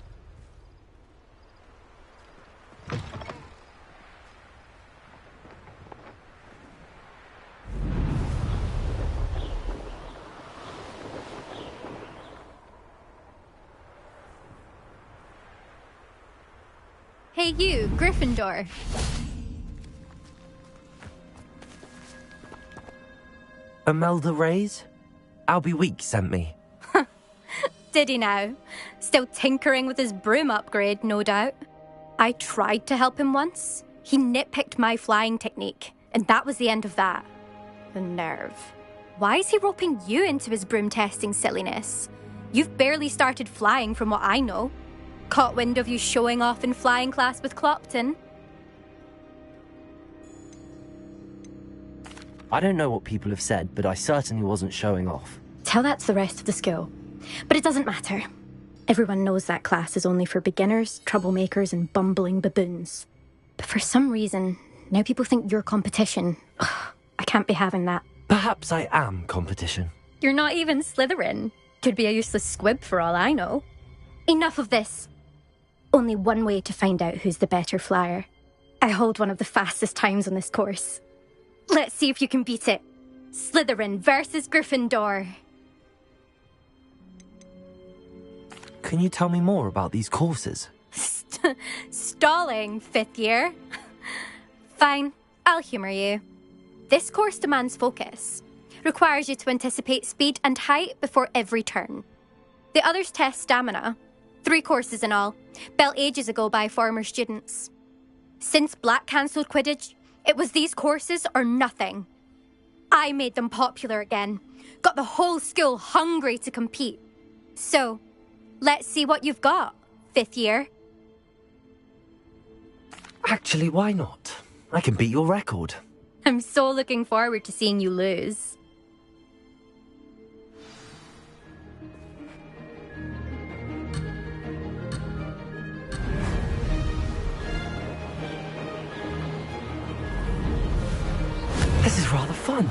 Hey you, Gryffindor. Imelda Reyes? Albie Week sent me. Did he now? Still tinkering with his broom upgrade, no doubt. I tried to help him once. He nitpicked my flying technique, and that was the end of that. The nerve. Why is he roping you into his broom testing silliness? You've barely started flying from what I know. Caught wind of you showing off in flying class with Clopton. I don't know what people have said, but I certainly wasn't showing off. Tell that to the rest of the school. But it doesn't matter. Everyone knows that class is only for beginners, troublemakers, and bumbling baboons. But for some reason, now people think you're competition. Ugh, I can't be having that. Perhaps I am competition. You're not even Slytherin. Could be a useless squib for all I know. Enough of this. Only one way to find out who's the better flyer. I hold one of the fastest times on this course. Let's see if you can beat it. Slytherin versus Gryffindor. Can you tell me more about these courses? Stalling, 5th year. Fine, I'll humour you. This course demands focus. Requires you to anticipate speed and height before every turn. The others test stamina. 3 courses in all, built ages ago by former students. Since Black cancelled Quidditch, it was these courses or nothing. I made them popular again. Got the whole school hungry to compete. So, let's see what you've got, 5th year. Actually, why not? I can beat your record. I'm so looking forward to seeing you lose. This is rather fun.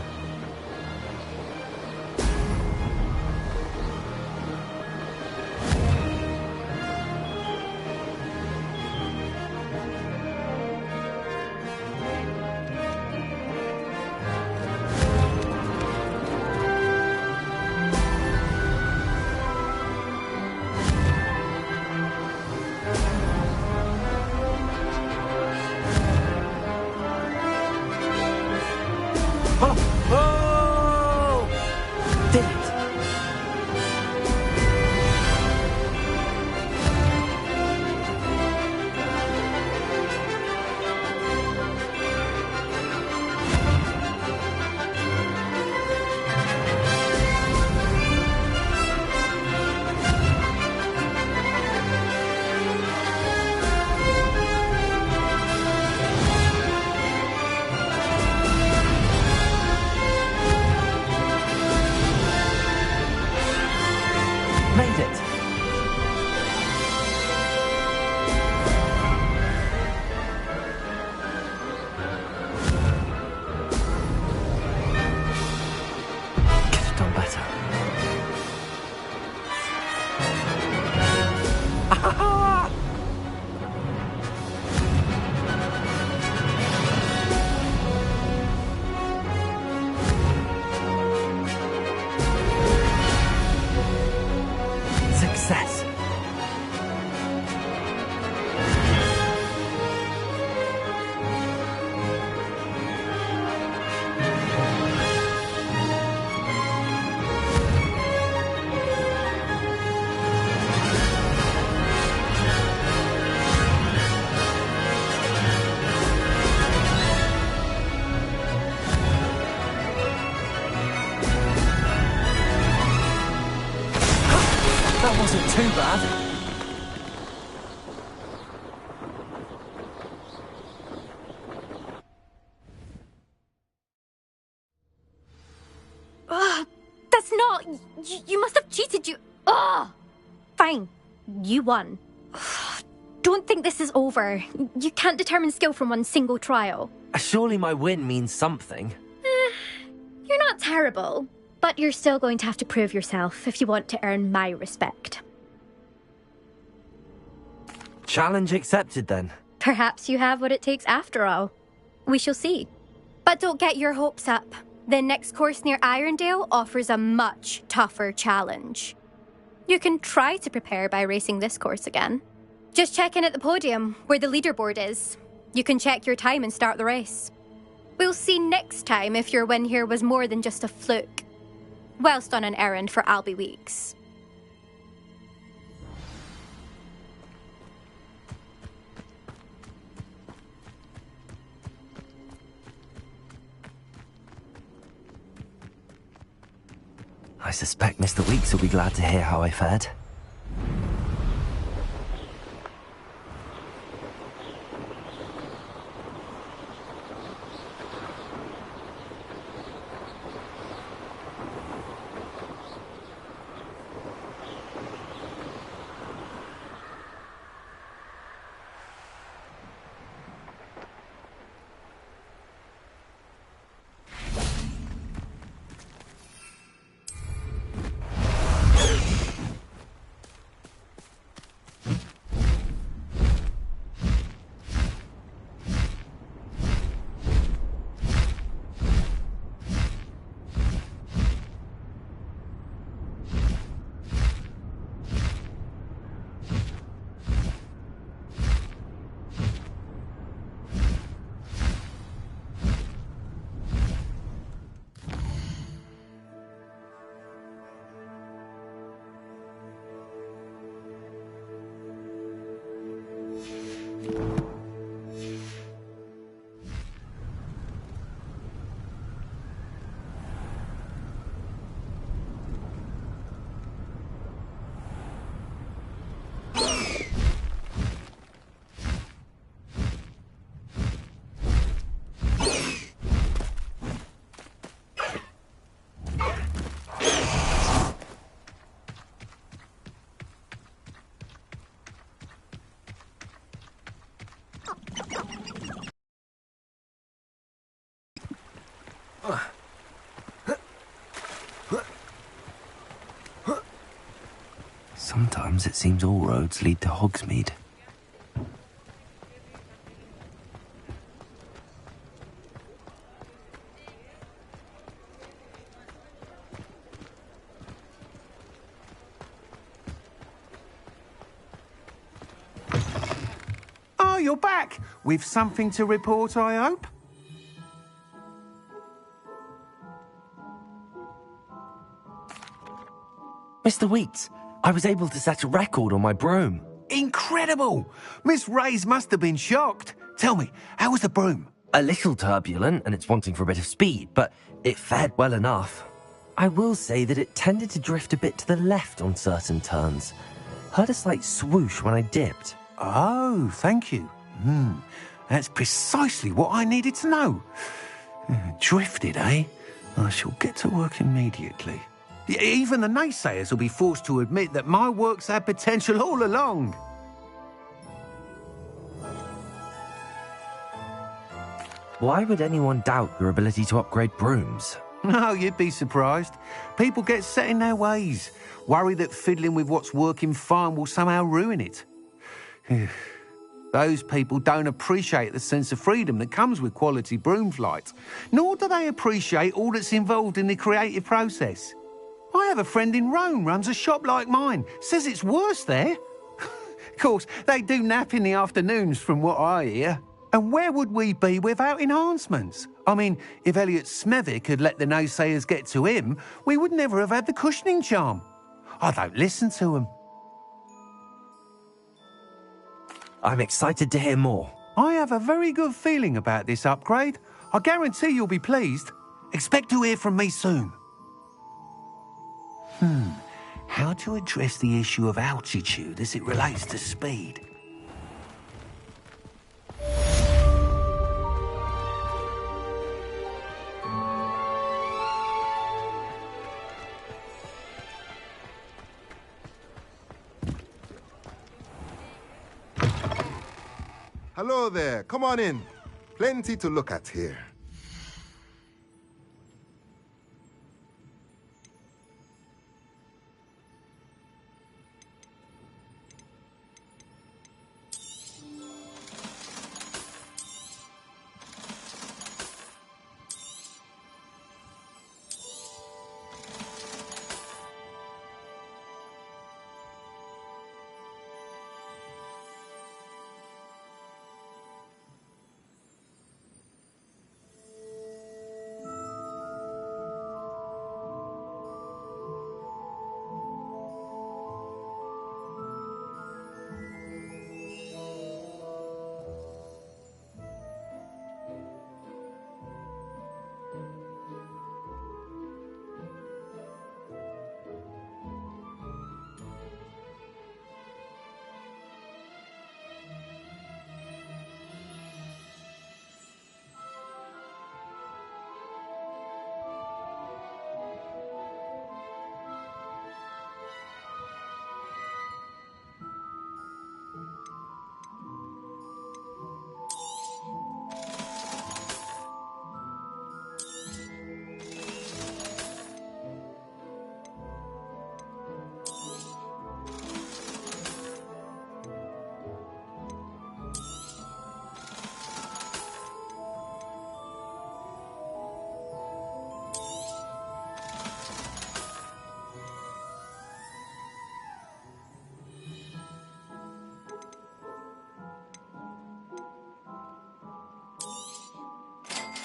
Made it! Could have done better. Success! That wasn't too bad. Ugh, that's not... You must have cheated, you... Ugh! Fine. You won. Ugh, don't think this is over. You can't determine skill from one single trial. Surely my win means something. You're not terrible, but you're still going to have to prove yourself if you want to earn my respect. Challenge accepted, then. Perhaps you have what it takes after all. We shall see. But don't get your hopes up. The next course near Irondale offers a much tougher challenge. You can try to prepare by racing this course again. Just check in at the podium, where the leaderboard is. You can check your time and start the race. We'll see next time if your win here was more than just a fluke. Whilst on an errand for Albie Weeks. I suspect Mr. Weeks will be glad to hear how I fared. Sometimes it seems all roads lead to Hogsmeade. Oh, you're back! With something to report, I hope? Mr. Weeks, I was able to set a record on my broom. Incredible! Miss Reyes must have been shocked. Tell me, how was the broom? A little turbulent, and it's wanting for a bit of speed, but it fared well enough. I will say that it tended to drift a bit to the left on certain turns. Heard a slight swoosh when I dipped. Oh, thank you. That's precisely what I needed to know. Drifted, eh? I shall get to work immediately. Even the naysayers will be forced to admit that my work's had potential all along. Why would anyone doubt your ability to upgrade brooms? No, you'd be surprised. People get set in their ways, worry that fiddling with what's working fine will somehow ruin it. Those people don't appreciate the sense of freedom that comes with quality broom flight, nor do they appreciate all that's involved in the creative process. I have a friend in Rome runs a shop like mine, says it's worse there. Of course, they do nap in the afternoons from what I hear. And where would we be without enhancements? I mean, if Elliot Smethwick had let the naysayers get to him, we would never have had the cushioning charm. I don't listen to him. I'm excited to hear more. I have a very good feeling about this upgrade. I guarantee you'll be pleased. Expect to hear from me soon. How to address the issue of altitude as it relates to speed? Hello there. Come on in. Plenty to look at here.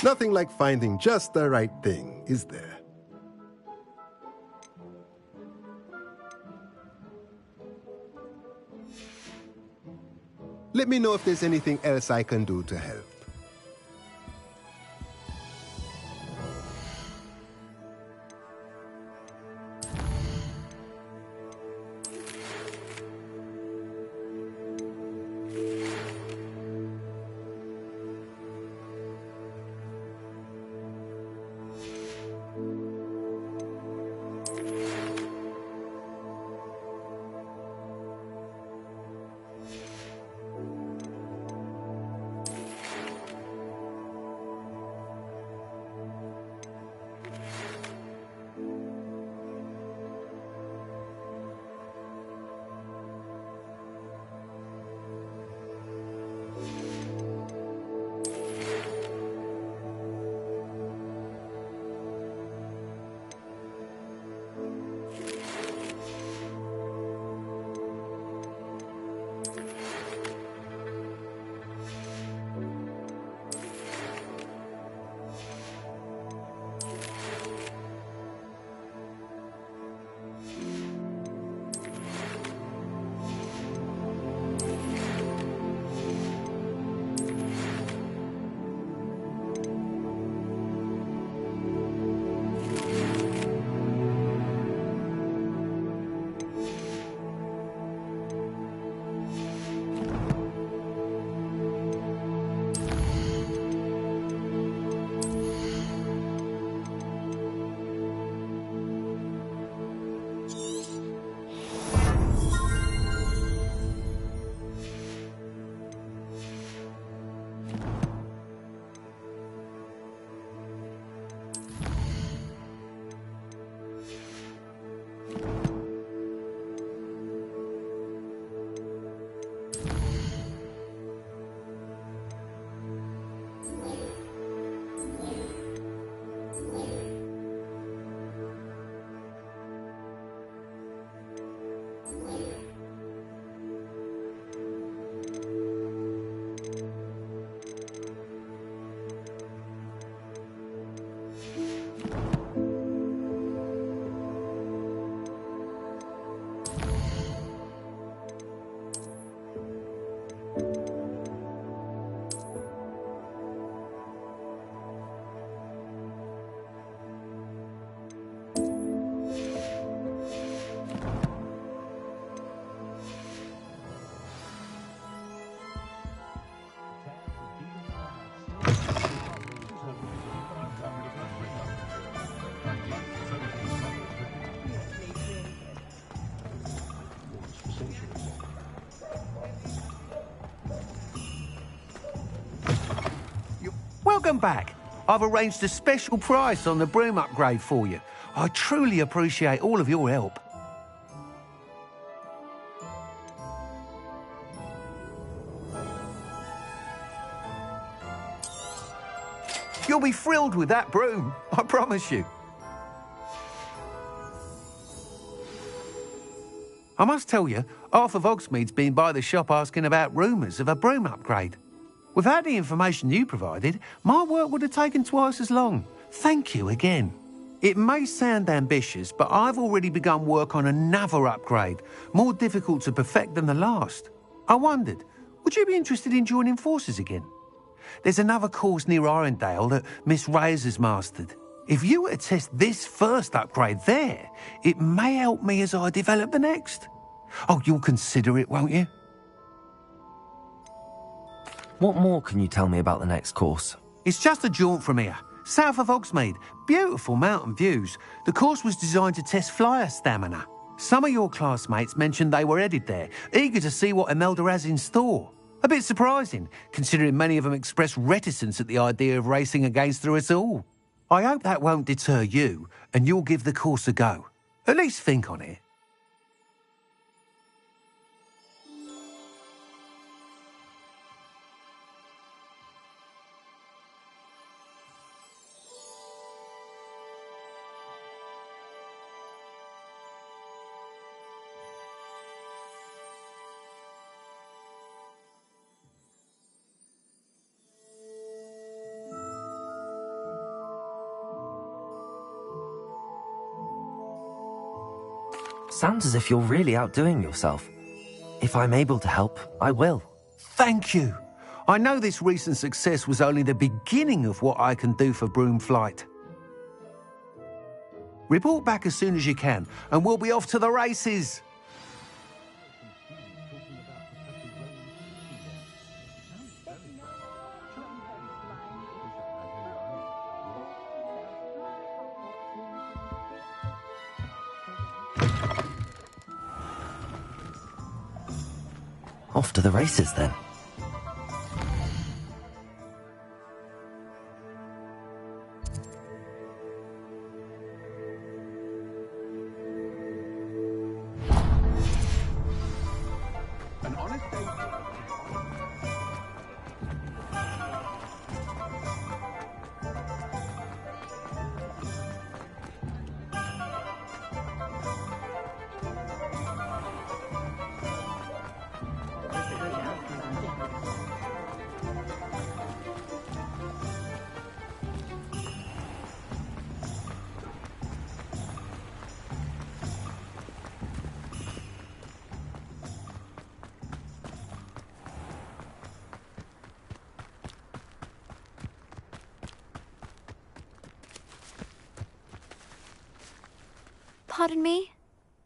Nothing like finding just the right thing, is there? Let me know if there's anything else I can do to help. Welcome back. I've arranged a special price on the broom upgrade for you. I truly appreciate all of your help. You'll be thrilled with that broom, I promise you. I must tell you, half of Hogsmeade's been by the shop asking about rumours of a broom upgrade. Without the information you provided, my work would have taken twice as long. Thank you again. It may sound ambitious, but I've already begun work on another upgrade, more difficult to perfect than the last. I wondered, would you be interested in joining forces again? There's another course near Arendale that Miss Reyes has mastered. If you were to test this first upgrade there, it may help me as I develop the next. Oh, you'll consider it, won't you? What more can you tell me about the next course? It's just a jaunt from here, south of Hogsmeade. Beautiful mountain views. The course was designed to test flyer stamina. Some of your classmates mentioned they were headed there, eager to see what Imelda has in store. A bit surprising, considering many of them expressed reticence at the idea of racing against us all. I hope that won't deter you, and you'll give the course a go. At least think on it. Sounds as if you're really outdoing yourself. If I'm able to help, I will. Thank you. I know this recent success was only the beginning of what I can do for Broomflight. Report back as soon as you can, and we'll be off to the races. Off to the races, then. Pardon me?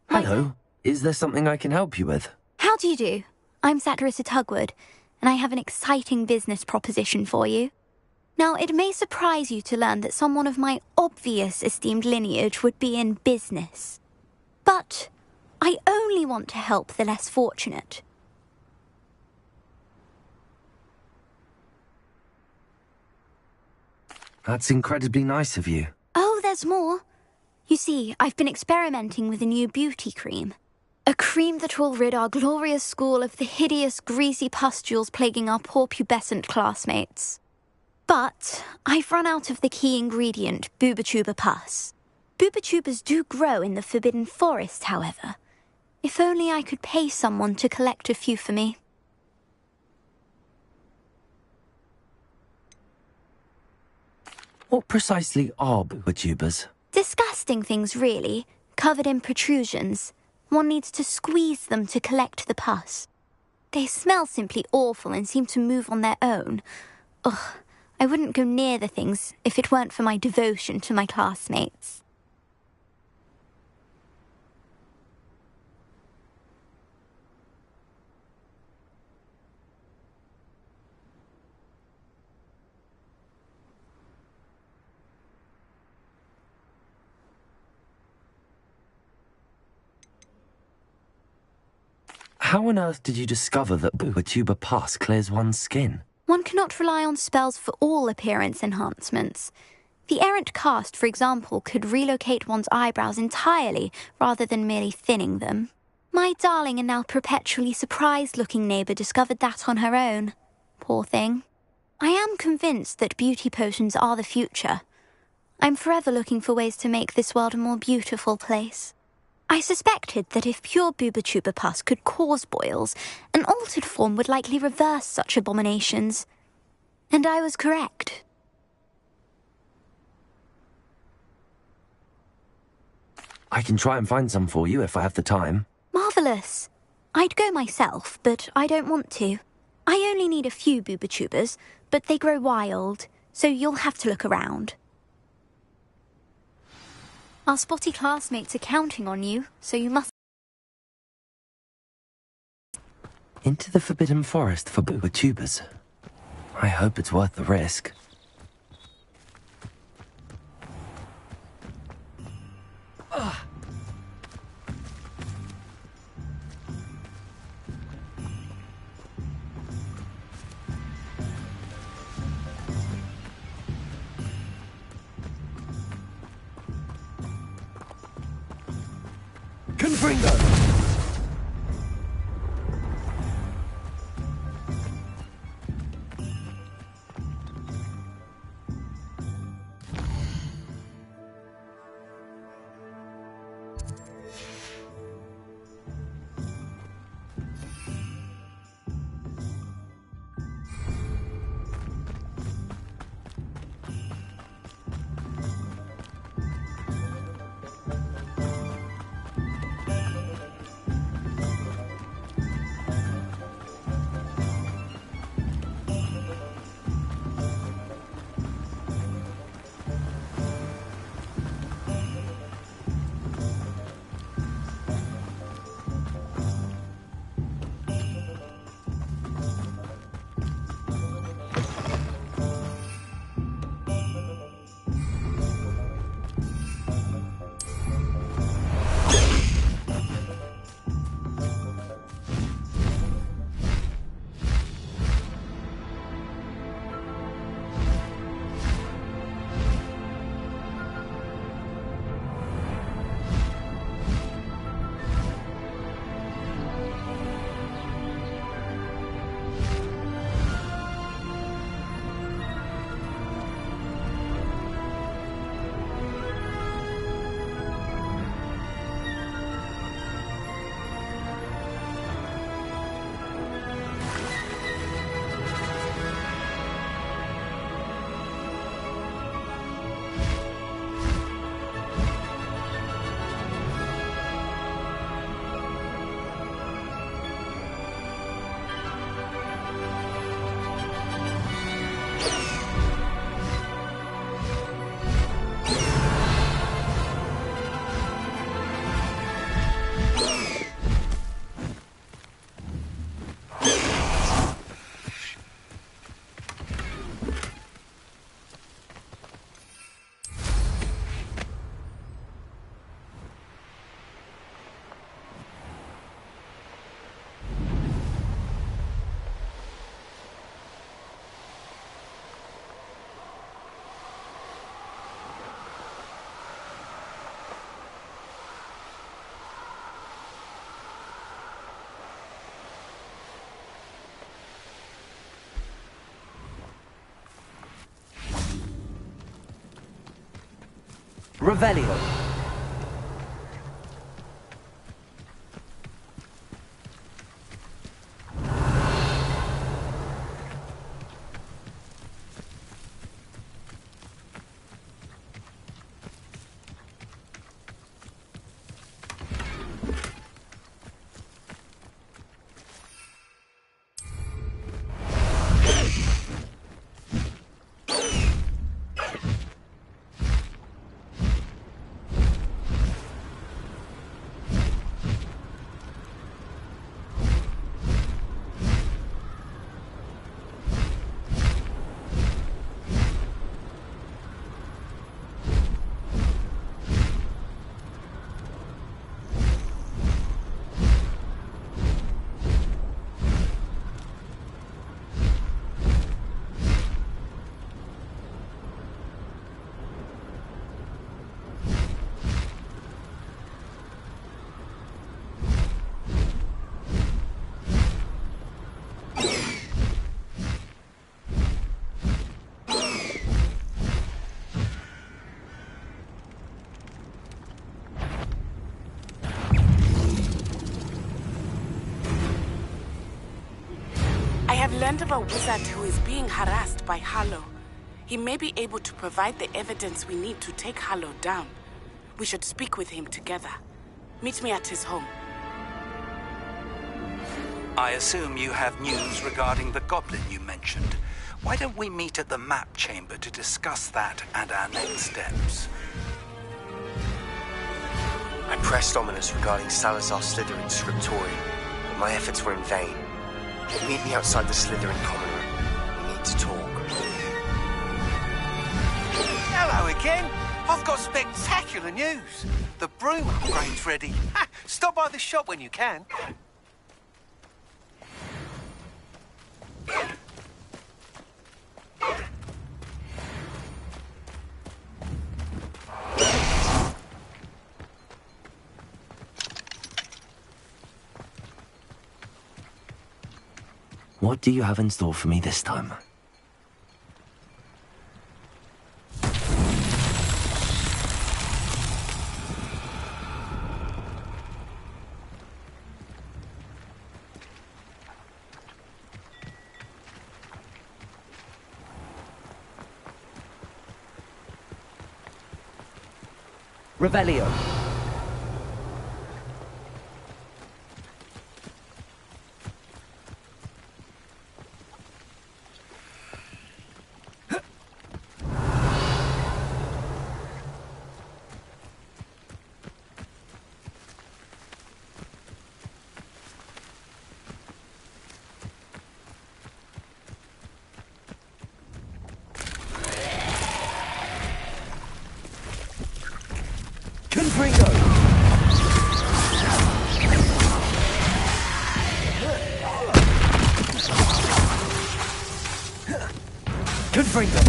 Hello. Is there something I can help you with? How do you do? I'm Satirissa Tugwood, and I have an exciting business proposition for you. Now, it may surprise you to learn that someone of my obvious esteemed lineage would be in business. But I only want to help the less fortunate. That's incredibly nice of you. Oh, there's more. You see, I've been experimenting with a new beauty cream. A cream that will rid our glorious school of the hideous, greasy pustules plaguing our poor pubescent classmates. But I've run out of the key ingredient, boobotuber pus. Boobotubers do grow in the Forbidden Forest, however. If only I could pay someone to collect a few for me. What precisely are booba-tubers? Disgusting things, really, covered in protrusions. One needs to squeeze them to collect the pus. They smell simply awful and seem to move on their own. Ugh, I wouldn't go near the things if it weren't for my devotion to my classmates. How on earth did you discover that booba-tuber pus clears one's skin? One cannot rely on spells for all appearance enhancements. The errant cast, for example, could relocate one's eyebrows entirely rather than merely thinning them. My darling and now perpetually surprised-looking neighbour discovered that on her own. Poor thing. I am convinced that beauty potions are the future. I'm forever looking for ways to make this world a more beautiful place. I suspected that if pure booba-tuber pus could cause boils, an altered form would likely reverse such abominations. And I was correct. I can try and find some for you if I have the time. Marvellous. I'd go myself, but I don't want to. I only need a few booba-tubers, but they grow wild, so you'll have to look around. Our spotty classmates are counting on you, so you must... Into the Forbidden Forest for booba-tubers. I hope it's worth the risk. Ugh. Confringo! Revelio. learned of a wizard who is being harassed by Harlow. He may be able to provide the evidence we need to take Harlow down. We should speak with him together. Meet me at his home. I assume you have news regarding the goblin you mentioned. Why don't we meet at the map chamber to discuss that and our next steps? I pressed Ominous regarding Salazar Slytherin's scriptorium, but my efforts were in vain. Meet me outside the Slytherin common room. We need to talk. Hello again. I've got spectacular news. The broom upgrade's ready. Ha, stop by the shop when you can. What do you have in store for me this time? Revelio. Confringo.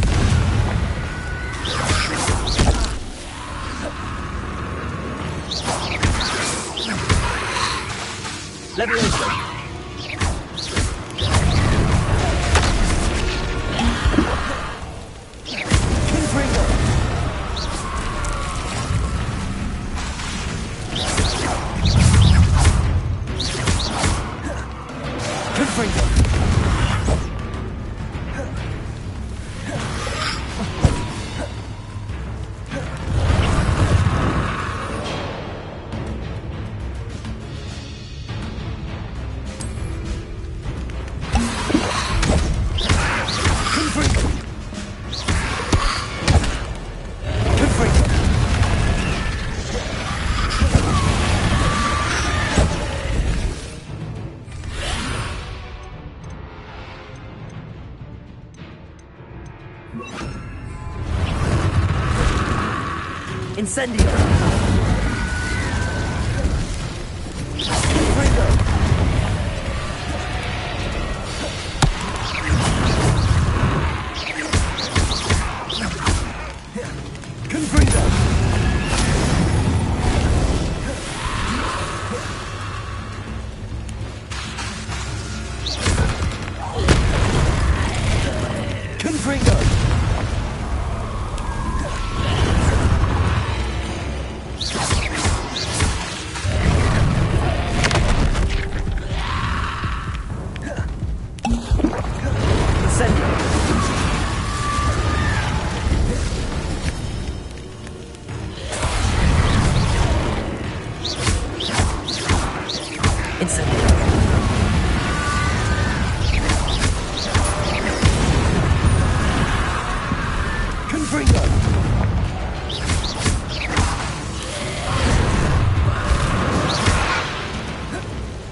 Levioso. Incendio.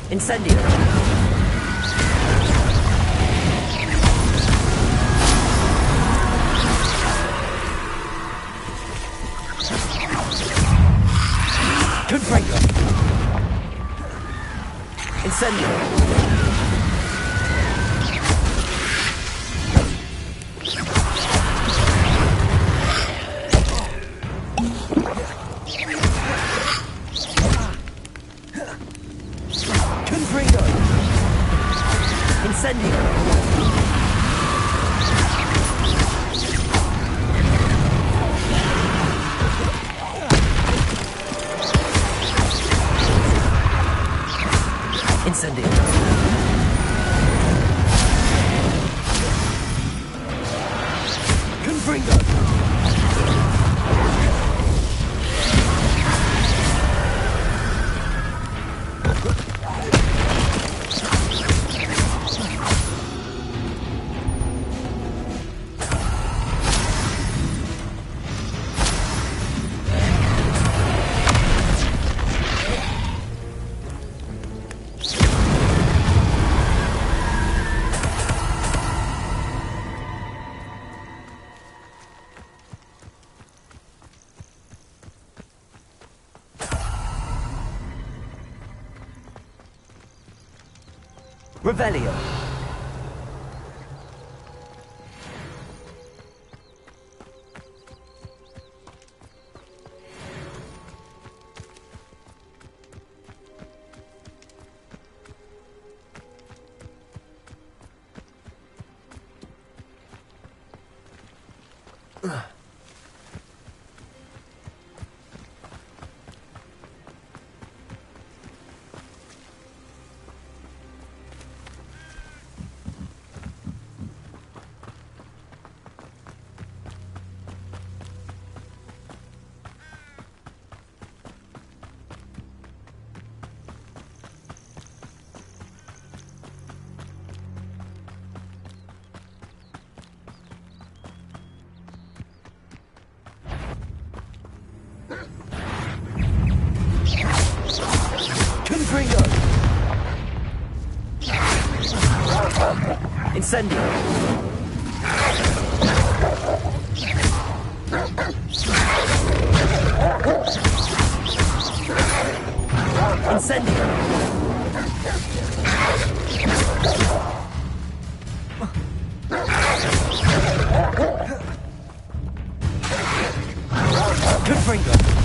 Incendio. Confringo. Incendio. Revelio. Incendio. Incendio. Confringo.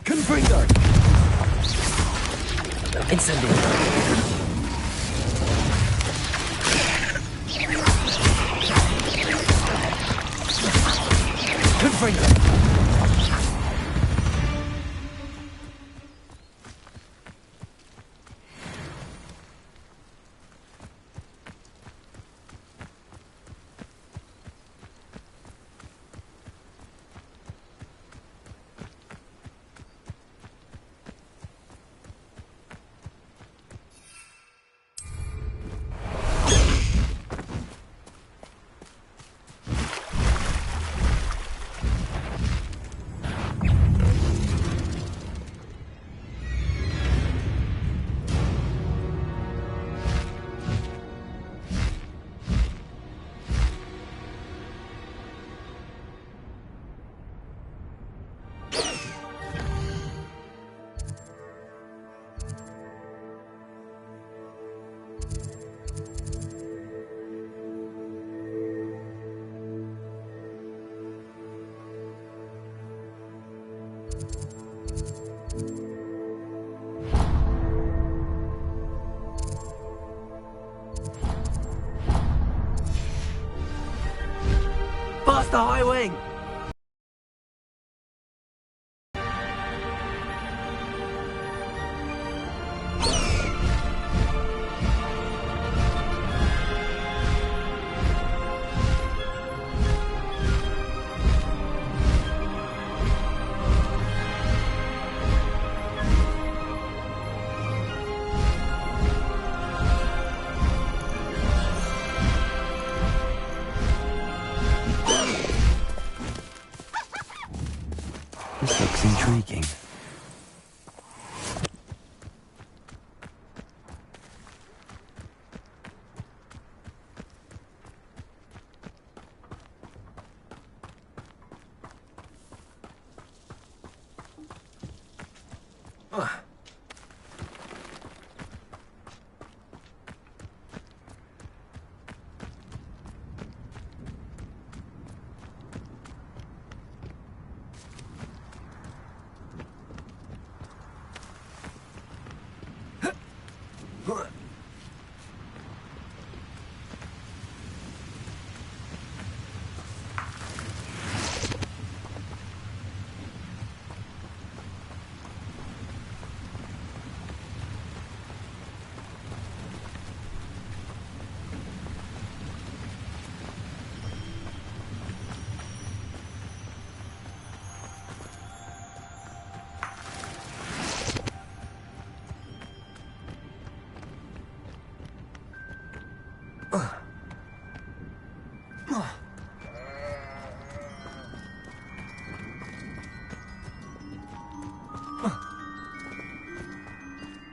Confringo. Incendio. Confringo. Past the high wing! That's intriguing.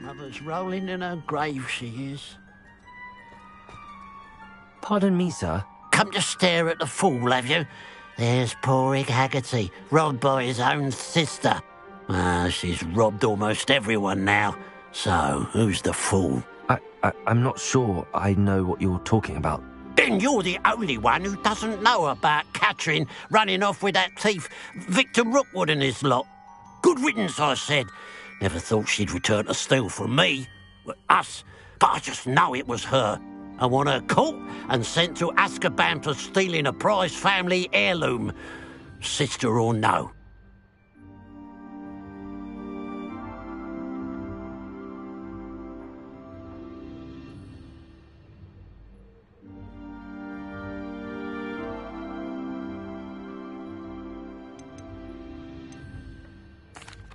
Mother's rolling in her grave, she is. Pardon me, sir. Come to stare at the fool, have you? There's poor Ig Haggerty, robbed by his own sister. She's robbed almost everyone now. So, who's the fool? I'm not sure I know what you're talking about. Then you're the only one who doesn't know about Catherine running off with that thief, Victor Rookwood and his lot. Good riddance, I said. Never thought she'd return to steal from me, us, but I just know it was her. I want her caught and sent to Azkaban for stealing a prized family heirloom, sister or no.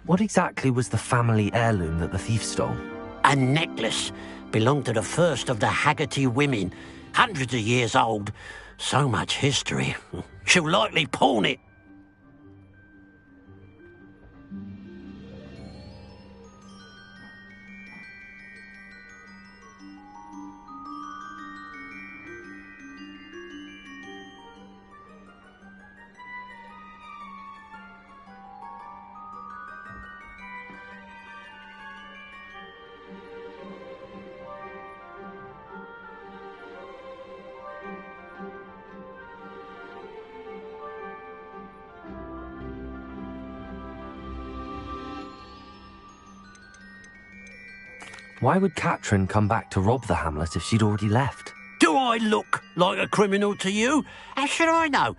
What exactly was the family heirloom that the thief stole? A necklace. Belonged to the first of the Haggerty women. Hundreds of years old. So much history. She'll likely pawn it. Why would Catherine come back to rob the hamlet if she'd already left? Do I look like a criminal to you? How should I know?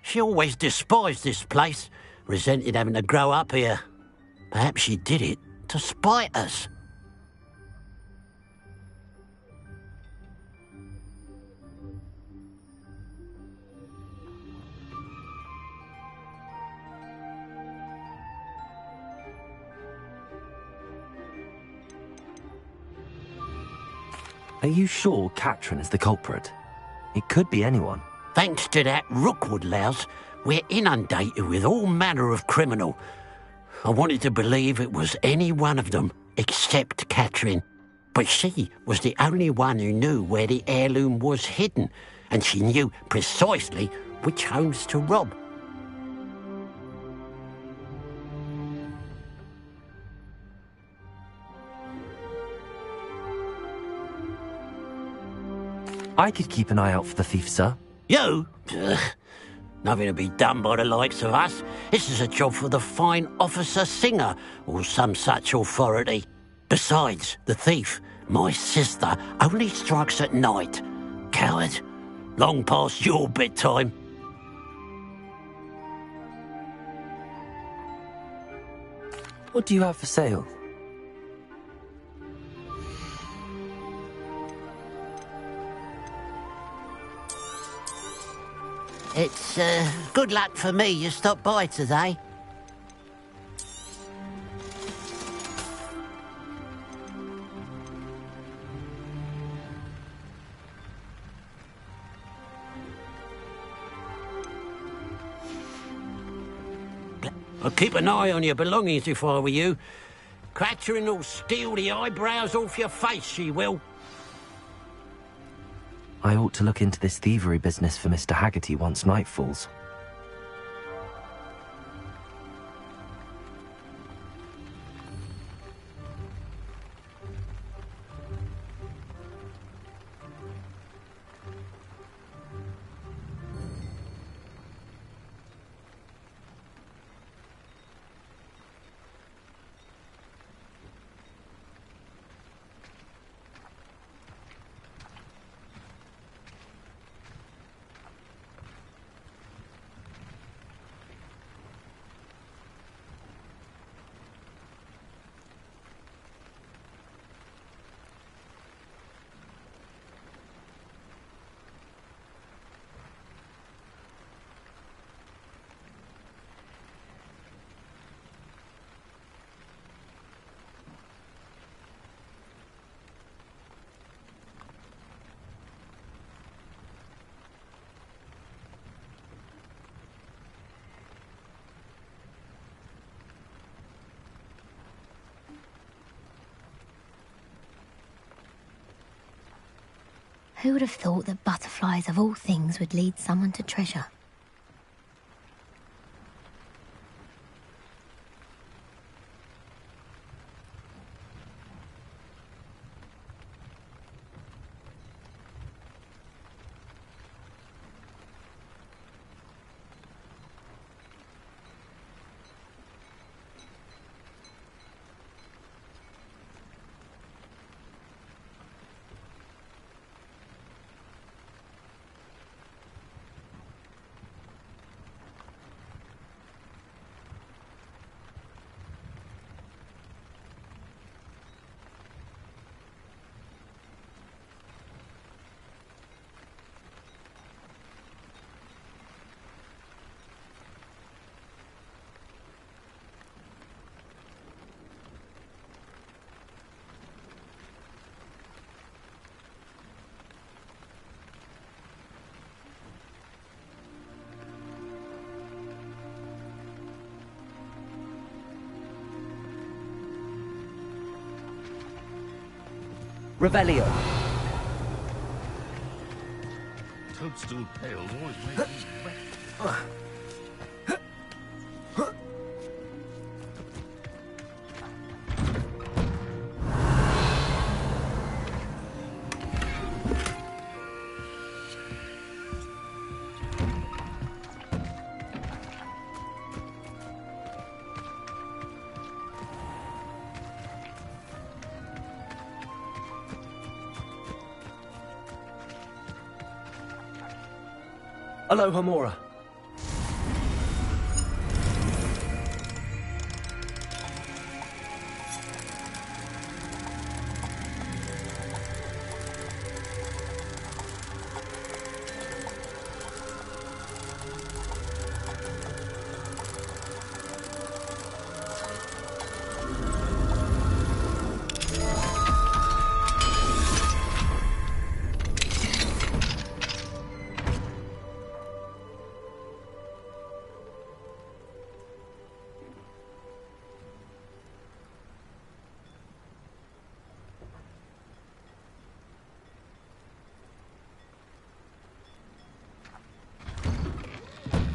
She always despised this place, resented having to grow up here. Perhaps she did it to spite us. Are you sure Catherine is the culprit? It could be anyone. Thanks to that Rookwood louse, we're inundated with all manner of criminal. I wanted to believe it was any one of them, except Catherine. But she was the only one who knew where the heirloom was hidden, and she knew precisely which homes to rob. I could keep an eye out for the thief, sir. You? Ugh. Nothing to be done by the likes of us. This is a job for the fine officer Singer, or some such authority. Besides, the thief, my sister, only strikes at night. Coward. Long past your bedtime. What do you have for sale? It's, good luck for me you stopped by today. I'd keep an eye on your belongings if I were you. Catherine will steal the eyebrows off your face, she will. I ought to look into this thievery business for Mr. Haggerty once night falls. Who would have thought that butterflies of all things would lead someone to treasure? Revelio. Toadstool pails always make me wet. Aloha Mora.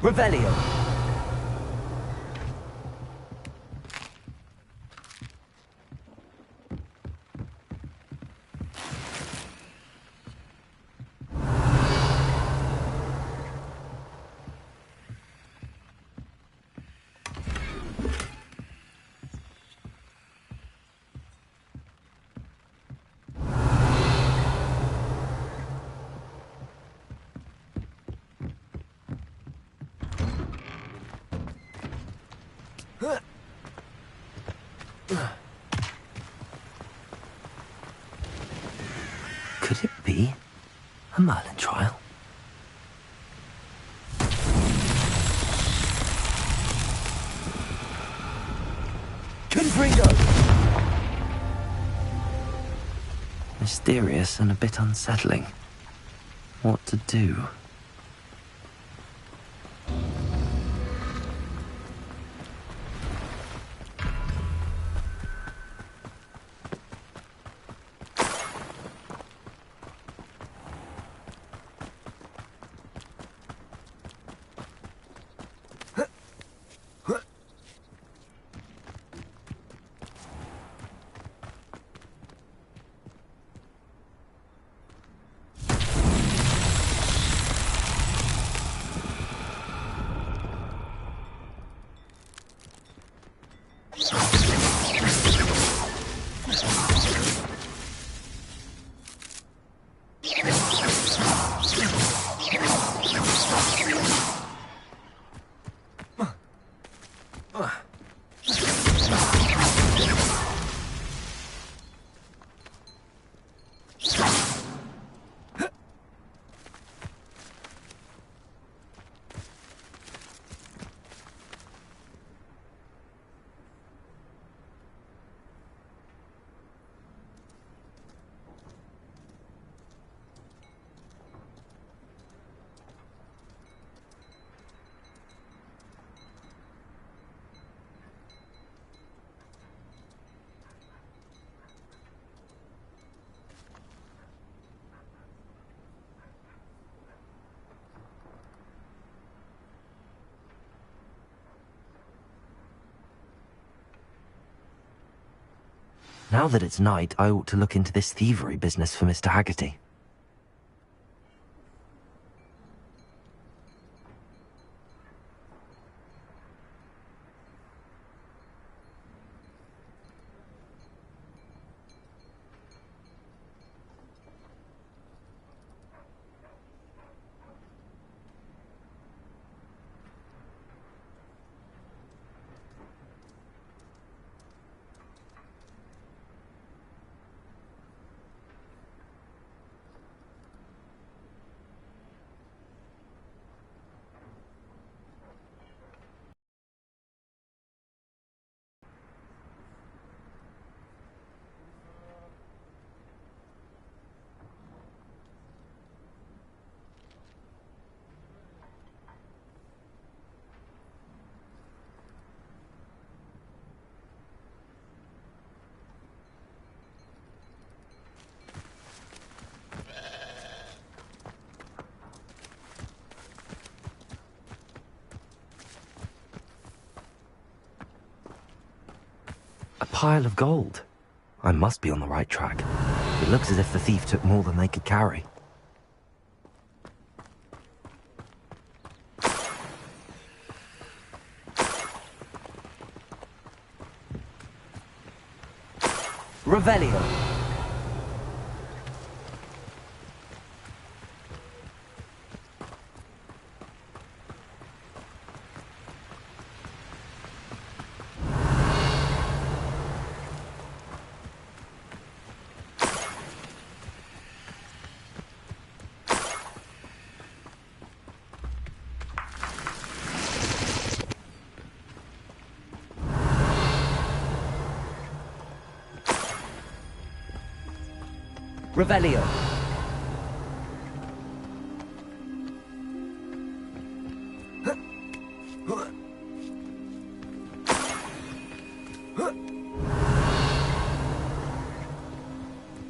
Revelio. Could it be a Merlin trial? Confringo! Mysterious and a bit unsettling. What to do? Now that it's night, I ought to look into this thievery business for Mr. Haggerty. A pile of gold. I must be on the right track. It looks as if the thief took more than they could carry. Revelio. Revelio.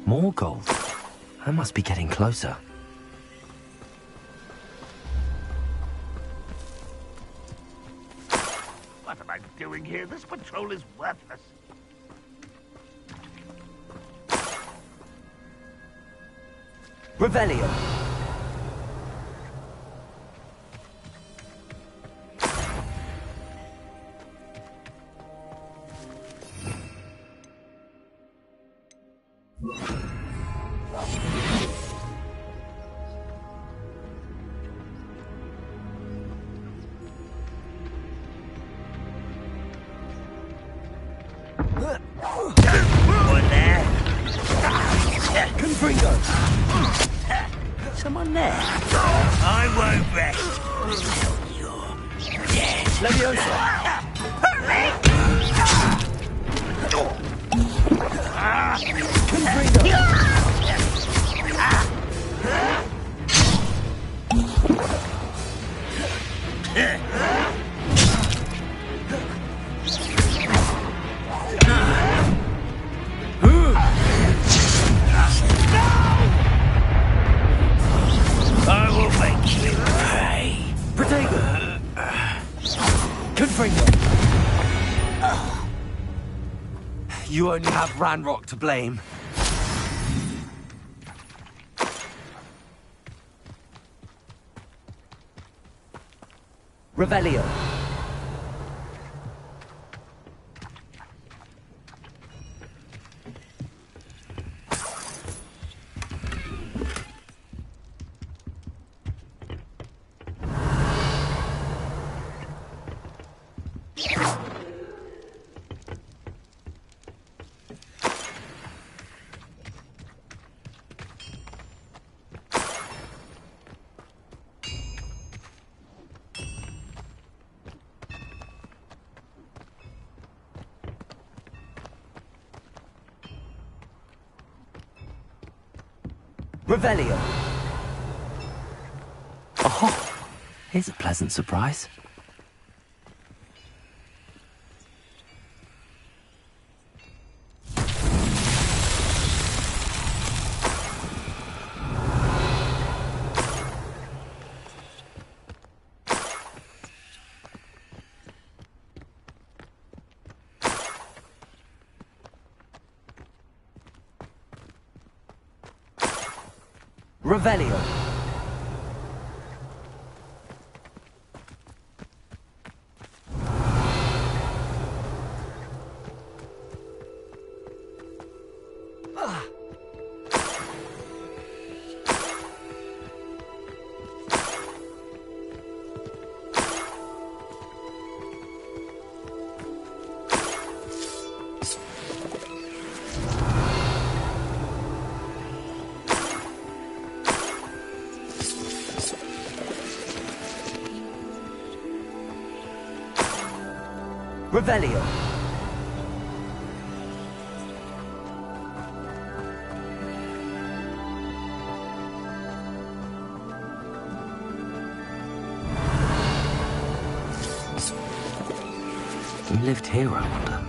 More gold. I must be getting closer. What am I doing here? This patrol is worthless. Revelio. One there. Confringo. Someone there. I won't rest until you're dead. Leviosa. I will make you pay. Protego. Confringo. You only have Ranrock to blame. Revelio. Revelio. Oh, here's a pleasant surprise. Revelio. Revelio. Who lived here, I wonder?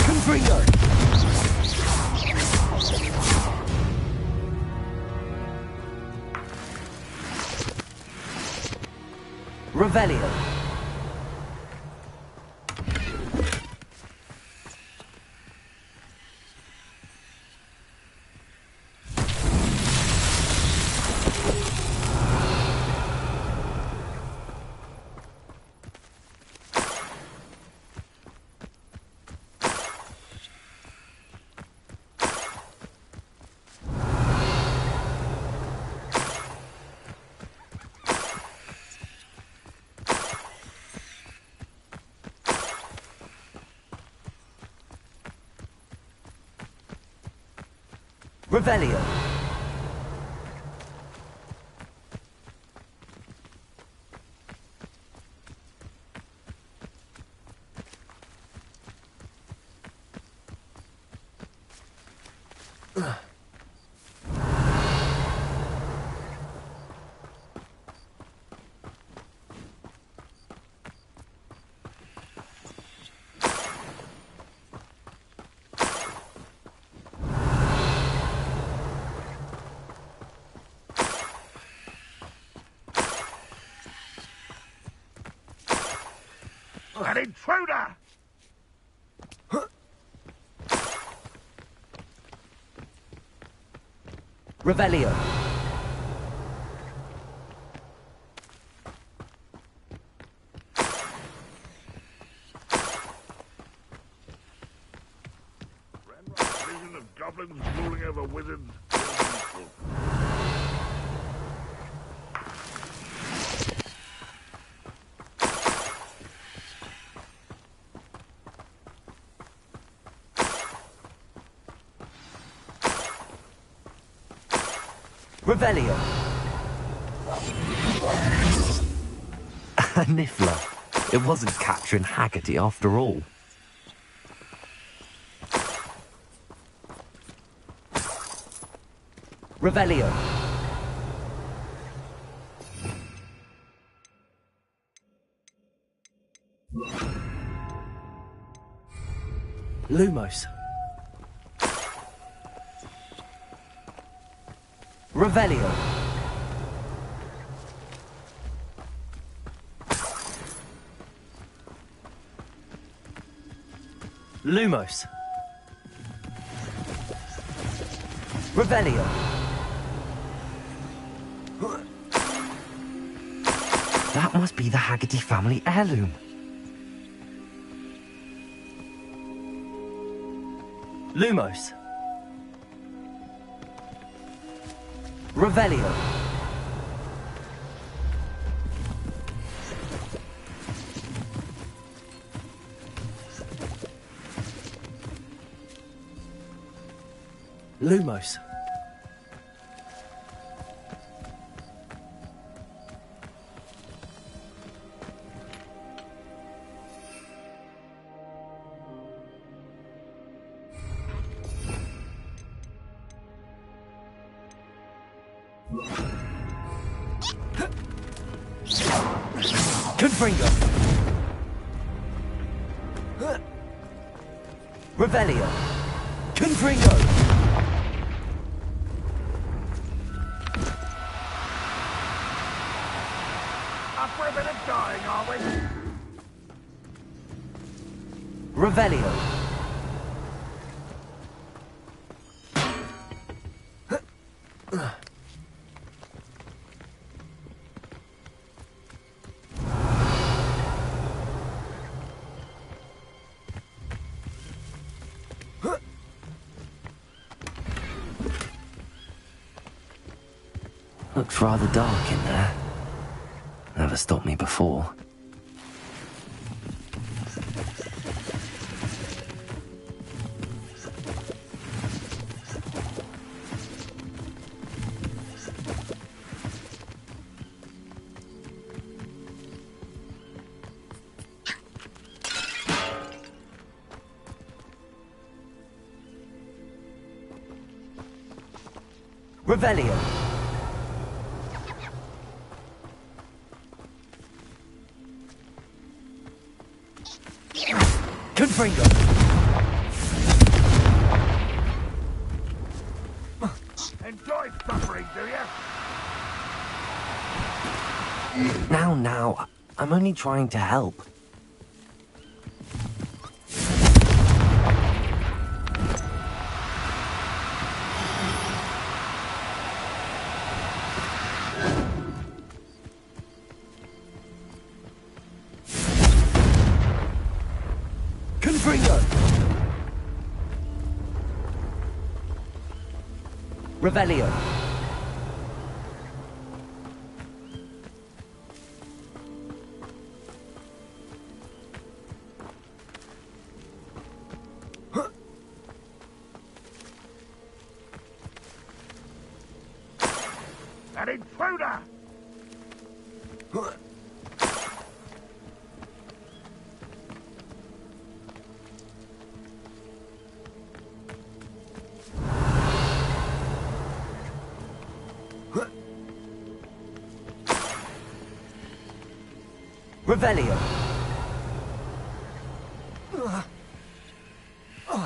Confringo! Revelio. Revelio. An intruder! Revelio. Vision of goblins ruling over wizards. Revelio. A Niffler. It wasn't capturing Haggerty after all. Revelio. Lumos. Revelio. Lumos. Revelio. That must be the Haggerty family heirloom. Lumos. Revelio. Lumos. Confringo. Revelio. Confringo. Up for a bit of dying, are we? Revelio. Looks rather dark in there. Never stopped me before. Revelio. Confringo. Enjoy suffering, do you? Now. I'm only trying to help. Confringo. Revelio. An intruder! Revelio. Oh,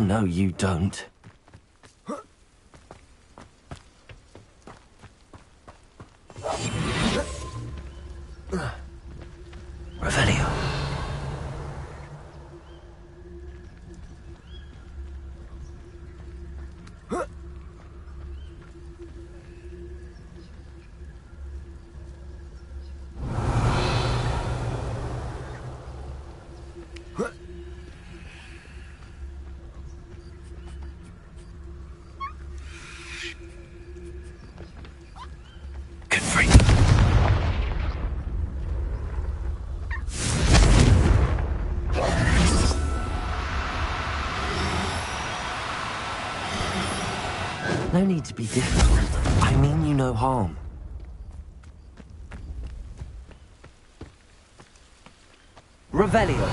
no, you don't. Revelio. No need to be difficult. I mean you no harm. Revelio.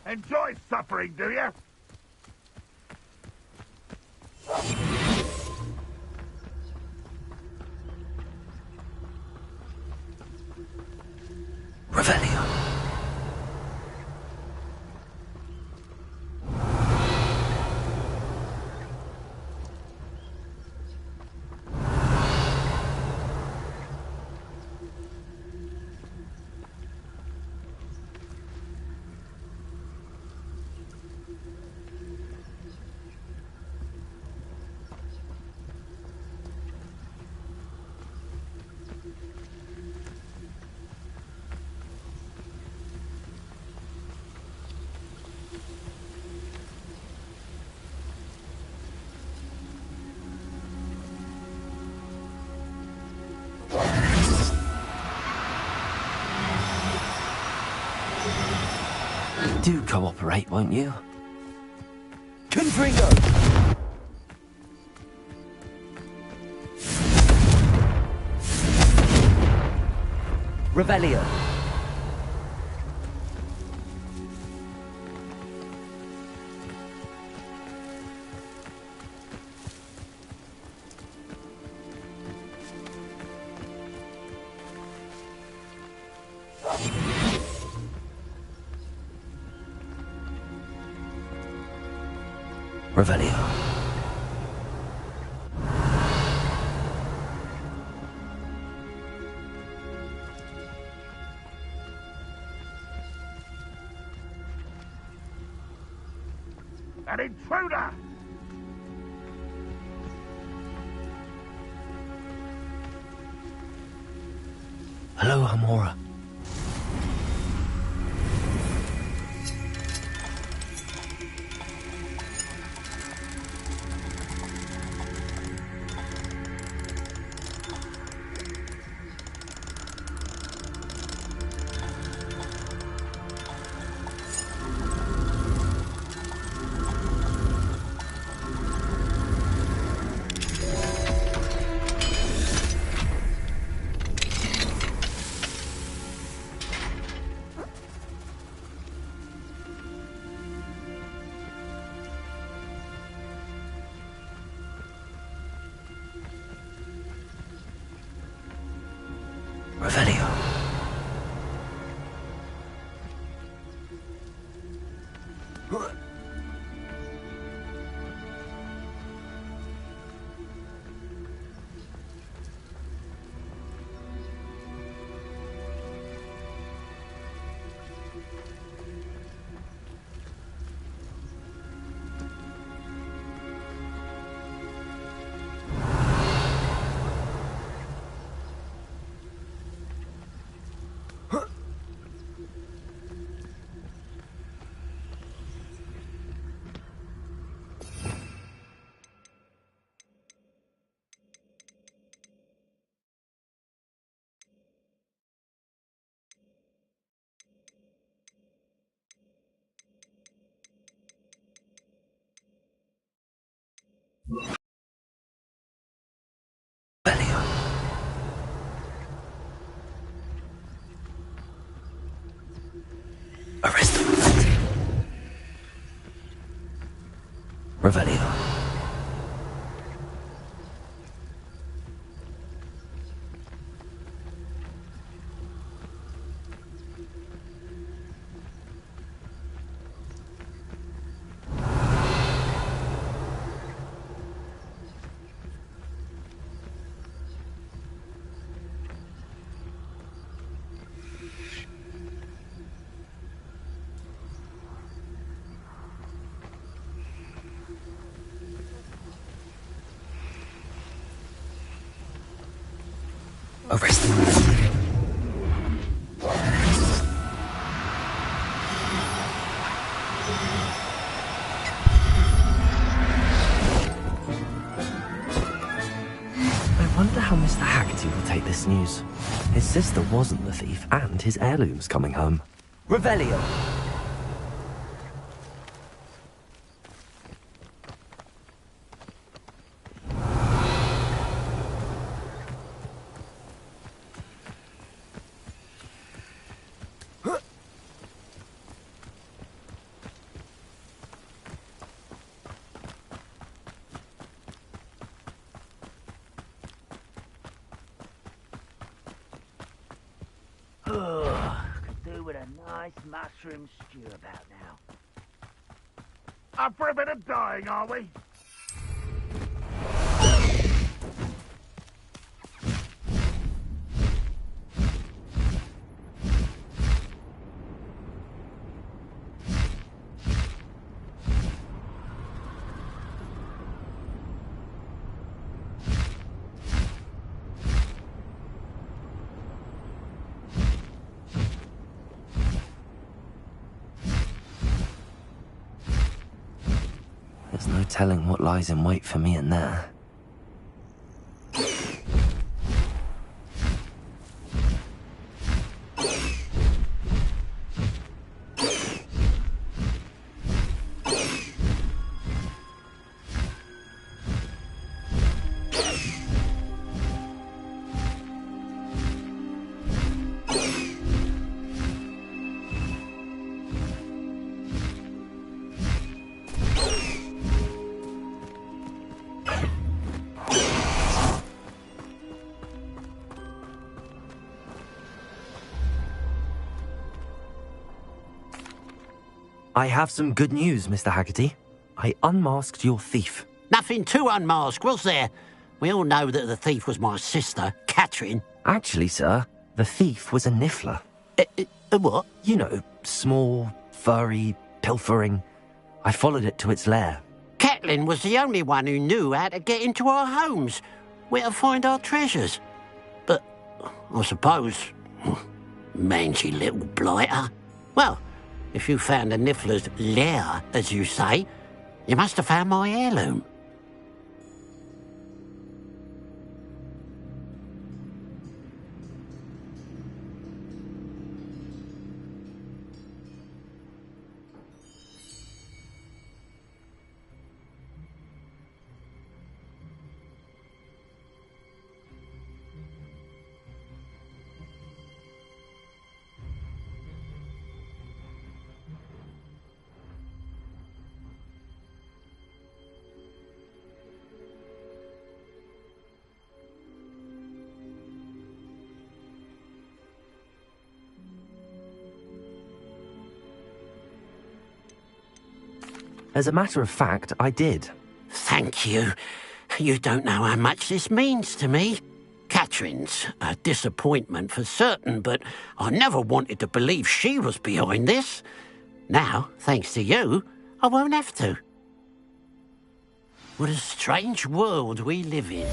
Enjoy suffering, do you? Revelio. Do cooperate, won't you? Confringo! Revelio. Revelio. An intruder! Hello, Hamora. Revelio. Arrest them. Revelio. Arrest them. I wonder how Mr. Haggerty will take this news. His sister wasn't the thief, and his heirloom's coming home. Revelio! Could do with a nice mushroom stew about now. Up for a bit of dying, are we? There's no telling what lies in wait for me in there. I have some good news, Mr. Haggerty. I unmasked your thief. Nothing to unmask, was there? We all know that the thief was my sister, Catherine. Actually, sir, the thief was a niffler. A what? You know, small, furry, pilfering. I followed it to its lair. Catelyn was the only one who knew how to get into our homes, where to find our treasures. But I suppose, mangy little blighter. Well, if you found the niffler's lair, as you say, you must have found my heirloom. As a matter of fact, I did. Thank you. You don't know how much this means to me. Catherine's a disappointment for certain, but I never wanted to believe she was behind this. Now, thanks to you, I won't have to. What a strange world we live in.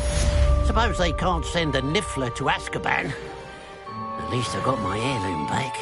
Suppose they can't send a niffler to Azkaban. At least I got my heirloom back.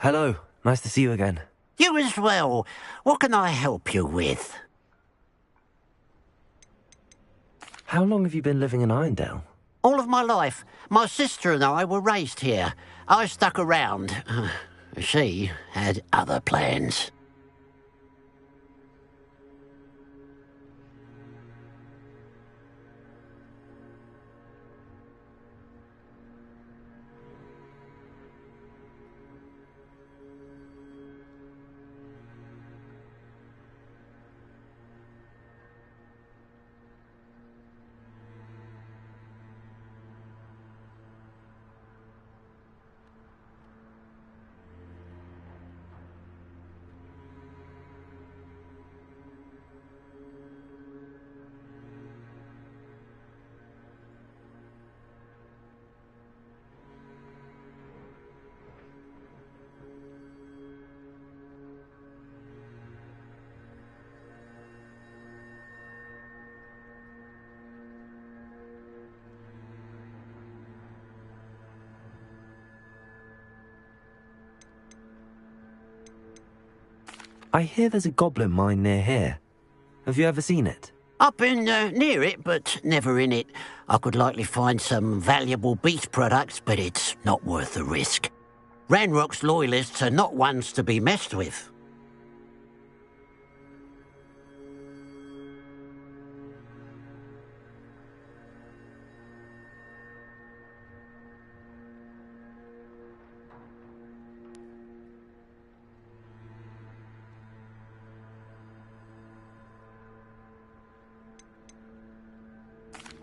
Hello. Nice to see you again. You as well. What can I help you with? How long have you been living in Irondale? All of my life. My sister and I were raised here. I stuck around. She had other plans. I hear there's a goblin mine near here. Have you ever seen it? I've been near it, but never in it. I could likely find some valuable beast products, but it's not worth the risk. Ranrock's loyalists are not ones to be messed with.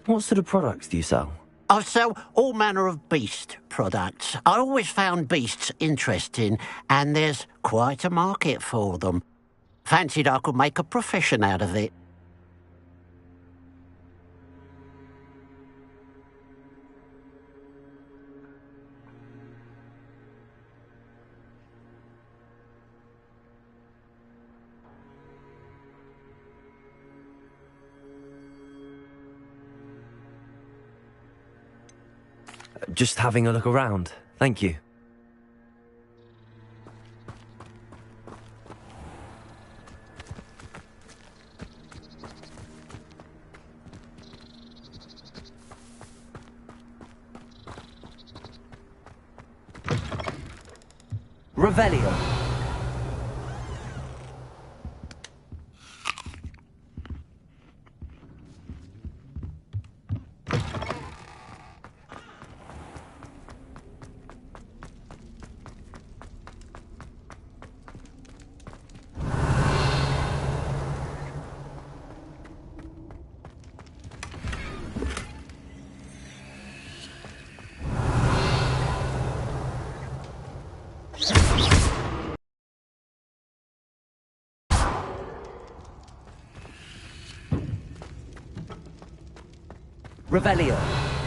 What sort of products do you sell? I sell all manner of beast products. I always found beasts interesting, and there's quite a market for them. Fancied I could make a profession out of it. Just having a look around. Thank you. Revelio. Revelio.